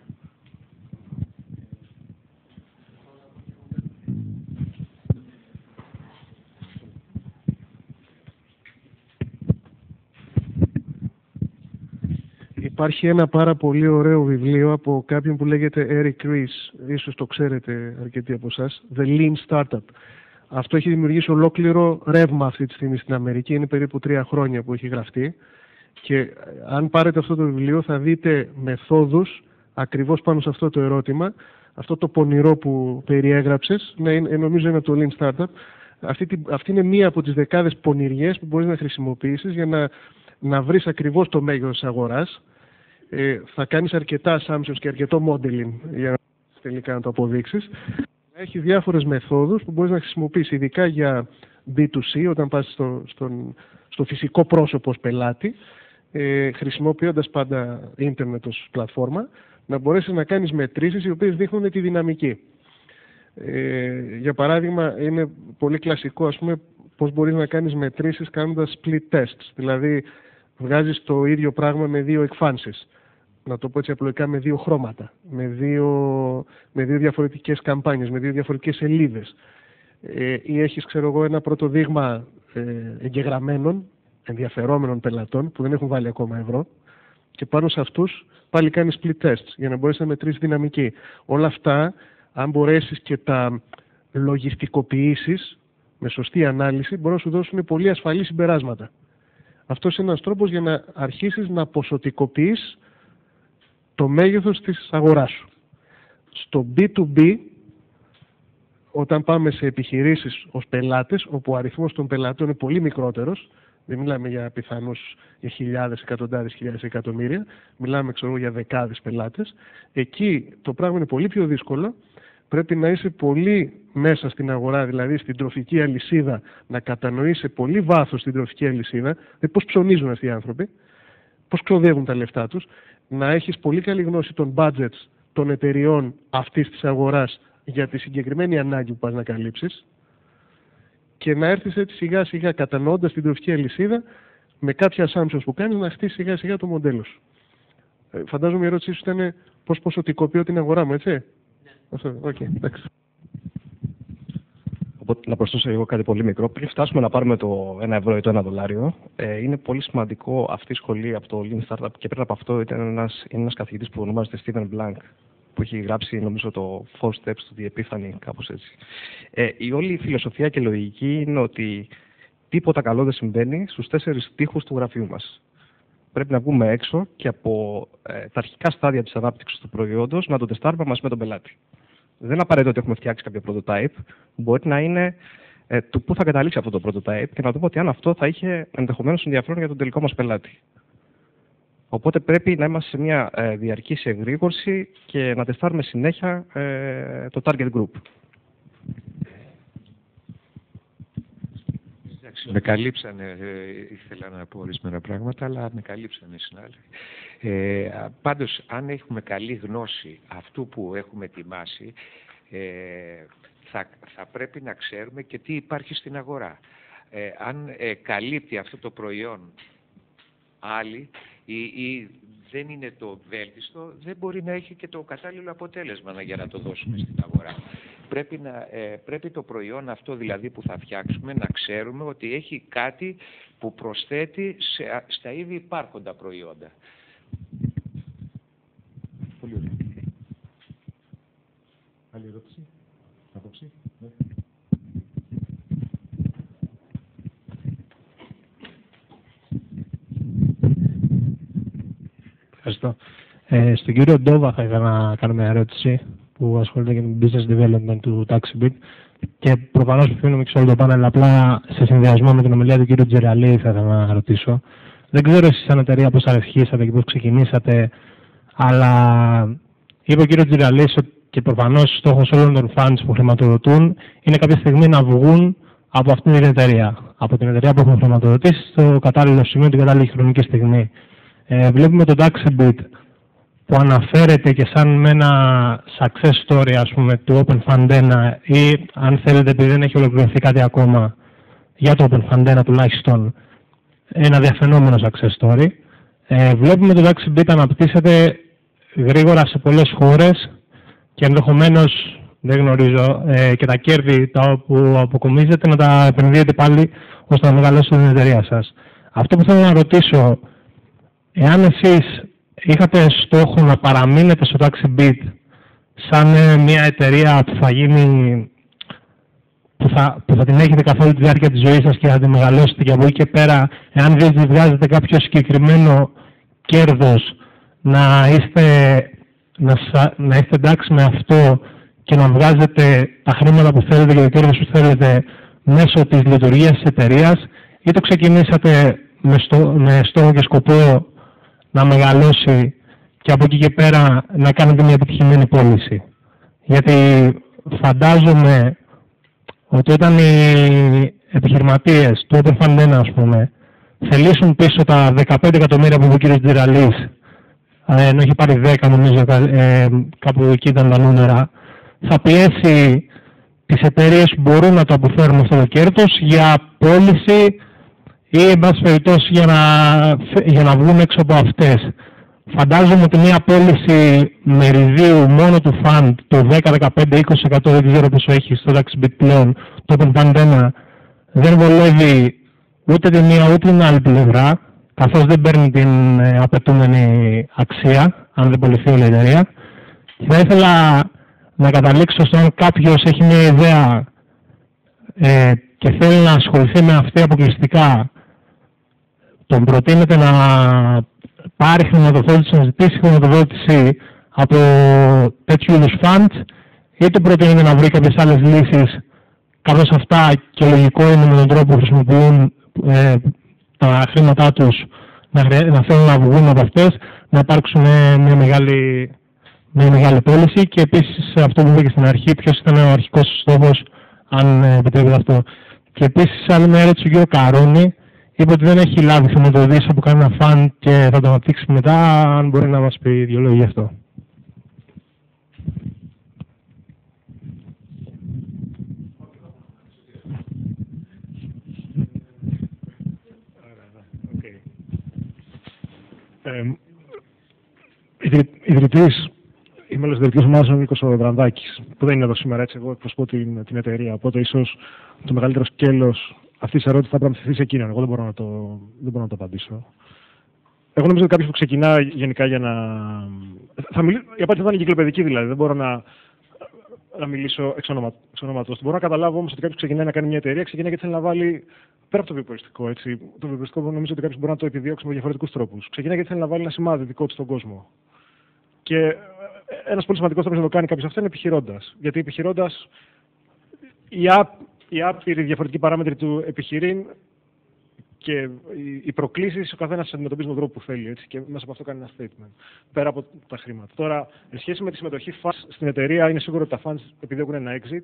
Υπάρχει ένα πάρα πολύ ωραίο βιβλίο από κάποιον που λέγεται Eric Ries, ίσως το ξέρετε αρκετοί από εσάς, The Lean Startup. Αυτό έχει δημιουργήσει ολόκληρο ρεύμα αυτή τη στιγμή στην Αμερική, είναι περίπου 3 χρόνια που έχει γραφτεί και αν πάρετε αυτό το βιβλίο θα δείτε μεθόδους ακριβώς πάνω σε αυτό το ερώτημα, αυτό το πονηρό που περιέγραψες, νομίζω είναι το Lean Startup. Αυτή είναι μία από τις δεκάδες πονηριές που μπορείς να χρησιμοποιήσεις για να βρεις ακριβώς το μέγεθος της αγοράς. Θα κάνεις αρκετά assumptions και αρκετό modeling για να τελικά να το αποδείξεις. Έχεις διάφορες μεθόδους που μπορείς να χρησιμοποιήσεις, ειδικά για B2C, όταν πας στο φυσικό πρόσωπο ως πελάτη, χρησιμοποιώντας πάντα ίντερνετ ως πλατφόρμα, να μπορέσεις να κάνεις μετρήσεις οι οποίες δείχνουν τη δυναμική. Για παράδειγμα, είναι πολύ κλασικό, ας πούμε, πώς μπορείς να κάνεις μετρήσεις κάνοντας split tests. Δηλαδή, βγάζεις το ίδιο πράγμα με δύο εκφάνσεις. Να το πω έτσι απλοϊκά, με δύο χρώματα, με δύο διαφορετικές καμπάνιες, με δύο διαφορετικές σελίδες. Ή έχεις, ξέρω εγώ, ένα πρώτο δείγμα εγγεγραμμένων, ενδιαφερόμενων πελατών που δεν έχουν βάλει ακόμα ευρώ, και πάνω σε αυτούς πάλι κάνεις split tests για να μπορέσεις να μετρήσεις δυναμική. Όλα αυτά, αν μπορέσεις και τα λογιστικοποιήσεις με σωστή ανάλυση, μπορούν να σου δώσουν πολύ ασφαλή συμπεράσματα. Αυτός είναι ένας τρόπος για να αρχίσεις να ποσοτικοποιείς το μέγεθος της αγοράς σου. Στο B2B, όταν πάμε σε επιχειρήσεις ως πελάτες, όπου ο αριθμός των πελατών είναι πολύ μικρότερος, δεν μιλάμε για για χιλιάδες, εκατοντάδες χιλιάδες, εκατομμύρια, μιλάμε για δεκάδες πελάτες, εκεί το πράγμα είναι πολύ πιο δύσκολο. Πρέπει να είσαι πολύ μέσα στην αγορά, δηλαδή στην τροφική αλυσίδα, να κατανοείς σε πολύ βάθος την τροφική αλυσίδα, δηλαδή πώς ψωνίζουν αυτοί οι άνθρωποι, πώς ξοδεύουν τα λεφτά τους, να έχεις πολύ καλή γνώση των budgets των εταιριών αυτής της αγοράς για τη συγκεκριμένη ανάγκη που πας να καλύψεις και να έρθεις έτσι σιγά σιγά, κατανοώντας την τροφική αλυσίδα, με κάποια assumptions που κάνεις, να χτίσεις σιγά σιγά το μοντέλο σου. Φαντάζομαι η ερώτησή σου ήταν πώς ποσοτικοποιώ την αγορά μου, έτσι. Αυτό, εντάξει. Να προσθέσω εγώ κάτι πολύ μικρό. Πριν φτάσουμε να πάρουμε το 1 ευρώ ή το 1 δολάριο, είναι πολύ σημαντικό αυτή η σχολή από το Lean Startup, και πριν από αυτό είναι ένας καθηγητής που ονομάζεται Steven Blank, που έχει γράψει νομίζω το 4 Steps to the Epiphany, κάπως έτσι. Η όλη φιλοσοφία και λογική είναι ότι τίποτα καλό δεν συμβαίνει στους 4 τοίχους του γραφείου μας. Πρέπει να βγούμε έξω και από τα αρχικά στάδια της ανάπτυξης του προϊόντος να το τεστάρουμε μαζί με τον πελάτη. Δεν είναι απαραίτητο ότι έχουμε φτιάξει κάποιο prototype. Μπορεί να είναι του πού θα καταλήξει αυτό το prototype και να δούμε ότι αν αυτό θα είχε ενδεχομένως ενδιαφέρον για τον τελικό μας πελάτη. Οπότε πρέπει να είμαστε σε μια διαρκή εγρήγορση και να τεστάρουμε συνέχεια το target group. Με καλύψανε, ήθελα να πω ορισμένα πράγματα, αλλά με καλύψανε οι συνάδελφοι. Πάντως, αν έχουμε καλή γνώση αυτού που έχουμε ετοιμάσει, θα πρέπει να ξέρουμε και τι υπάρχει στην αγορά. Αν καλύπτει αυτό το προϊόν άλλη ή δεν είναι το βέλτιστο, δεν μπορεί να έχει και το κατάλληλο αποτέλεσμα για να το δώσουμε στην αγορά. Πρέπει το προϊόν αυτό δηλαδή που θα φτιάξουμε να ξέρουμε ότι έχει κάτι που προσθέτει στα ήδη υπάρχοντα προϊόντα. Πολύ ωραία. Άλλη ερώτηση, άποψη. Ναι. Ευχαριστώ. Στον κύριο Ντόβα θα ήθελα να κάνω μια ερώτηση που ασχολείται και με το business development του TaxiBit και προφανώς που φίλουμε και σε όλο το πάνελ, απλά σε συνδυασμό με την ομιλία του κύριου Τζεραλή θα ήθελα να ρωτήσω. Δεν ξέρω εσείς σαν εταιρεία πώς αρχίσατε και πώς ξεκινήσατε, αλλά είπε ο κύριος Τζεραλής και προφανώς στόχος όλων των funds που χρηματοδοτούν είναι κάποια στιγμή να βγουν από αυτήν την εταιρεία. Από την εταιρεία που έχουν χρηματοδοτήσει στο κατάλληλο σημείο, την κατάλληλη χρονική στιγμή. Βλέπουμε το TaxiBit που αναφέρεται και σαν με ένα success story, ας πούμε, του Open Fund 1 ή αν θέλετε, επειδή δεν έχει ολοκληρωθεί κάτι ακόμα για το Open Fund 1 τουλάχιστον, ένα διαφαινόμενο success story. Βλέπουμε το TaxiBit αναπτύσσεται γρήγορα σε πολλές χώρες και ενδεχομένως, δεν γνωρίζω, και τα κέρδη που αποκομίζετε να τα επενδύετε πάλι ώστε να μεγαλώσετε την εταιρεία σας. Αυτό που θέλω να ρωτήσω, εάν εσείς είχατε στόχο να παραμείνετε στο TaxiBit σαν μια εταιρεία που θα γίνει, που θα την έχετε καθ' όλη τη διάρκεια της ζωής σας και θα την μεγαλώσετε και από εκεί και πέρα, εάν δεν βγάζετε κάποιο συγκεκριμένο κέρδος, να είστε εντάξει με αυτό και να βγάζετε τα χρήματα που θέλετε και το κέρδος που θέλετε μέσω της λειτουργίας της εταιρείας, ή το ξεκινήσατε με στόχο και σκοπό να μεγαλώσει και από εκεί και πέρα να κάνετε μια επιτυχημένη πώληση. Γιατί φαντάζομαι ότι όταν οι επιχειρηματίες του Open Fund 1, ας πούμε, θελήσουν πίσω τα 15 εκατομμύρια που είπε ο κ. Τζιραλής, ενώ είχε πάρει 10 νομίζω, κάπου εκεί ήταν τα νούμερα, θα πιέσει τις εταιρείες που μπορούν να το αποφέρουν αυτό το κέρδος για πώληση ή, εν πάση περιπτώσει, για να βγουν έξω από αυτές. Φαντάζομαι ότι μια πώληση μεριδίου μόνο του fund, το 10, 15, 20%, δεν ξέρω πόσο έχει στο DAX πλέον, το Open Fund 1, δεν βολεύει ούτε τη μία ούτε την άλλη πλευρά, καθώς δεν παίρνει την απαιτούμενη αξία, αν δεν πωληθεί όλη η εταιρεία. Θα ήθελα να καταλήξω στο αν κάποιος έχει μια ιδέα και θέλει να ασχοληθεί με αυτή αποκλειστικά, τον προτείνεται να πάρει χρηματοδότηση, να ζητήσει χρηματοδότηση από τέτοιου είδους fund, ή τον προτείνεται να βρει κάποιες άλλες λύσεις, καθώς αυτά και λογικό είναι με τον τρόπο που χρησιμοποιούν τα χρήματά τους να θέλουν να βγουν από αυτές, να υπάρξουν μια μεγάλη πώληση. Και επίσης αυτό που είπα και στην αρχή, ποιος ήταν ο αρχικός στόχος, αν επιτρέπετε αυτό. Και επίσης άλλη μια ερώτηση του κ. Καρόνη, είπε ότι δεν έχει λάβει χρηματοδοτήσεις από κανένα φαν και θα το αναπτύξει μετά, αν μπορεί να μας πει δύο λόγια γι' αυτό. Ιδρυτής ή μέλος ιδρυτικής ομάδας είναι ο Νίκος ο Βρανδάκης, που δεν είναι εδώ σήμερα, έτσι, εγώ εκπροσωπώ την εταιρεία, οπότε ίσως το μεγαλύτερο σκέλος αυτής της ερώτησης θα πρέπει να τεθεί σε εκείνον. Εγώ δεν μπορώ να το απαντήσω. Εγώ νομίζω ότι κάποιος που ξεκινά γενικά για να... Η απάντηση θα είναι κυκλοπαιδική, δηλαδή, δεν μπορώ να μιλήσω εξ ονόματος. Μπορώ να καταλάβω όμως ότι κάποιος ξεκινάει να κάνει μια εταιρεία, ξεκινάει γιατί θέλει να βάλει πέρα από το βιοποριστικό. Έτσι. Το βιοποριστικό νομίζω ότι κάποιος μπορεί να το επιδιώξει με διαφορετικούς τρόπους. Ξεκινάει γιατί θέλει να βάλει ένα σημάδι δικό του στον κόσμο. Και ένας πολύ σημαντικός τρόπος να το κάνει κάποιος αυτό είναι επιχειρώντας. Γιατί επιχειρώντας, οι άπειροι διαφορετικοί παράμετροι του επιχειρήν και οι προκλήσεις, ο καθένας αντιμετωπίζει με τον τρόπο που θέλει. Έτσι, και μέσα από αυτό κάνει ένα statement. Πέρα από τα χρήματα. Τώρα, εν σχέση με τη συμμετοχή στην εταιρεία, είναι σίγουρο ότι τα funds επιδιώκουν ένα exit.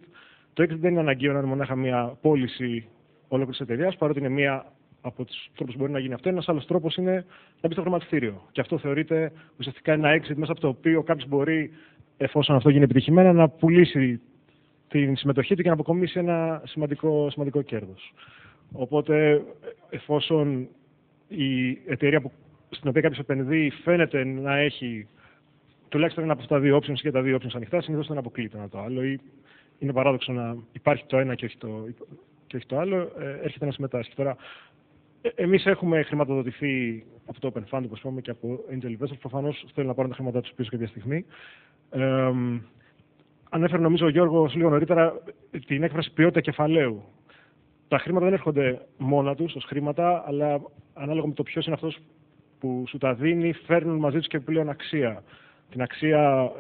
Το exit δεν είναι αναγκαίο να είναι μονάχα μια πώληση ολόκληρης εταιρείας, παρότι είναι μία από τους τρόπους που μπορεί να γίνει αυτό. Ένας άλλος τρόπος είναι να μπει στο χρηματιστήριο. Και αυτό θεωρείται ουσιαστικά ένα exit μέσα από το οποίο κάποιος μπορεί, εφόσον αυτό γίνει επιτυχημένα, να πουλήσει την συμμετοχή του και να αποκομίσει ένα σημαντικό κέρδος. Οπότε, εφόσον η εταιρεία στην οποία κάποιος επενδύει φαίνεται να έχει τουλάχιστον ένα από αυτά τα δύο options και τα δύο options ανοιχτά, συνήθως δεν αποκλείται ένα το άλλο. Ή είναι παράδοξο να υπάρχει το ένα και όχι το άλλο, έρχεται να συμμετάσχει. Τώρα, εμείς έχουμε χρηματοδοτηθεί από το Open Fund, όπως είπαμε, και από Angel Investors. Προφανώς θέλουν να πάρουν τα χρήματά τους πίσω κάποια στιγμή. Ανέφερε νομίζω ο Γιώργος λίγο νωρίτερα την έκφραση ποιότητα κεφαλαίου. Τα χρήματα δεν έρχονται μόνα τους ως χρήματα, αλλά ανάλογα με το ποιος είναι αυτός που σου τα δίνει, φέρνουν μαζί τους και πλέον αξία. Την αξία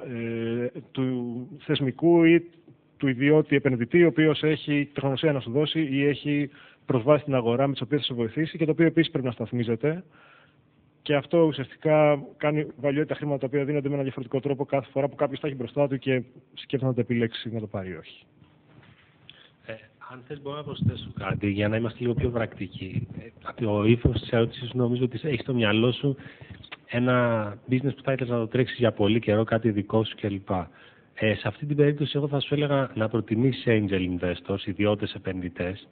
του θεσμικού ή του ιδιώτη επενδυτή, ο οποίος έχει τεχνογνωσία να σου δώσει ή έχει προσβάσει στην αγορά με τις οποίες θα σε βοηθήσει και το οποίο επίσης πρέπει να σταθμίζεται. Και αυτό ουσιαστικά κάνει value τα χρήματα τα οποία δίνονται με ένα διαφορετικό τρόπο κάθε φορά που κάποιος τα έχει μπροστά του και σκέφτεται να το επιλέξει να το πάρει ή όχι. Αν θες μπορώ να προσθέσω κάτι για να είμαστε λίγο πιο πρακτικοί. Το ύφος της ερώτησης νομίζω ότι έχει στο μυαλό σου ένα business που θα ήθελες να το τρέξεις για πολύ καιρό, κάτι δικό σου κλπ. Σε αυτή την περίπτωση εγώ θα σου έλεγα να προτιμήσεις angel investors, ιδιώτες επενδυτές,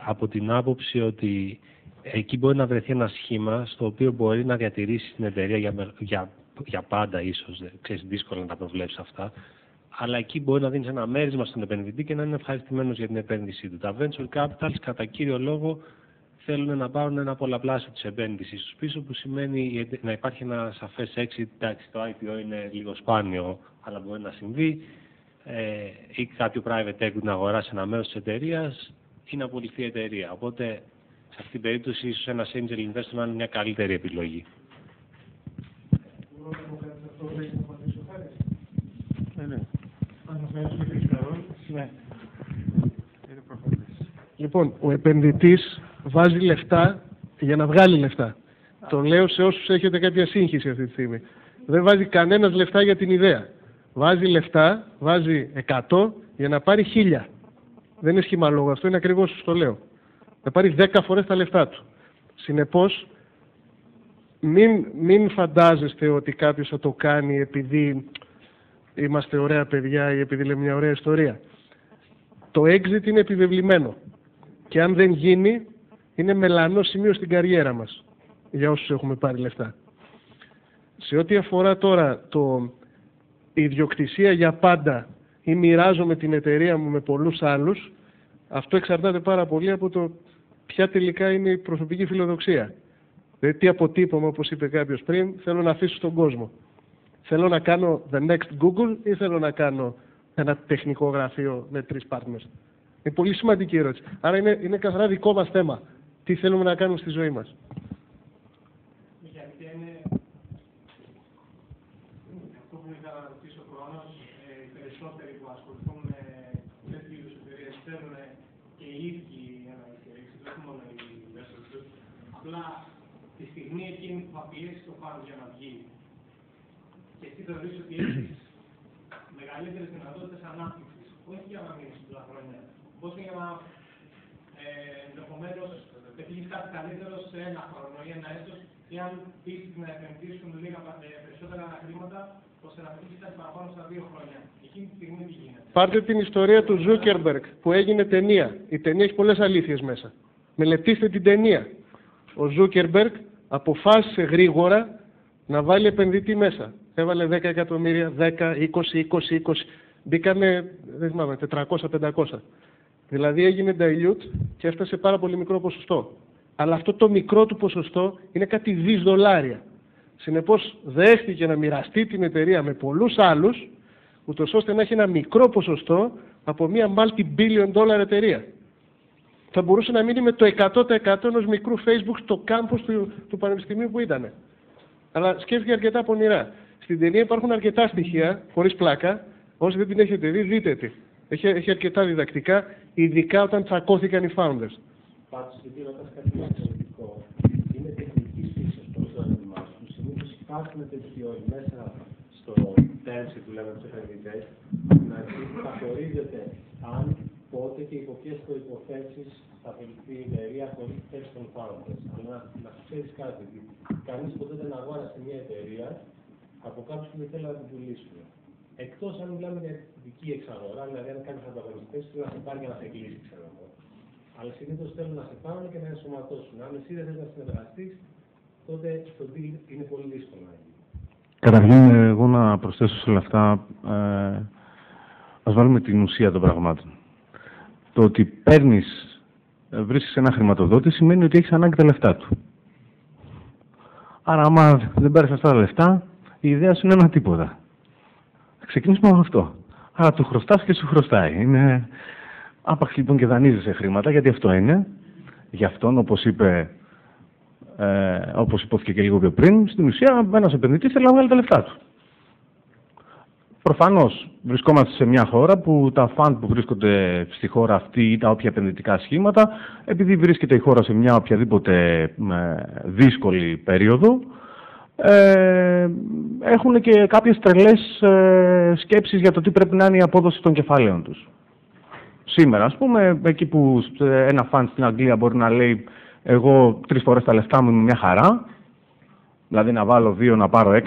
από την άποψη ότι εκεί μπορεί να βρεθεί ένα σχήμα στο οποίο μπορεί να διατηρήσει την εταιρεία για πάντα ίσως, ξέρεις, δύσκολα να τα προβλέψεις αυτά, αλλά εκεί μπορεί να δίνεις ένα μέρισμα στον επενδυτή και να είναι ευχαριστημένος για την επένδυσή του. Τα venture capitals κατά κύριο λόγο θέλουν να πάρουν ένα πολλαπλάσιο της επένδυσης τους πίσω, που σημαίνει να υπάρχει ένα σαφές exit. Εντάξει, το IPO είναι λίγο σπάνιο, αλλά μπορεί να συμβεί, ή κάποιο private equity να αγοράσει ένα μέρος της εταιρείας ή να πουληθεί η εταιρεία. Οπότε, σε αυτή την περίπτωση, ίσως ένας angel investor να είναι μια καλύτερη επιλογή. Λοιπόν, ο επενδυτής βάζει λεφτά για να βγάλει λεφτά. Το λέω σε όσους έχετε κάποια σύγχυση αυτή τη στιγμή. Δεν βάζει κανένας λεφτά για την ιδέα. Βάζει λεφτά, βάζει 100 για να πάρει 1000. Δεν είναι σχήμα λόγου, αυτό είναι ακριβώς όσο το λέω. Να πάρει 10 φορές τα λεφτά του. Συνεπώς, μην φαντάζεστε ότι κάποιος θα το κάνει επειδή είμαστε ωραία παιδιά ή επειδή λέμε μια ωραία ιστορία. Το exit είναι επιβεβλημένο. Και αν δεν γίνει, είναι μελανό σημείο στην καριέρα μας. Για όσους έχουμε πάρει λεφτά. Σε ό,τι αφορά τώρα η ιδιοκτησία για πάντα ή μοιράζομαι την εταιρεία μου με πολλούς άλλους, αυτό εξαρτάται πάρα πολύ από το ποια τελικά είναι η προσωπική φιλοδοξία. Δηλαδή τι αποτύπωμα, όπως είπε κάποιος πριν, θέλω να αφήσω στον κόσμο. Θέλω να κάνω the next Google ή θέλω να κάνω ένα τεχνικό γραφείο με 3 partners. Είναι πολύ σημαντική ερώτηση. Άρα είναι καθαρά δικό μας θέμα. Τι θέλουμε να κάνουμε στη ζωή μας. Γιατί είναι αυτό που ήθελα να ρωτήσω ο χρόνος, οι περισσότεροι που ασχοληθούν με τέτοιου είδους εταιρείες θέλουν και οι ίδιοι να υποστηρίξουν, δεν μόνο οι investors τους. Απλά τη στιγμή εκείνη που θα πιέσει το φάρμ για να βγει και εσύ θεωρείς ότι έχεις μεγαλύτερες δυνατότητες ανάπτυξης, όχι για να μείνεις πολλά χρόνια, όσο για να ενδεχομένως πετύχεις κάτι καλύτερο σε 1 χρόνο ή 1 έτος, ή αν πείσεις να επενδύσουν λίγα περισσότερα χρήματα, ώστε να πετύχεις κάτι παραπάνω στα 2 χρόνια. Εκείνη τη στιγμή τι γίνεται. Πάρτε την ιστορία του Zuckerberg που έγινε ταινία. Η ταινία έχει πολλές αλήθειες μέσα. Μελετήστε την ταινία. Ο Zuckerberg αποφάσισε γρήγορα να βάλει επενδυτή μέσα. Έβαλε 10 εκατομμύρια, 10, 20. Μπήκανε, δεν θυμάμαι, 400-500. Δηλαδή έγινε dilute και έφτασε πάρα πολύ μικρό ποσοστό. Αλλά αυτό το μικρό του ποσοστό είναι κάτι $2. Συνεπώς δέχτηκε να μοιραστεί την εταιρεία με πολλούς άλλους, ούτως ώστε να έχει ένα μικρό ποσοστό από μια multi-billion dollar εταιρεία. Θα μπορούσε να μείνει με το 100% ενός μικρού Facebook στο campus του πανεπιστημίου που ήταν. Αλλά σκέφτηκε αρκετά πονηρά. Στην ταινία υπάρχουν αρκετά στοιχεία, χωρίς πλάκα. Όσοι δεν την έχετε δει, δείτε τη. Έχει αρκετά διδακτικά, ειδικά όταν τσακώθηκαν οι founders. Πάντως, γιατί ρωτάς κάτι διαφορετικό, είναι τεχνικής φύσης προς το έντομα σου. Συνήθως υπάρχουν τέτοιοι όροι μέσα στο τέρσι που λέμε τους επενδυτές, να καθορίζεται αν, πότε και υπό ποιες προϋποθέσεις θα απελευθεί η εταιρεία χωρίς τη θέση των founders. Αλλά να ξέρεις κάτι, κανείς ποτέ δεν αγόρασε μια εταιρεία από κάποιους που δεν θέλουν να την πουλήσουν. Εκτός αν μιλάμε για δική εξαγορά, δηλαδή αν κάνεις ανταγωνιστές, θέλουν να σε πάρει για να σε κλείσει, ξέρω εγώ. Αλλά συνήθως θέλουν να σε πάρουν και να ενσωματώσουν. Αν εσύ δεν θέλεις να συνεργαστείς, τότε το deal είναι πολύ δύσκολο να γίνει. Καταρχήν, εγώ να προσθέσω σε όλα αυτά, ας βάλουμε την ουσία των πραγμάτων. Το ότι βρίσκεις ένα χρηματοδότη σημαίνει ότι έχεις ανάγκη τα λεφτά του. Άρα, άμα δεν πάρεις αυτά τα λεφτά, η ιδέα σου είναι ένα τίποτα. Ξεκινήσουμε από αυτό. Άρα του χρωστάς και σου χρωστάει. Είναι άπαξ λοιπόν και δανείζεσαι χρήματα, γιατί αυτό είναι. Γι' αυτόν, όπως υπόθηκε και λίγο πιο πριν, στην ουσία ένας επενδυτής θέλει να βγάλει τα λεφτά του. Προφανώς βρισκόμαστε σε μια χώρα που τα φαντ που βρίσκονται στη χώρα αυτή ή τα όποια επενδυτικά σχήματα, επειδή βρίσκεται η χώρα σε μια οποιαδήποτε δύσκολη περίοδο, έχουν και κάποιες τρελές σκέψεις για το τι πρέπει να είναι η απόδοση των κεφάλαιων τους. Σήμερα, ας πούμε, εκεί που ένα φαντ στην Αγγλία μπορεί να λέει εγώ 3 φορές τα λεφτά μου είναι μια χαρά, δηλαδή να βάλω 2 να πάρω 6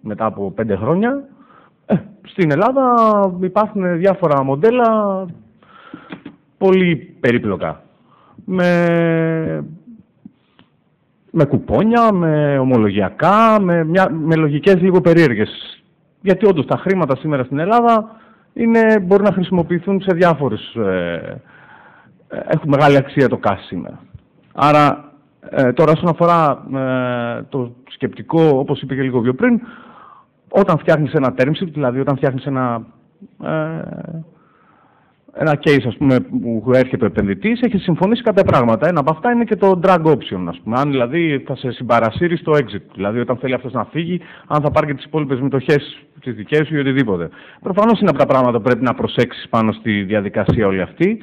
μετά από 5 χρόνια, στην Ελλάδα υπάρχουν διάφορα μοντέλα πολύ περίπλοκα. Με κουπόνια, με ομολογιακά, με λογικές λίγο περίεργες. Γιατί όντως τα χρήματα σήμερα στην Ελλάδα μπορούν να χρησιμοποιηθούν σε διάφορες... έχουν μεγάλη αξία το cash σήμερα. Άρα, τώρα όσον αφορά το σκεπτικό, όπως είπε και λίγο πιο πριν, όταν φτιάχνεις ένα term sheet, δηλαδή όταν φτιάχνεις ένα case, ας πούμε, που έρχεται ο επενδυτής, έχει συμφωνήσει κάποια πράγματα. Ένα από αυτά είναι και το drag option, ας πούμε. Αν δηλαδή θα σε συμπαρασύρει στο exit, δηλαδή όταν θέλει αυτός να φύγει, αν θα πάρει και τις υπόλοιπες μετοχές τις δικές σου ή οτιδήποτε. Προφανώς είναι από τα πράγματα που πρέπει να προσέξεις πάνω στη διαδικασία όλη αυτή.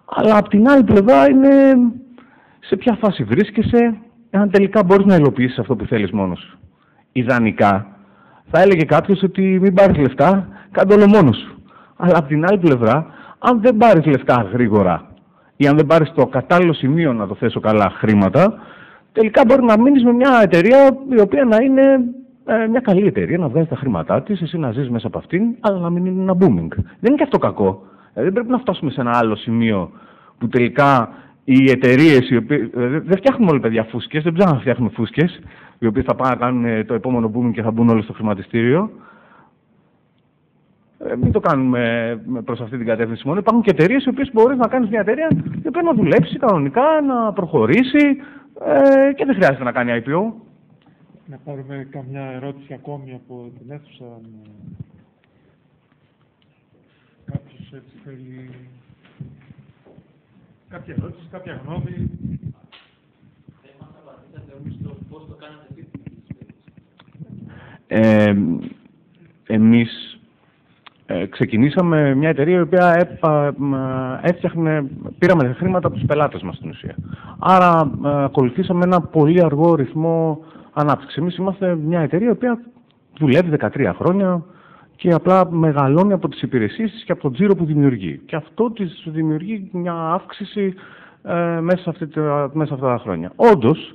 Αλλά από την άλλη πλευρά είναι σε ποια φάση βρίσκεσαι, αν τελικά μπορείς να υλοποιήσεις αυτό που θέλεις μόνος σου. Ιδανικά, θα έλεγε κάποιος ότι μην πάρεις λεφτά, κάνε όλο μόνος σου. Αλλά από την άλλη πλευρά, αν δεν πάρεις λεφτά γρήγορα ή αν δεν πάρεις το κατάλληλο σημείο να το θέσω καλά χρήματα, τελικά μπορεί να μείνεις με μια εταιρεία η οποία να είναι μια καλή εταιρεία, να βγάζει τα χρήματά της, εσύ να ζεις μέσα από αυτήν, αλλά να μην είναι ένα booming. Δεν είναι και αυτό κακό. Δεν πρέπει να φτάσουμε σε ένα άλλο σημείο που τελικά οι εταιρείες, δεν φτιάχνουμε όλοι παιδιά φούσκες, δεν ψάχνουμε να φτιάχνουμε φούσκες, οι οποίες θα πάνε να κάνουν το επόμενο booming και θα μπουν όλοι στο χρηματιστήριο. Μην το κάνουμε προς αυτή την κατεύθυνση μόνο. Υπάρχουν και εταιρείες οι οποίες μπορείς να κάνεις μια εταιρεία η οποία να δουλέψει κανονικά, να προχωρήσει και δεν χρειάζεται να κάνει IPO. Να πάρουμε καμιά ερώτηση ακόμη από την αίθουσα. Κάποιος έτσι θέλει κάποια ερώτηση, κάποια γνώμη. Πώς το κάνατε Εμείς ξεκινήσαμε μια εταιρεία η οποία πήραμε χρήματα από τους πελάτες μας στην ουσία. Άρα ακολουθήσαμε ένα πολύ αργό ρυθμό ανάπτυξη. Εμείς είμαστε μια εταιρεία η οποία δουλεύει 13 χρόνια και απλά μεγαλώνει από τις υπηρεσίες της και από τον τζίρο που δημιουργεί. Και αυτό της δημιουργεί μια αύξηση μέσα σε αυτά τα χρόνια. Όντως,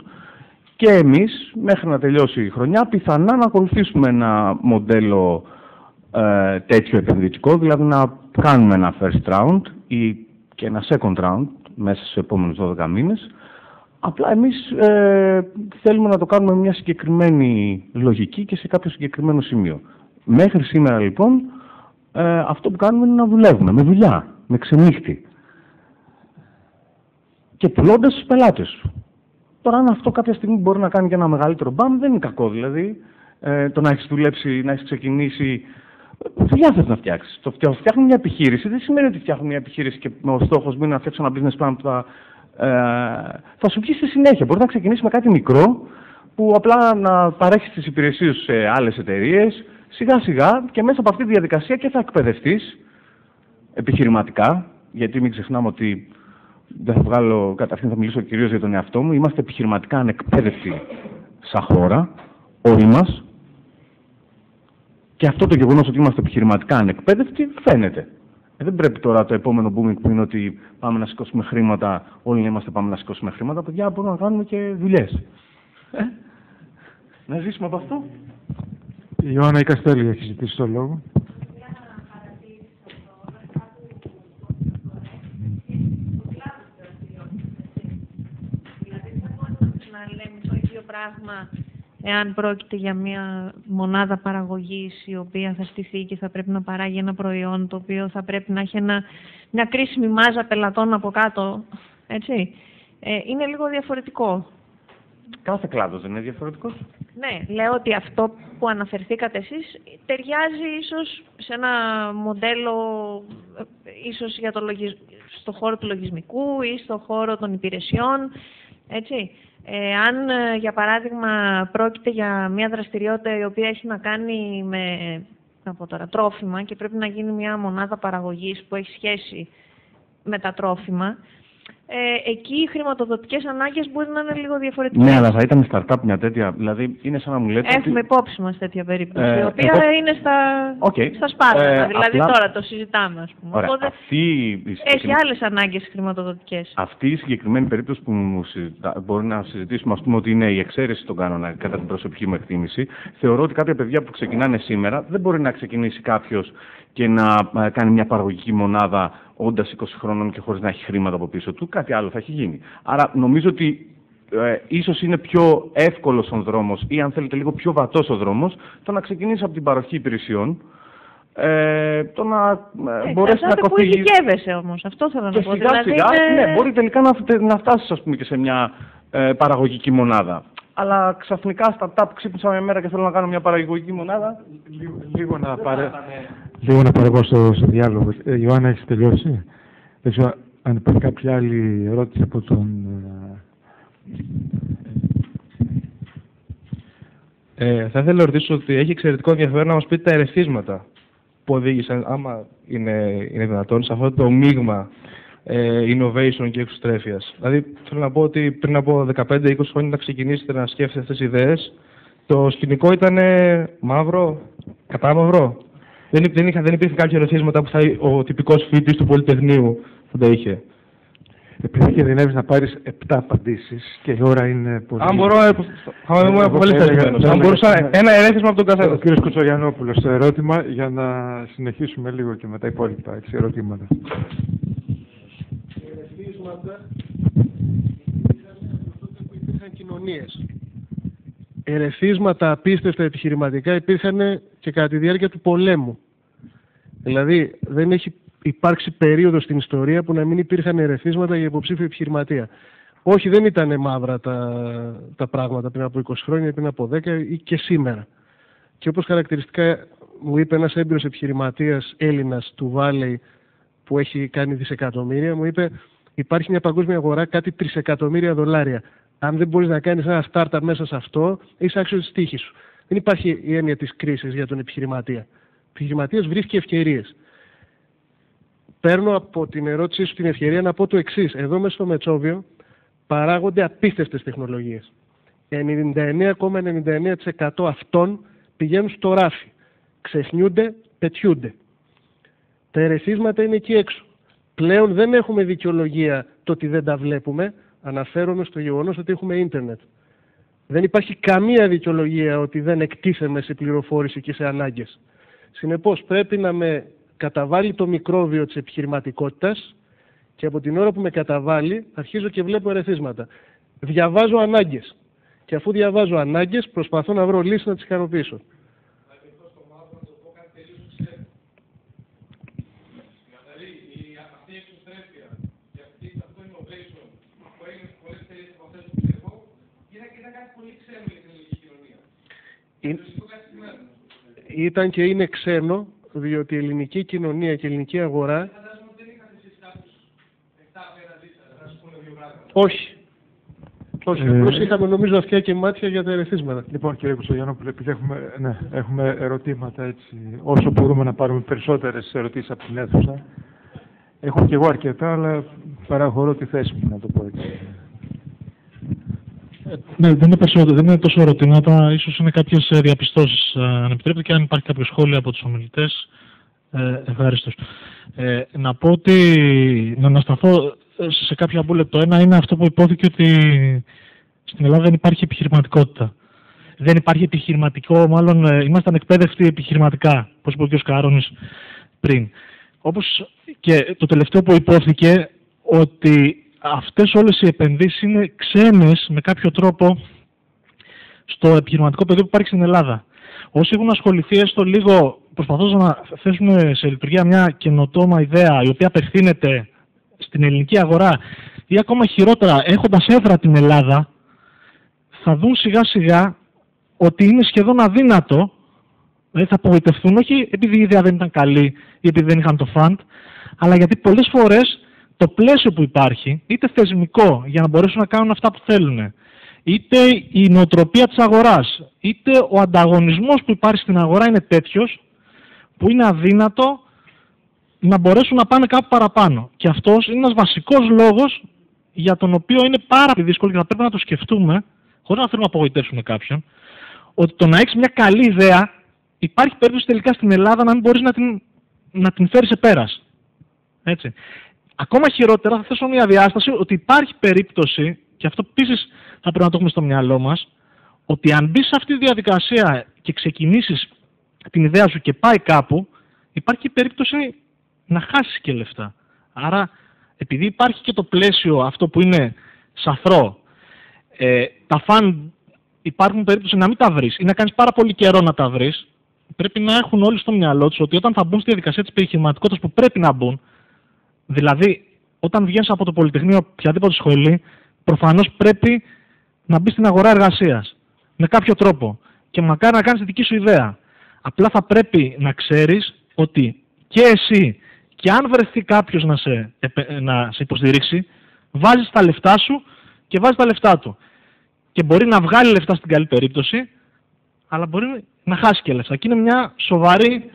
και εμείς, μέχρι να τελειώσει η χρονιά, πιθανά να ακολουθήσουμε ένα μοντέλο τέτοιο επενδυτικό, δηλαδή να κάνουμε ένα first round ή και ένα second round μέσα στους επόμενους 12 μήνες. Απλά εμείς θέλουμε να το κάνουμε με μια συγκεκριμένη λογική και σε κάποιο συγκεκριμένο σημείο. Μέχρι σήμερα λοιπόν αυτό που κάνουμε είναι να δουλεύουμε με δουλειά, με ξενύχτη και πουλώντας στους πελάτες σου. Τώρα αν αυτό κάποια στιγμή μπορεί να κάνει και ένα μεγαλύτερο μπαμ δεν είναι κακό δηλαδή. Το να έχεις δουλέψει, να έχεις ξεκινήσει, δουλειά θες να φτιάξεις. Το φτιάχνει μια επιχείρηση δεν σημαίνει ότι φτιάχνει μια επιχείρηση και ο στόχος μου είναι να φτιάξω ένα business plan που θα σου βγει στη συνέχεια. Μπορεί να ξεκινήσει με κάτι μικρό που απλά να παρέχεις τις υπηρεσίες σου σε άλλες εταιρείες, σιγά σιγά και μέσα από αυτή τη διαδικασία και θα εκπαιδευτείς επιχειρηματικά, γιατί μην ξεχνάμε ότι δεν θα βγάλω, καταρχήν θα μιλήσω κυρίως για τον εαυτό μου, είμαστε επιχειρηματικά ανεκπαίδευτοι σαν χώρα, όλοι μας, και αυτό το γεγονός ότι είμαστε επιχειρηματικά ανεκπαίδευτοι φαίνεται. Δεν πρέπει τώρα το επόμενο booming που είναι ότι πάμε να σηκώσουμε χρήματα, όλοι είμαστε πάμε να σηκώσουμε χρήματα, παιδιά μπορούμε να κάνουμε και δουλειές. Να ζήσουμε από αυτό. Η Ιωάννα η Καστέλη έχει ζητήσει το λόγο. Να λέμε το ίδιο πράγμα εάν πρόκειται για μια μονάδα παραγωγής η οποία θα στηθεί και θα πρέπει να παράγει ένα προϊόν το οποίο θα πρέπει να έχει μια κρίσιμη μάζα πελατών από κάτω, έτσι. Είναι λίγο διαφορετικό. Κάθε κλάδος δεν είναι διαφορετικός. Ναι, λέω ότι αυτό που αναφερθήκατε εσείς ταιριάζει ίσως σε ένα μοντέλο, ίσως για στο χώρο του λογισμικού ή στο χώρο των υπηρεσιών, έτσι. Αν, για παράδειγμα, πρόκειται για μια δραστηριότητα η οποία έχει να κάνει με τρόφιμα και πρέπει να γίνει μια μονάδα παραγωγής που έχει σχέση με τα τρόφιμα, εκεί οι χρηματοδοτικές ανάγκες μπορεί να είναι λίγο διαφορετικές. Ναι, αλλά θα ήταν startup μια τέτοια, δηλαδή είναι σαν να μου λέτε Έχουμε υπόψη μας τέτοια περίπτωση, η οποία είναι στα σπάσματα, δηλαδή απλά τώρα το συζητάμε, ας πούμε. Ωραία, οπότε έχει άλλες ανάγκες χρηματοδοτικές. Αυτή η συγκεκριμένη περίπτωση που μπορεί να συζητήσουμε, ας πούμε, ότι είναι η εξαίρεση στον κανόνα κατά την προσωπική μου εκτίμηση, θεωρώ ότι κάποια παιδιά που ξεκινάνε σήμερα δεν μπορεί να ξεκινήσει κάποιος και να κάνει μια παραγωγική μονάδα όντας 20 χρόνων και χωρίς να έχει χρήματα από πίσω του, κάτι άλλο θα έχει γίνει. Άρα νομίζω ότι ίσως είναι πιο εύκολος ο δρόμος ή αν θέλετε λίγο πιο βατός ο δρόμος το να ξεκινήσει από την παροχή υπηρεσιών, το να μπορέσει να που ειδικεύεσαι όμως, αυτό θέλω να πω. Σιγά σιγά, ναι, μπορεί τελικά να φτάσεις ας πούμε και σε μια παραγωγική μονάδα. Αλλά ξαφνικά startup ξύπνησα μια μέρα και θέλω να κάνω μια παραγωγική μονάδα. Λίγο να παρεύω στο διάλογο. Ιωάννα, έχεις τελειώσει? Δεν ξέρω αν υπάρχει κάποια άλλη ερώτηση από τον... Θα ήθελα να ρωτήσω ότι έχει εξαιρετικό ενδιαφέρον να μας πείτε τα ερεθίσματα που οδήγησαν, άμα είναι δυνατόν, σε αυτό το μείγμα innovation και εξωστρέφειας. Δηλαδή, θέλω να πω ότι πριν από 15-20 χρόνια να ξεκινήσετε να σκέφτεστε αυτές τις ιδέες, Το σκηνικό ήταν μαύρο, κατάμαυρο. Δεν υπήρχε κάποια ερεθίσματα που ο τυπικός φοιτητής του Πολυτεχνείου θα τα είχε. Επειδή κινδυνεύεις να πάρεις 7 απαντήσεις και η ώρα είναι πολύ... Αν μπορώ, θα είμαι πολύ θετημένος. Αν μπορούσα ένα ερέθισμα από τον καθένα. Ο κύριος Κουτσογιαννόπουλος, το ερώτημα για να συνεχίσουμε λίγο και με τα υπόλοιπα ερωτήματα. Ερεθίσματα υπήρχαν κοινωνίες. Ερεθίσματα απίστευτα επιχειρηματικά υπήρχαν και κατά τη διάρκεια του πολέμου. Δηλαδή δεν έχει υπάρξει περίοδος στην ιστορία που να μην υπήρχαν ερεθίσματα για υποψήφιο επιχειρηματία. Όχι, δεν ήταν μαύρα τα πράγματα πριν από 20 χρόνια, πριν από 10 ή και σήμερα. Και όπως χαρακτηριστικά μου είπε ένας έμπειρος επιχειρηματίας Έλληνας του Valley που έχει κάνει δισεκατομμύρια, μου είπε υπάρχει μια παγκόσμια αγορά κάτι $3 εκατομμύρια. Αν δεν μπορείς να κάνεις ένα startup μέσα σε αυτό, είσαι άξιος της τύχης σου. Δεν υπάρχει η έννοια της κρίσης για τον επιχειρηματία. Ο επιχειρηματίας βρίσκει ευκαιρίες. Παίρνω από την ερώτησή σου την ευκαιρία να πω το εξής. Εδώ μέσα στο Μετσόβιο παράγονται απίστευτες τεχνολογίες. 99,99% αυτών πηγαίνουν στο ράφι. Ξεχνιούνται, πετιούνται. Τα ερεθίσματα είναι εκεί έξω. Πλέον δεν έχουμε δικαιολογία το ότι δεν τα βλέπουμε. Αναφέρομαι στο γεγονός ότι έχουμε ίντερνετ. Δεν υπάρχει καμία δικαιολογία ότι δεν εκτίθεμαι σε πληροφόρηση και σε ανάγκες. Συνεπώς πρέπει να με καταβάλει το μικρόβιο της επιχειρηματικότητας και από την ώρα που με καταβάλει αρχίζω και βλέπω ερεθίσματα. Διαβάζω ανάγκες και αφού διαβάζω ανάγκες προσπαθώ να βρω λύσεις να τις ικανοποιήσω. Ήταν και είναι ξένο, διότι η ελληνική κοινωνία και η ελληνική αγορά... Όχι. Όχι, απλώς είχαμε νομίζω αυτιά και μάτια για τα ερεθίσματα. Λοιπόν, κύριε Κουτσογιαννόπουλε, επειδή έχουμε ερωτήματα έτσι, όσο μπορούμε να πάρουμε περισσότερες ερωτήσεις από την αίθουσα. Έχω και εγώ αρκετά, αλλά παραχωρώ τη θέση μου, να το πω έτσι. Ναι, δεν είναι τόσο ερωτήματα, ίσως είναι κάποιες διαπιστώσεις, αν επιτρέπετε, και αν υπάρχει κάποιο σχόλιο από τους ομιλητές, ευχαριστώ. Να πω ότι, να ανασταθώ σε κάποια bullet. Το ένα είναι αυτό που υπόθηκε ότι στην Ελλάδα δεν υπάρχει επιχειρηματικότητα. Δεν υπάρχει επιχειρηματικό, μάλλον ήμασταν εκπαίδευτοι επιχειρηματικά, όπως είπε ο κ. Καρόνης πριν. Όπως και το τελευταίο που υπόθηκε, ότι αυτές όλες οι επενδύσεις είναι ξένες με κάποιο τρόπο στο επιχειρηματικό πεδίο που υπάρχει στην Ελλάδα. Όσοι έχουν ασχοληθεί έστω λίγο προσπαθώντας να θέσουμε σε λειτουργία μια καινοτόμα ιδέα η οποία απευθύνεται στην ελληνική αγορά ή ακόμα χειρότερα έχοντας έδρα την Ελλάδα, θα δουν σιγά σιγά ότι είναι σχεδόν αδύνατο, δηλαδή θα απογοητευτούν όχι επειδή η ιδέα δεν ήταν καλή ή επειδή δεν είχαν το fund, αλλά γιατί πολλές φορές το πλαίσιο που υπάρχει, είτε θεσμικό για να μπορέσουν να κάνουν αυτά που θέλουν, είτε η νοοτροπία της αγοράς, είτε ο ανταγωνισμός που υπάρχει στην αγορά είναι τέτοιος που είναι αδύνατο να μπορέσουν να πάνε κάπου παραπάνω. Και αυτός είναι ένας βασικός λόγος για τον οποίο είναι πάρα πολύ δύσκολο και θα πρέπει να το σκεφτούμε, χωρίς να θέλουμε να απογοητεύσουμε κάποιον, ότι το να έχεις μια καλή ιδέα υπάρχει περίπτωση τελικά στην Ελλάδα να μην μπορείς να την φέρεις σε πέρας. Έτσι. Ακόμα χειρότερα θα θέσω μια διάσταση ότι υπάρχει περίπτωση, και αυτό επίσης θα πρέπει να το έχουμε στο μυαλό μας, ότι αν μπεις σε αυτή τη διαδικασία και ξεκινήσεις την ιδέα σου και πάει κάπου, υπάρχει περίπτωση να χάσεις και λεφτά. Άρα, επειδή υπάρχει και το πλαίσιο αυτό που είναι σαθρό, τα φαν υπάρχουν περίπτωση να μην τα βρεις ή να κάνεις πάρα πολύ καιρό να τα βρεις, πρέπει να έχουν όλοι στο μυαλό τους ότι όταν θα μπουν στη διαδικασία της επιχειρηματικότητας που πρέπει να μπουν, δηλαδή όταν βγαίνεις από το Πολυτεχνείο, οποιαδήποτε σχολή, προφανώς πρέπει να μπεις στην αγορά εργασίας με κάποιο τρόπο και μακάρι να κάνεις τη δική σου ιδέα. Απλά θα πρέπει να ξέρεις ότι και εσύ και αν βρεθεί κάποιος να σε υποστηρίξει, βάζεις τα λεφτά σου και βάζεις τα λεφτά του. Και μπορεί να βγάλει λεφτά στην καλή περίπτωση, αλλά μπορεί να χάσει και λεφτά. Και είναι μια σοβαρή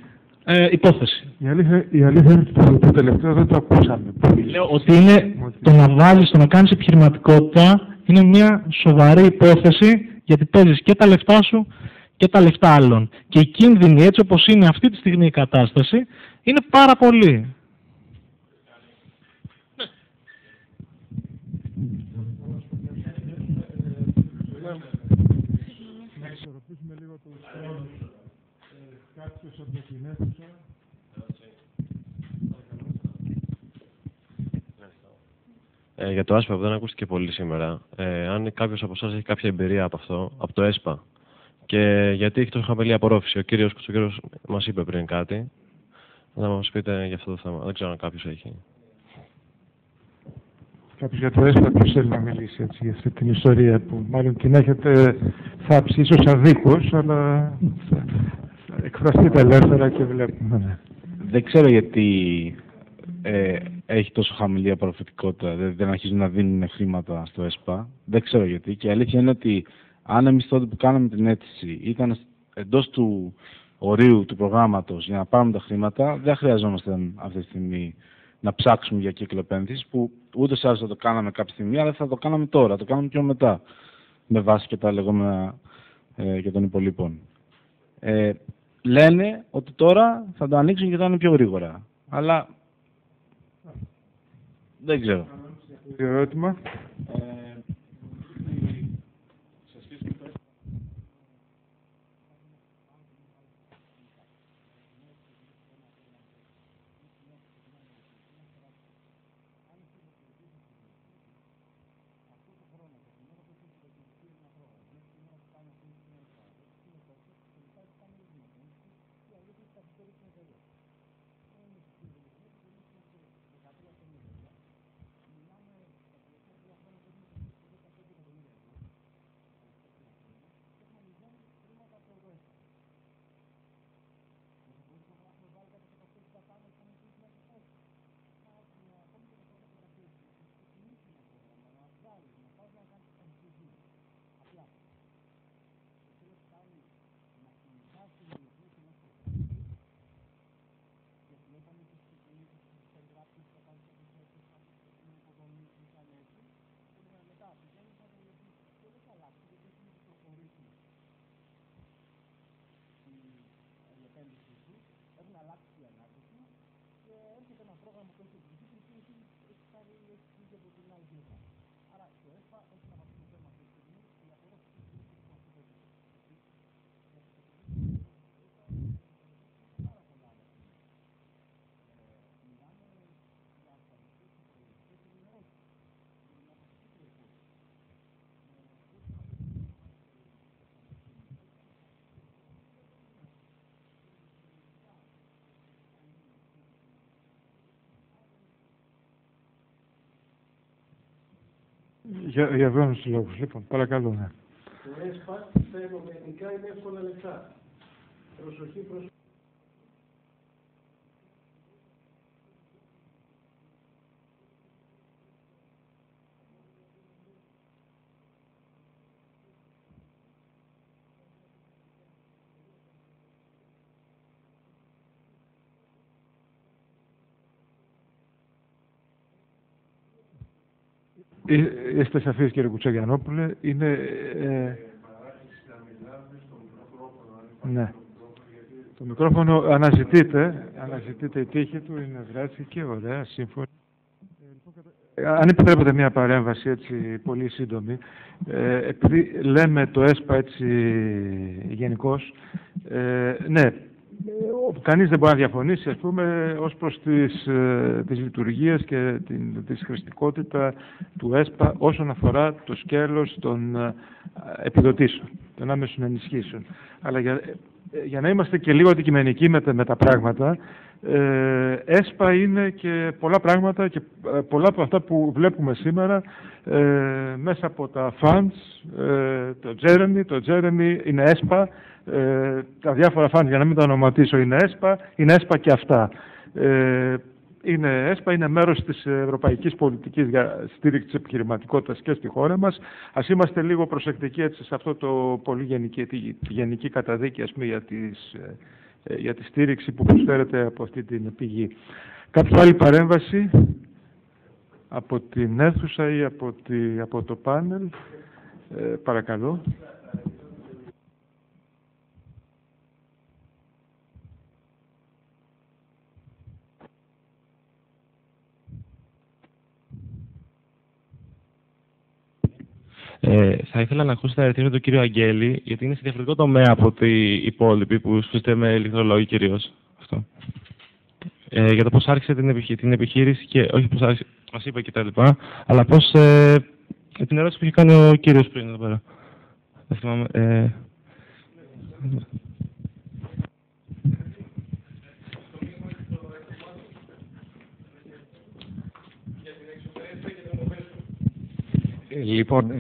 υπόθεση. Η αλήθεια είναι ότι το τελευταίο δεν το ακούσαμε. Λέω ότι είναι το να βάλεις, το να κάνεις επιχειρηματικότητα είναι μια σοβαρή υπόθεση γιατί παίζεις και τα λεφτά σου και τα λεφτά άλλων. Και οι κίνδυνοι, έτσι όπως είναι αυτή τη στιγμή η κατάσταση, είναι πάρα πολλοί. Να ισορροπήσουμε λίγο τους κάποιους από την αίθουσα. Για το ΕΣΠΑ που δεν ακούστηκε πολύ σήμερα, αν κάποιος από εσάς έχει κάποια εμπειρία από αυτό, από το ΕΣΠΑ, και γιατί έχει τόσο χαμηλή απορρόφηση. Ο κύριος Κουτσοκύρος μας είπε πριν κάτι. Να μας πείτε για αυτό το θέμα. Δεν ξέρω αν κάποιος έχει. Κάποιος για το ΕΣΠΑ ποιος θέλει να μιλήσει έτσι, για αυτή την ιστορία που μάλλον την έχετε θάψει ίσως αδίκως, αλλά θα εκφραστείτε ελεύθερα και βλέπουμε. Ναι. Δεν ξέρω γιατί έχει τόσο χαμηλή απορροφητικότητα, δεν αρχίζουν να δίνουν χρήματα στο ΕΣΠΑ. Δεν ξέρω γιατί. Και η αλήθεια είναι ότι αν εμείς τότε που κάναμε την αίτηση ήταν εντός του ορίου του προγράμματος για να πάρουμε τα χρήματα, δεν χρειαζόμαστε αυτή τη στιγμή να ψάξουμε για κύκλο επένδυσης, που ούτως ή άλλως θα το κάναμε κάποια στιγμή, αλλά θα το κάναμε τώρα, θα το κάναμε πιο μετά, με βάση και τα λεγόμενα και των υπολείπων. Λένε ότι τώρα θα το ανοίξουν και θα είναι πιο γρήγορα. Αλλά δεν ξέρω. Ερώτημα. Για βέβαιους λόγους. Λοιπόν, παρακαλώ. Ναι. Το ΕΣΠΑ φαινομενικά είναι εύκολα λεφτά. Προσοχή, προσοχή. Είστε σαφείς, κύριε Κουτσογιαννόπουλε. Είναι... ναι. Το μικρόφωνο αναζητείτε η τύχη του, είναι βρέθηκε, ωραία, σύμφωνα. Αν επιτρέπετε μια παρέμβαση έτσι πολύ σύντομη, επειδή λέμε το ΕΣΠΑ έτσι γενικώς, ναι, κανείς δεν μπορεί να διαφωνήσει, ας πούμε, ως προς τις λειτουργίες και τη χρηστικότητα του ΕΣΠΑ όσον αφορά το σκέλος των επιδοτήσεων, των άμεσων ενισχύσεων. Αλλά για να είμαστε και λίγο αντικειμενικοί με τα πράγματα, ΕΣΠΑ είναι και πολλά πράγματα και πολλά από αυτά που βλέπουμε σήμερα μέσα από τα funds, το Jeremy είναι ΕΣΠΑ, τα διάφορα funds, για να μην τα ονοματίσω, είναι ΕΣΠΑ και αυτά. Είναι ΕΣΠΑ, είναι μέρος της ευρωπαϊκής πολιτικής για στήριξη της επιχειρηματικότητας και στη χώρα μας. Ας είμαστε λίγο προσεκτικοί έτσι, σε αυτό το πολύ τη γενική καταδίκη, ας πούμε, για τη στήριξη που προσφέρεται από αυτή την πηγή. Κάποια άλλη παρέμβαση από την αίθουσα ή από το πάνελ, παρακαλώ. Θα ήθελα να ακούσω τα ερωτήματα του κύριου Αγγέλη, γιατί είναι σε διαφορετικό τομέα από οι υπόλοιποι που σπουδάζετε με ηλεκτρολόγοι κυρίως. Αυτό. Για το πώς άρχισε την επιχείρηση και όχι πώς άρχισε, μας είπε και τα λοιπά, αλλά πώς την ερώτηση που είχε κάνει ο κύριος πριν εδώ πέρα. Δεν θυμάμαι. Λοιπόν,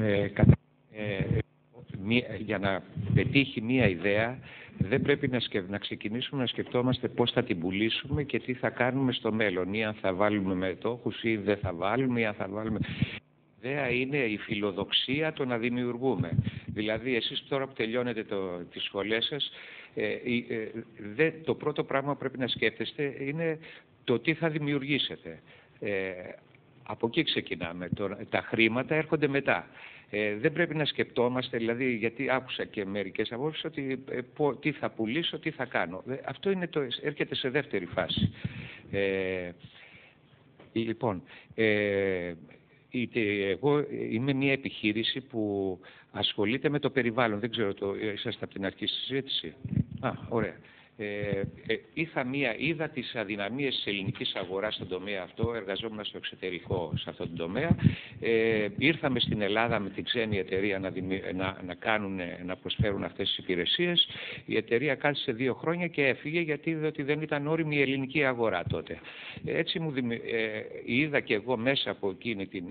για να πετύχει μία ιδέα δεν πρέπει να ξεκινήσουμε να σκεφτόμαστε πώς θα την πουλήσουμε και τι θα κάνουμε στο μέλλον, ή αν θα βάλουμε μετόχους ή δεν θα βάλουμε, ή αν θα βάλουμε... Η ιδέα είναι η φιλοδοξία το να δημιουργούμε. Δηλαδή, εσείς τώρα που τελειώνετε τις σχολές σας, το πρώτο πράγμα που πρέπει να σκέφτεστε είναι το τι θα δημιουργήσετε. Από εκεί ξεκινάμε. Τα χρήματα έρχονται μετά. Δεν πρέπει να σκεπτόμαστε, δηλαδή, γιατί άκουσα και μερικές απόψεις ότι τι θα πουλήσω, τι θα κάνω. Αυτό έρχεται σε δεύτερη φάση. Λοιπόν, εγώ είμαι μια επιχείρηση που ασχολείται με το περιβάλλον. Δεν ξέρω, είσαστε από την αρχή στη συζήτηση. Ωραία. Είδα τις αδυναμίες της ελληνικής αγοράς στον τομέα αυτό, εργαζόμουν στο εξωτερικό σε αυτόν τον τομέα. Ήρθαμε στην Ελλάδα με την ξένη εταιρεία να προσφέρουν αυτές τις υπηρεσίες. Η εταιρεία κάθισε 2 χρόνια και έφυγε γιατί είδε ότι δεν ήταν όριμη η ελληνική αγορά τότε. Έτσι είδα και εγώ μέσα από εκείνη την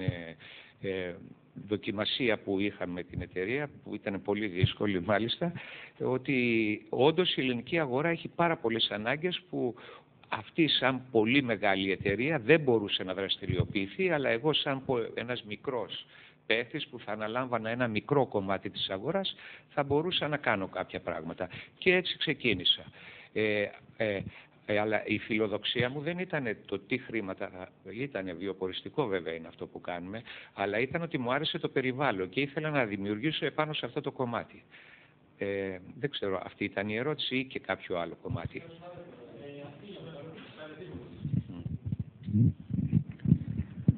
δοκιμασία που είχαμε με την εταιρεία, που ήταν πολύ δύσκολη μάλιστα, ότι όντως η ελληνική αγορά έχει πάρα πολλές ανάγκες που αυτή σαν πολύ μεγάλη εταιρεία δεν μπορούσε να δραστηριοποιηθεί, αλλά εγώ σαν ένας μικρός παίκτης που θα αναλάμβανα ένα μικρό κομμάτι της αγοράς θα μπορούσα να κάνω κάποια πράγματα. Και έτσι ξεκίνησα. Αλλά η φιλοδοξία μου δεν ήταν το τι χρήματα, ήταν βιοποριστικό βέβαια είναι αυτό που κάνουμε, αλλά ήταν ότι μου άρεσε το περιβάλλον και ήθελα να δημιουργήσω επάνω σε αυτό το κομμάτι. Δεν ξέρω, αυτή ήταν η ερώτηση ή και κάποιο άλλο κομμάτι.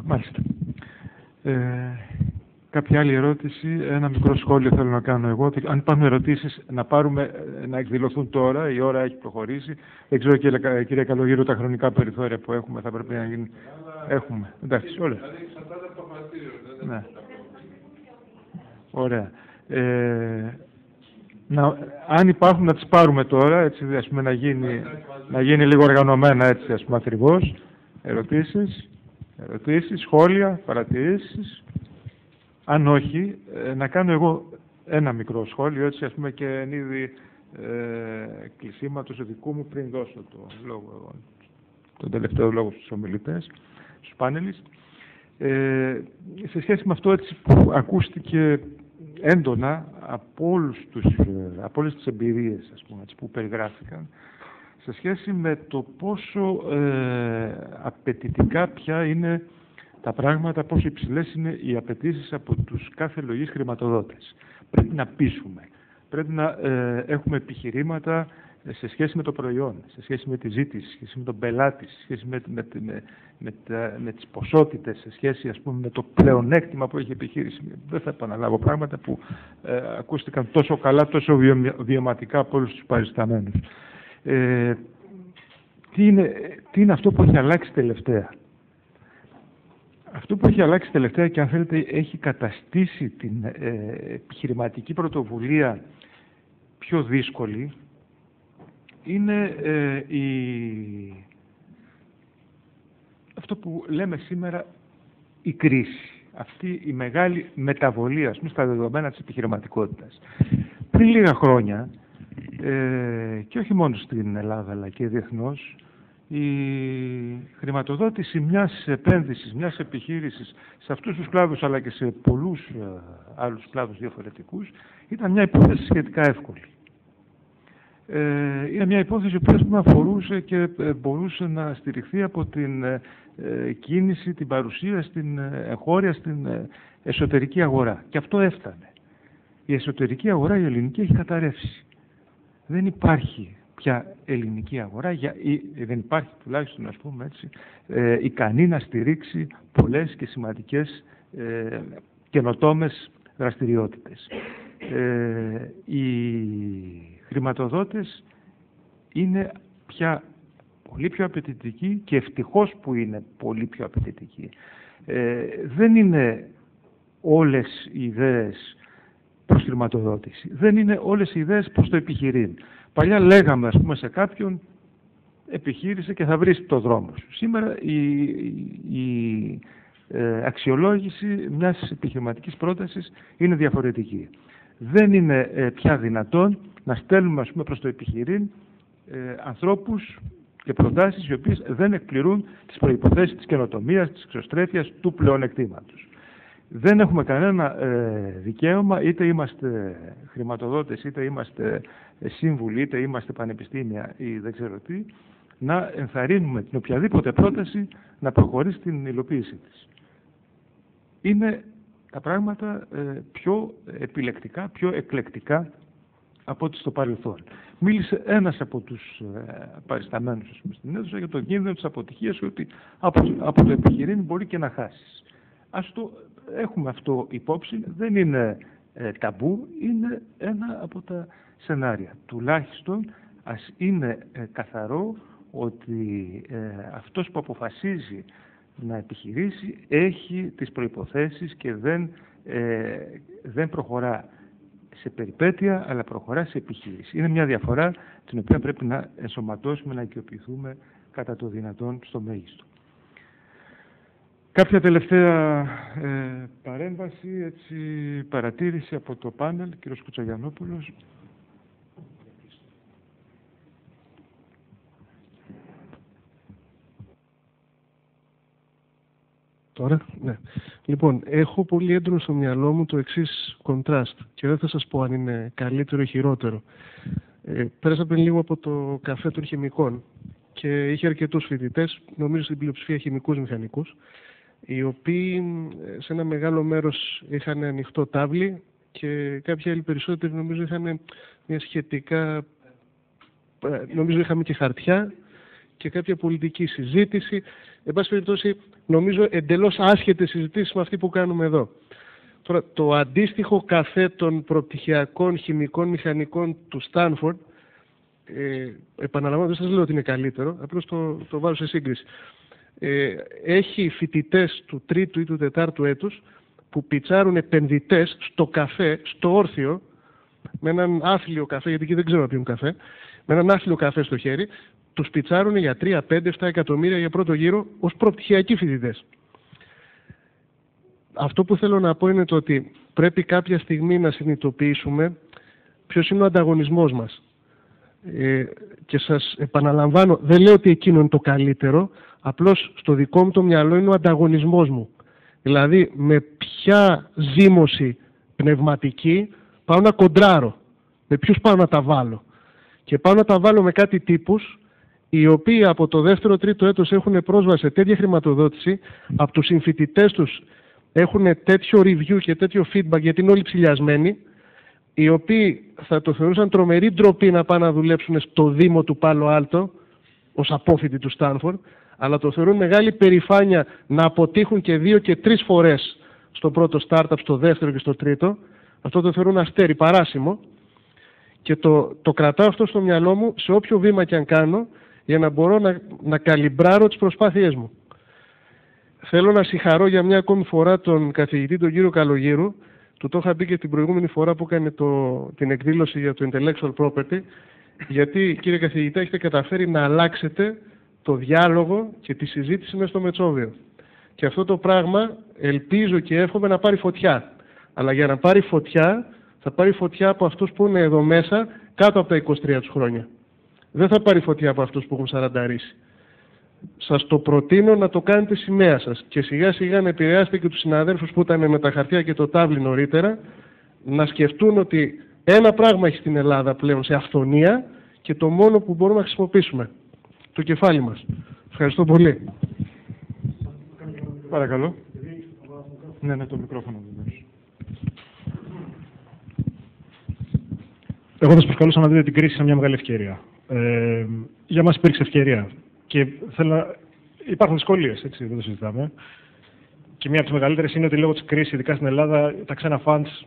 Μάλιστα. Κάποια άλλη ερώτηση, ένα μικρό σχόλιο θέλω να κάνω εγώ. Αν υπάρχουν ερωτήσεις, να εκδηλωθούν τώρα, η ώρα έχει προχωρήσει. Δεν ξέρω, κύριε Καλογύρου, τα χρονικά περιθώρια που έχουμε θα πρέπει να γίνει. Έχουμε. Εντάξει, ωραία. Ναι. Ωραία. Αν υπάρχουν, να τις πάρουμε τώρα, έτσι, ας πούμε, να γίνει λίγο οργανωμένα, έτσι, ας πούμε, ακριβώς. Ερωτήσεις, σχόλια, παρατηρήσεις. Αν όχι, να κάνω εγώ ένα μικρό σχόλιο, έτσι, ας πούμε, και εν είδη κλεισίματος δικού μου, πριν δώσω τον τελευταίο λόγο στους ομιλητές, στους πάνελις. Σε σχέση με αυτό, έτσι, που ακούστηκε έντονα από όλες τις εμπειρίες, ας πούμε, έτσι, που περιγράφηκαν, σε σχέση με το πόσο απαιτητικά πια είναι τα πράγματα, πόσο υψηλές είναι οι απαιτήσεις από τους κάθε λογής χρηματοδότες. Πρέπει να πείσουμε. Πρέπει να έχουμε επιχειρήματα σε σχέση με το προϊόν, σε σχέση με τη ζήτηση, σε σχέση με τον πελάτη, σε σχέση με τις ποσότητες, σε σχέση, ας πούμε, με το πλεονέκτημα που έχει η επιχείρηση. Δεν θα επαναλάβω πράγματα που ακούστηκαν τόσο καλά, τόσο βιωματικά από όλους τους παρισταμένους. Τι είναι αυτό που έχει αλλάξει τελευταία? Αυτό που έχει αλλάξει τελευταία και, αν θέλετε, έχει καταστήσει την επιχειρηματική πρωτοβουλία πιο δύσκολη, είναι αυτό που λέμε σήμερα η κρίση. Αυτή η μεγάλη μεταβολή, ας πούμε, στα δεδομένα της επιχειρηματικότητας. Πριν λίγα χρόνια, και όχι μόνο στην Ελλάδα αλλά και διεθνώς, η χρηματοδότηση μιας επένδυσης, μιας επιχείρησης σε αυτούς τους κλάδους αλλά και σε πολλούς άλλους κλάδους διαφορετικούς ήταν μια υπόθεση σχετικά εύκολη. Είναι μια υπόθεση που αφορούσε και μπορούσε να στηριχθεί από την κίνηση, την παρουσία στην εγχώρια, στην εσωτερική αγορά. Και αυτό έφτανε. Η εσωτερική αγορά, η ελληνική, έχει καταρρεύσει. Δεν υπάρχει πια ελληνική αγορά, δεν υπάρχει τουλάχιστον, ας πούμε έτσι, ικανή να στηρίξει πολλές και σημαντικές καινοτόμες δραστηριότητες. Οι χρηματοδότες είναι πια πολύ πιο απαιτητικοί και ευτυχώς που είναι πολύ πιο απαιτητικοί. Δεν είναι όλες οι ιδέες προς χρηματοδότηση. Δεν είναι όλες οι ιδέες προς το επιχειρήν. Παλιά λέγαμε, ας πούμε, σε κάποιον επιχείρησε και θα βρεις το δρόμο σου. Σήμερα η αξιολόγηση μιας επιχειρηματικής πρότασης είναι διαφορετική. Δεν είναι πια δυνατόν να στέλνουμε, ας πούμε, προς το επιχειρήν ανθρώπους και προτάσεις οι οποίες δεν εκπληρούν τις προϋποθέσεις της καινοτομίας, της εξωστρέφειας, του πλεονεκτήματος. Δεν έχουμε κανένα δικαίωμα, είτε είμαστε χρηματοδότες, είτε είμαστε σύμβουλοι, είτε είμαστε πανεπιστήμια ή δεν ξέρω τι, να ενθαρρύνουμε την οποιαδήποτε πρόταση να προχωρήσει στην υλοποίησή της. Είναι τα πράγματα πιο επιλεκτικά, πιο εκλεκτικά από ό,τι στο παρελθόν. Μίλησε ένας από τους παρισταμένους στην αίθουσα για τον κίνδυνο της αποτυχίας, ότι από το επιχειρήν μπορεί και να χάσεις. Ας το έχουμε αυτό υπόψη, δεν είναι ταμπού, είναι ένα από τα σενάρια. Τουλάχιστον ας είναι καθαρό ότι αυτός που αποφασίζει να επιχειρήσει έχει τις προϋποθέσεις και δεν προχωρά σε περιπέτεια, αλλά προχωρά σε επιχείρηση. Είναι μια διαφορά την οποία πρέπει να ενσωματώσουμε, να οικειοποιηθούμε κατά το δυνατόν στο μέγιστο. Κάποια τελευταία παρέμβαση, παρατήρηση από το πάνελ, κύριος Κουτσαγιαννόπουλος. Τώρα, ναι. Λοιπόν, έχω πολύ έντονο στο μυαλό μου το εξής contrast και δεν θα σας πω αν είναι καλύτερο ή χειρότερο. Πέρασα πριν λίγο από το καφέ των χημικών και είχε αρκετούς φοιτητές, νομίζω στην πλειοψηφία χημικούς μηχανικούς, οι οποίοι σε ένα μεγάλο μέρος είχαν ανοιχτό τάβλι και κάποιοι άλλοι περισσότεροι νομίζω είχαν μια σχετικά, νομίζω είχαμε και χαρτιά και κάποια πολιτική συζήτηση. Εν πάση περιπτώσει, νομίζω εντελώς άσχετες συζητήσεις με αυτή που κάνουμε εδώ. Τώρα, το αντίστοιχο καφέ των προπτυχιακών χημικών μηχανικών του Στάνφορντ, επαναλαμβάνω, δεν σας λέω ότι είναι καλύτερο, απλώς το βάζω σε σύγκριση. Έχει φοιτητές του 3ου ή του 4ου έτους που πιτσάρουν επενδυτές στο καφέ, στο όρθιο, με έναν άθλιο καφέ, γιατί εκεί δεν ξέρω να πιούν καφέ, με έναν άθλιο καφέ στο χέρι, τους πιτσάρουν για 3, 5, 7 εκατομμύρια για πρώτο γύρο ως προπτυχιακοί φοιτητές. Αυτό που θέλω να πω είναι το ότι πρέπει κάποια στιγμή να συνειδητοποιήσουμε ποιος είναι ο ανταγωνισμός μας. Και σας επαναλαμβάνω, δεν λέω ότι εκείνο είναι το καλύτερο, απλώς στο δικό μου το μυαλό είναι ο ανταγωνισμός μου. Δηλαδή, με ποια ζήμωση πνευματική πάω να κοντράρω, με ποιους πάω να τα βάλω. Και πάω να τα βάλω με κάτι τύπους οι οποίοι από το 2ο-3ο έτος έχουν πρόσβαση σε τέτοια χρηματοδότηση, από τους συμφοιτητές τους έχουν τέτοιο review και τέτοιο feedback, γιατί είναι όλοι ψηλιασμένοι, οι οποίοι θα το θεωρούσαν τρομερή ντροπή να πάνε να δουλέψουν στο Δήμο του Πάλο Άλτο, ως απόφοιτοι του Στάνφορντ, αλλά το θεωρούν μεγάλη περηφάνεια να αποτύχουν και 2 και 3 φορές στο πρώτο startup, στο δεύτερο και στο τρίτο. Αυτό το θεωρούν αστέρι, παράσημο. Και το κρατάω αυτό στο μυαλό μου σε όποιο βήμα και αν κάνω, για να μπορώ να καλυμπράρω τις προσπάθειές μου. Θέλω να συγχαρώ για μια ακόμη φορά τον καθηγητή, τον κύριο Καλογύρου. Του το είχα πει και την προηγούμενη φορά που έκανε την εκδήλωση για το intellectual property, γιατί, κύριε καθηγητά, έχετε καταφέρει να αλλάξετε το διάλογο και τη συζήτηση μέσα στο Μετσόβιο. Και αυτό το πράγμα ελπίζω και εύχομαι να πάρει φωτιά. Αλλά για να πάρει φωτιά, θα πάρει φωτιά από αυτούς που είναι εδώ μέσα κάτω από τα 23 τους χρόνια. Δεν θα πάρει φωτιά από αυτούς που έχουν σαρανταρίσει. Σας το προτείνω να το κάνετε σημαία σας και σιγά σιγά να επηρεάσετε και τους συναδέλφους που ήταν με τα χαρτιά και το τάβλι νωρίτερα, να σκεφτούν ότι ένα πράγμα έχει στην Ελλάδα πλέον σε αυθονία και το μόνο που μπορούμε να χρησιμοποιήσουμε, το κεφάλι μας. Ευχαριστώ πολύ. Παρακαλώ. Ναι, το μικρόφωνο βεβαίως. Εγώ θα σας προσκαλούσα να δείτε την κρίση σαν μια μεγάλη ευκαιρία. Για μας υπήρξε ευκαιρία. Και υπάρχουν δυσκολίες, έτσι, δεν το συζητάμε. και μία από τις μεγαλύτερες είναι ότι λόγω της κρίσης, ειδικά στην Ελλάδα, τα ξένα fans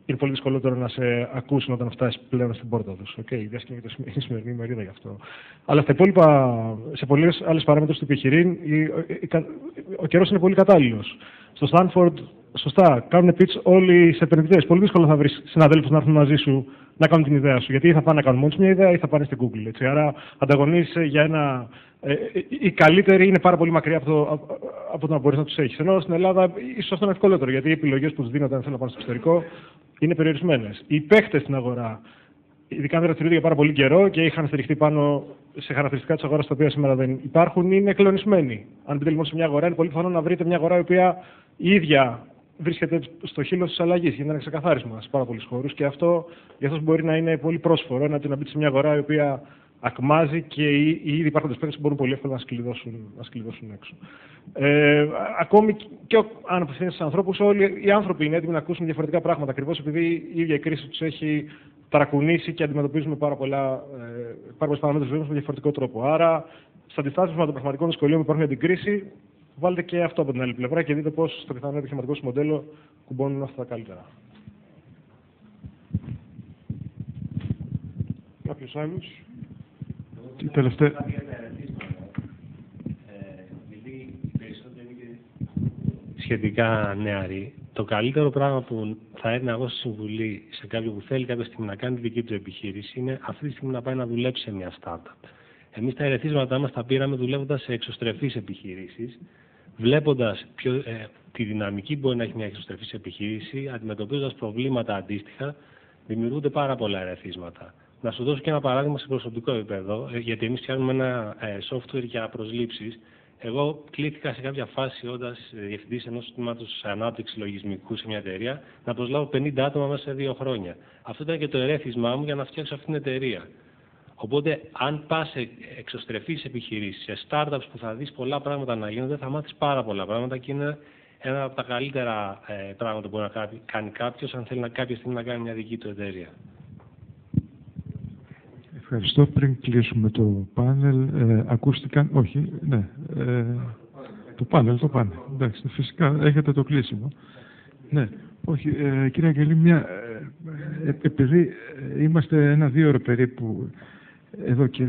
είναι πολύ δυσκολότερο να σε ακούσουν όταν φτάσει πλέον στην πόρτα τους. Okay, διασκευή η σημερινή ημερίδα γι' αυτό. Αλλά στα υπόλοιπα, σε πολλές άλλες παράμετρους του επιχειρήν, ο καιρός είναι πολύ κατάλληλος. Στο Stanford, σωστά, κάνουν pitch όλοι σε επενδυτές. Πολύ δύσκολο θα βρεις συναδέλφους να έρθουν μαζί σου να κάνουν την ιδέα σου. Γιατί ή θα πάνε να κάνουν μόνοι μια ιδέα ή θα πάνε στην Google. Έτσι. Άρα ανταγωνίζεσαι για ένα. Οι καλύτεροι είναι πάρα πολύ μακριά από το να μπορείς να τους έχεις. Ενώ στην Ελλάδα ίσως αυτό είναι ευκολότερο, γιατί οι επιλογές που τους δίνονται αν θέλουν να πάνε στο εξωτερικό είναι περιορισμένες. Οι παίχτες στην αγορά, ειδικά αν δραστηριοποιούνται για πάρα πολύ καιρό και είχαν στηριχτεί πάνω σε χαρακτηριστικά της αγοράς τα οποία σήμερα δεν υπάρχουν, είναι κλονισμένοι. Αν μπείτε λοιπόν σε μια αγορά, είναι πολύ πιθανό να βρείτε μια αγορά η οποία η ίδια βρίσκεται στο χείλος της αλλαγής. Γίνεται ένα ξεκαθάρισμα σε πάρα πολλούς χώρους και αυτό για αυτός μπορεί να είναι πολύ πρόσφορο να μπείτε σε μια αγορά η οποία ακμάζει και οι ήδη υπάρχοντες παίκτες μπορούν πολύ εύκολα να σκλειδώσουν έξω. Ακόμη και αν απευθύνεται στους ανθρώπους, όλοι οι άνθρωποι είναι έτοιμοι να ακούσουν διαφορετικά πράγματα. Ακριβώς επειδή η ίδια η κρίση τους έχει ταρακουνήσει και αντιμετωπίζουμε πάρα πολλές παραμέτρους ζωής με διαφορετικό τρόπο. Άρα, στα αντιστάσεις με των πραγματικών δυσκολιών που υπάρχουν για την κρίση, βάλτε και αυτό από την άλλη πλευρά και δείτε πώς στο πιθανό επιχειρηματικό σου μοντέλο κουμπώνουν αυτά τα καλύτερα. Κάποιος άλλος? Τελευταία. Σχετικά νεαροί. Το καλύτερο πράγμα που θα έδινα εγώ στη συμβουλή σε κάποιον που θέλει κάποια στιγμή να κάνει τη δική του επιχείρηση είναι αυτή τη στιγμή να πάει να δουλέψει σε μια startup. Εμείς τα ερεθίσματά μας τα πήραμε δουλεύοντας σε εξωστρεφείς επιχειρήσεις, βλέποντας τη δυναμική που μπορεί να έχει μια εξωστρεφής επιχείρηση, αντιμετωπίζοντας προβλήματα αντίστοιχα, δημιουργούνται πάρα πολλά ερεθίσματα. Να σου δώσω και ένα παράδειγμα σε προσωπικό επίπεδο, γιατί εμείς φτιάχνουμε ένα software για προσλήψεις. Εγώ κλήθηκα σε κάποια φάση, όταν διευθυντής ενός τμήματος ανάπτυξης λογισμικού σε μια εταιρεία, να προσλάβω 50 άτομα μέσα σε 2 χρόνια. Αυτό ήταν και το ερέθισμά μου για να φτιάξω αυτή την εταιρεία. Οπότε, αν πας σε εξωστρεφείς επιχειρήσεις, σε startups που θα δεις πολλά πράγματα να γίνονται, θα μάθεις πάρα πολλά πράγματα και είναι ένα από τα καλύτερα πράγματα που μπορεί να κάνει κάποιος, αν θέλει κάποια στιγμή να κάνει μια δική του εταιρεία. Ευχαριστώ. Πριν κλείσουμε το πάνελ, ακούστηκαν, όχι, ναι, το πάνελ, εντάξει, φυσικά έχετε το κλείσιμο. Ναι, όχι, κύριε Αγγελή, επειδή είμαστε 1-2 ώρες περίπου εδώ και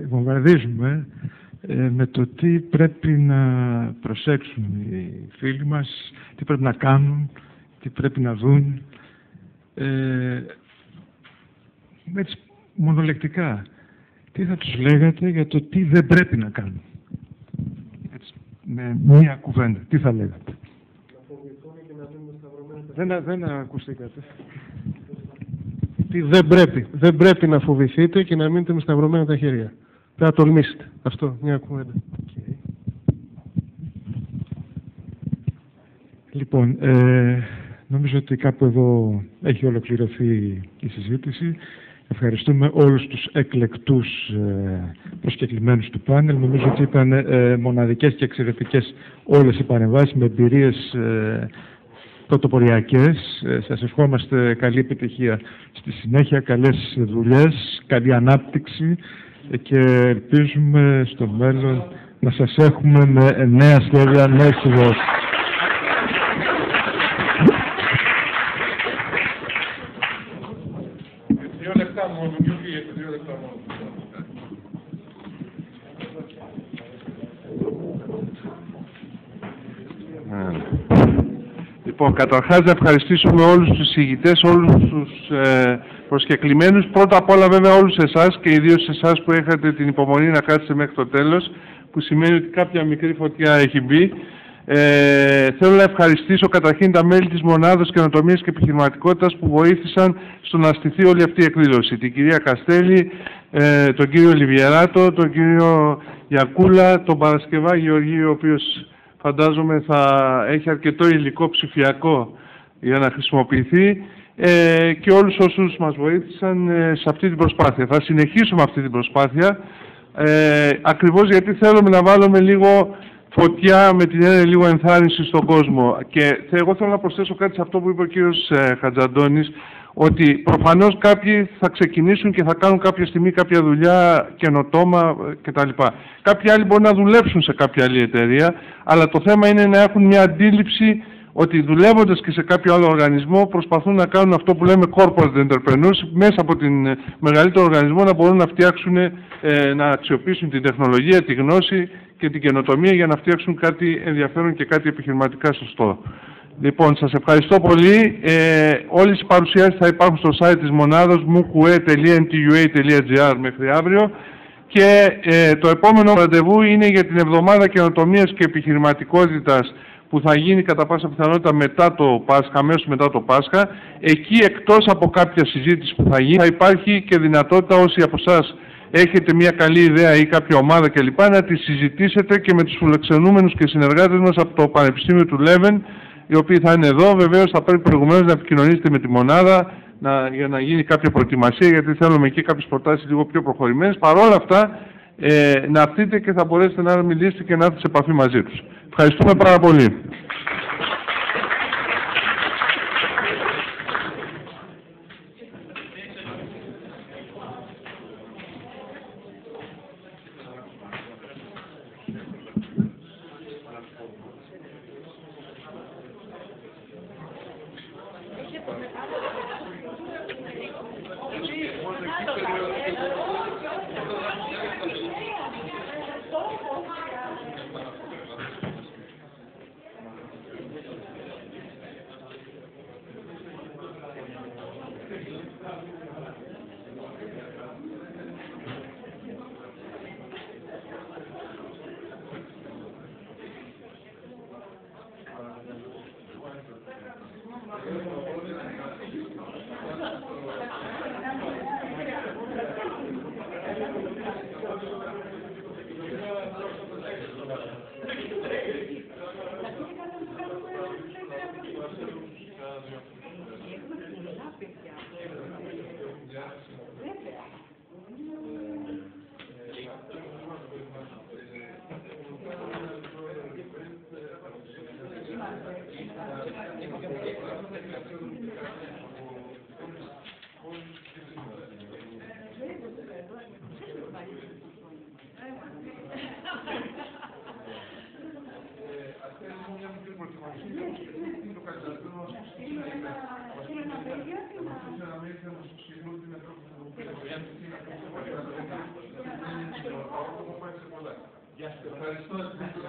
βομβαρδίζουμε με το τι πρέπει να προσέξουν οι φίλοι μας, τι πρέπει να κάνουν, τι πρέπει να δουν. Έτσι, μονολεκτικά, τι θα τους λέγατε για το τι δεν πρέπει να κάνουν. Έτσι, με μία κουβέντα, τι θα λέγατε. Να φοβηθούν και να μείνουν σταυρωμένοι. Δεν ακουστήκατε. Τι δεν πρέπει να φοβηθείτε και να μείνετε με σταυρωμένα τα χέρια. Δεν θα τολμήσετε. Αυτό, μια κουβέντα. Okay. Λοιπόν, νομίζω ότι κάπου εδώ έχει ολοκληρωθεί η συζήτηση. Ευχαριστούμε όλους τους εκλεκτούς προσκεκλημένους του πάνελ. Νομίζω ότι ήταν μοναδικές και εξαιρετικές όλες οι παρεμβάσεις με εμπειρίες πρωτοποριακές. Σας ευχόμαστε καλή επιτυχία στη συνέχεια, καλές δουλειές, καλή ανάπτυξη και ελπίζουμε στο μέλλον να σας έχουμε με νέα σχέδια, νέες ιδέες. Λοιπόν, καταρχάς να ευχαριστήσουμε όλους τους εισηγητές, όλους τους προσκεκλημένους. Πρώτα απ' όλα βέβαια όλους εσάς και ιδίως εσάς που έχετε την υπομονή να κάτσετε μέχρι το τέλος, που σημαίνει ότι κάποια μικρή φωτιά έχει μπει. Θέλω να ευχαριστήσω καταρχήν τα μέλη της Μονάδας Καινοτομίας και Επιχειρηματικότητας που βοήθησαν στο να στηθεί όλη αυτή η εκδήλωση. Την κυρία Καστέλη, τον κύριο Λιβιεράτο, τον κύριο Γιακούλα, τον Παρασκευά Γεωργίου, ο οποίος φαντάζομαι θα έχει αρκετό υλικό ψηφιακό για να χρησιμοποιηθεί, και όλους όσους μας βοήθησαν σε αυτή την προσπάθεια. Θα συνεχίσουμε αυτή την προσπάθεια, ακριβώς γιατί θέλουμε να βάλουμε λίγο φωτιά, με την έννοια λίγο ενθάρρυνση στον κόσμο. Και εγώ θέλω να προσθέσω κάτι σε αυτό που είπε ο κύριος Χατζαντώνης, ότι προφανώς κάποιοι θα ξεκινήσουν και θα κάνουν κάποια στιγμή κάποια δουλειά καινοτόμα κτλ. Κάποιοι άλλοι μπορεί να δουλέψουν σε κάποια άλλη εταιρεία, αλλά το θέμα είναι να έχουν μια αντίληψη ότι δουλεύοντας και σε κάποιο άλλο οργανισμό προσπαθούν να κάνουν αυτό που λέμε corporate entrepreneurs, μέσα από την μεγαλύτερο οργανισμό να μπορούν να φτιάξουν, να αξιοποιήσουν την τεχνολογία, τη γνώση και την καινοτομία για να φτιάξουν κάτι ενδιαφέρον και κάτι επιχειρηματικά σωστό. Λοιπόν, σας ευχαριστώ πολύ. Όλες οι παρουσιάσεις θα υπάρχουν στο site της μονάδας mukue.ntua.gr μέχρι αύριο και το επόμενο ραντεβού είναι για την εβδομάδα καινοτομίας και επιχειρηματικότητας που θα γίνει κατά πάσα πιθανότητα μετά το Πάσχα, αμέσως μετά το Πάσχα. Εκεί, εκτός από κάποια συζήτηση που θα γίνει, θα υπάρχει και δυνατότητα όσοι από εσάς έχετε μια καλή ιδέα ή κάποια ομάδα κλπ. Να τη συζητήσετε και με τους φιλοξενούμενους και συνεργάτες μας από το Πανεπιστήμιο του Λέβεν, οι οποίοι θα είναι εδώ. Βεβαίως θα πρέπει προηγουμένως να επικοινωνήσετε με τη μονάδα για να γίνει κάποια προετοιμασία, γιατί θέλουμε εκεί κάποιες προτάσεις λίγο πιο προχωρημένες. Παρ' όλα αυτά, να έρθετε και θα μπορέσετε να μιλήσετε και να έρθετε σε επαφή μαζί τους. Ευχαριστούμε πάρα πολύ. Ευχαριστώ.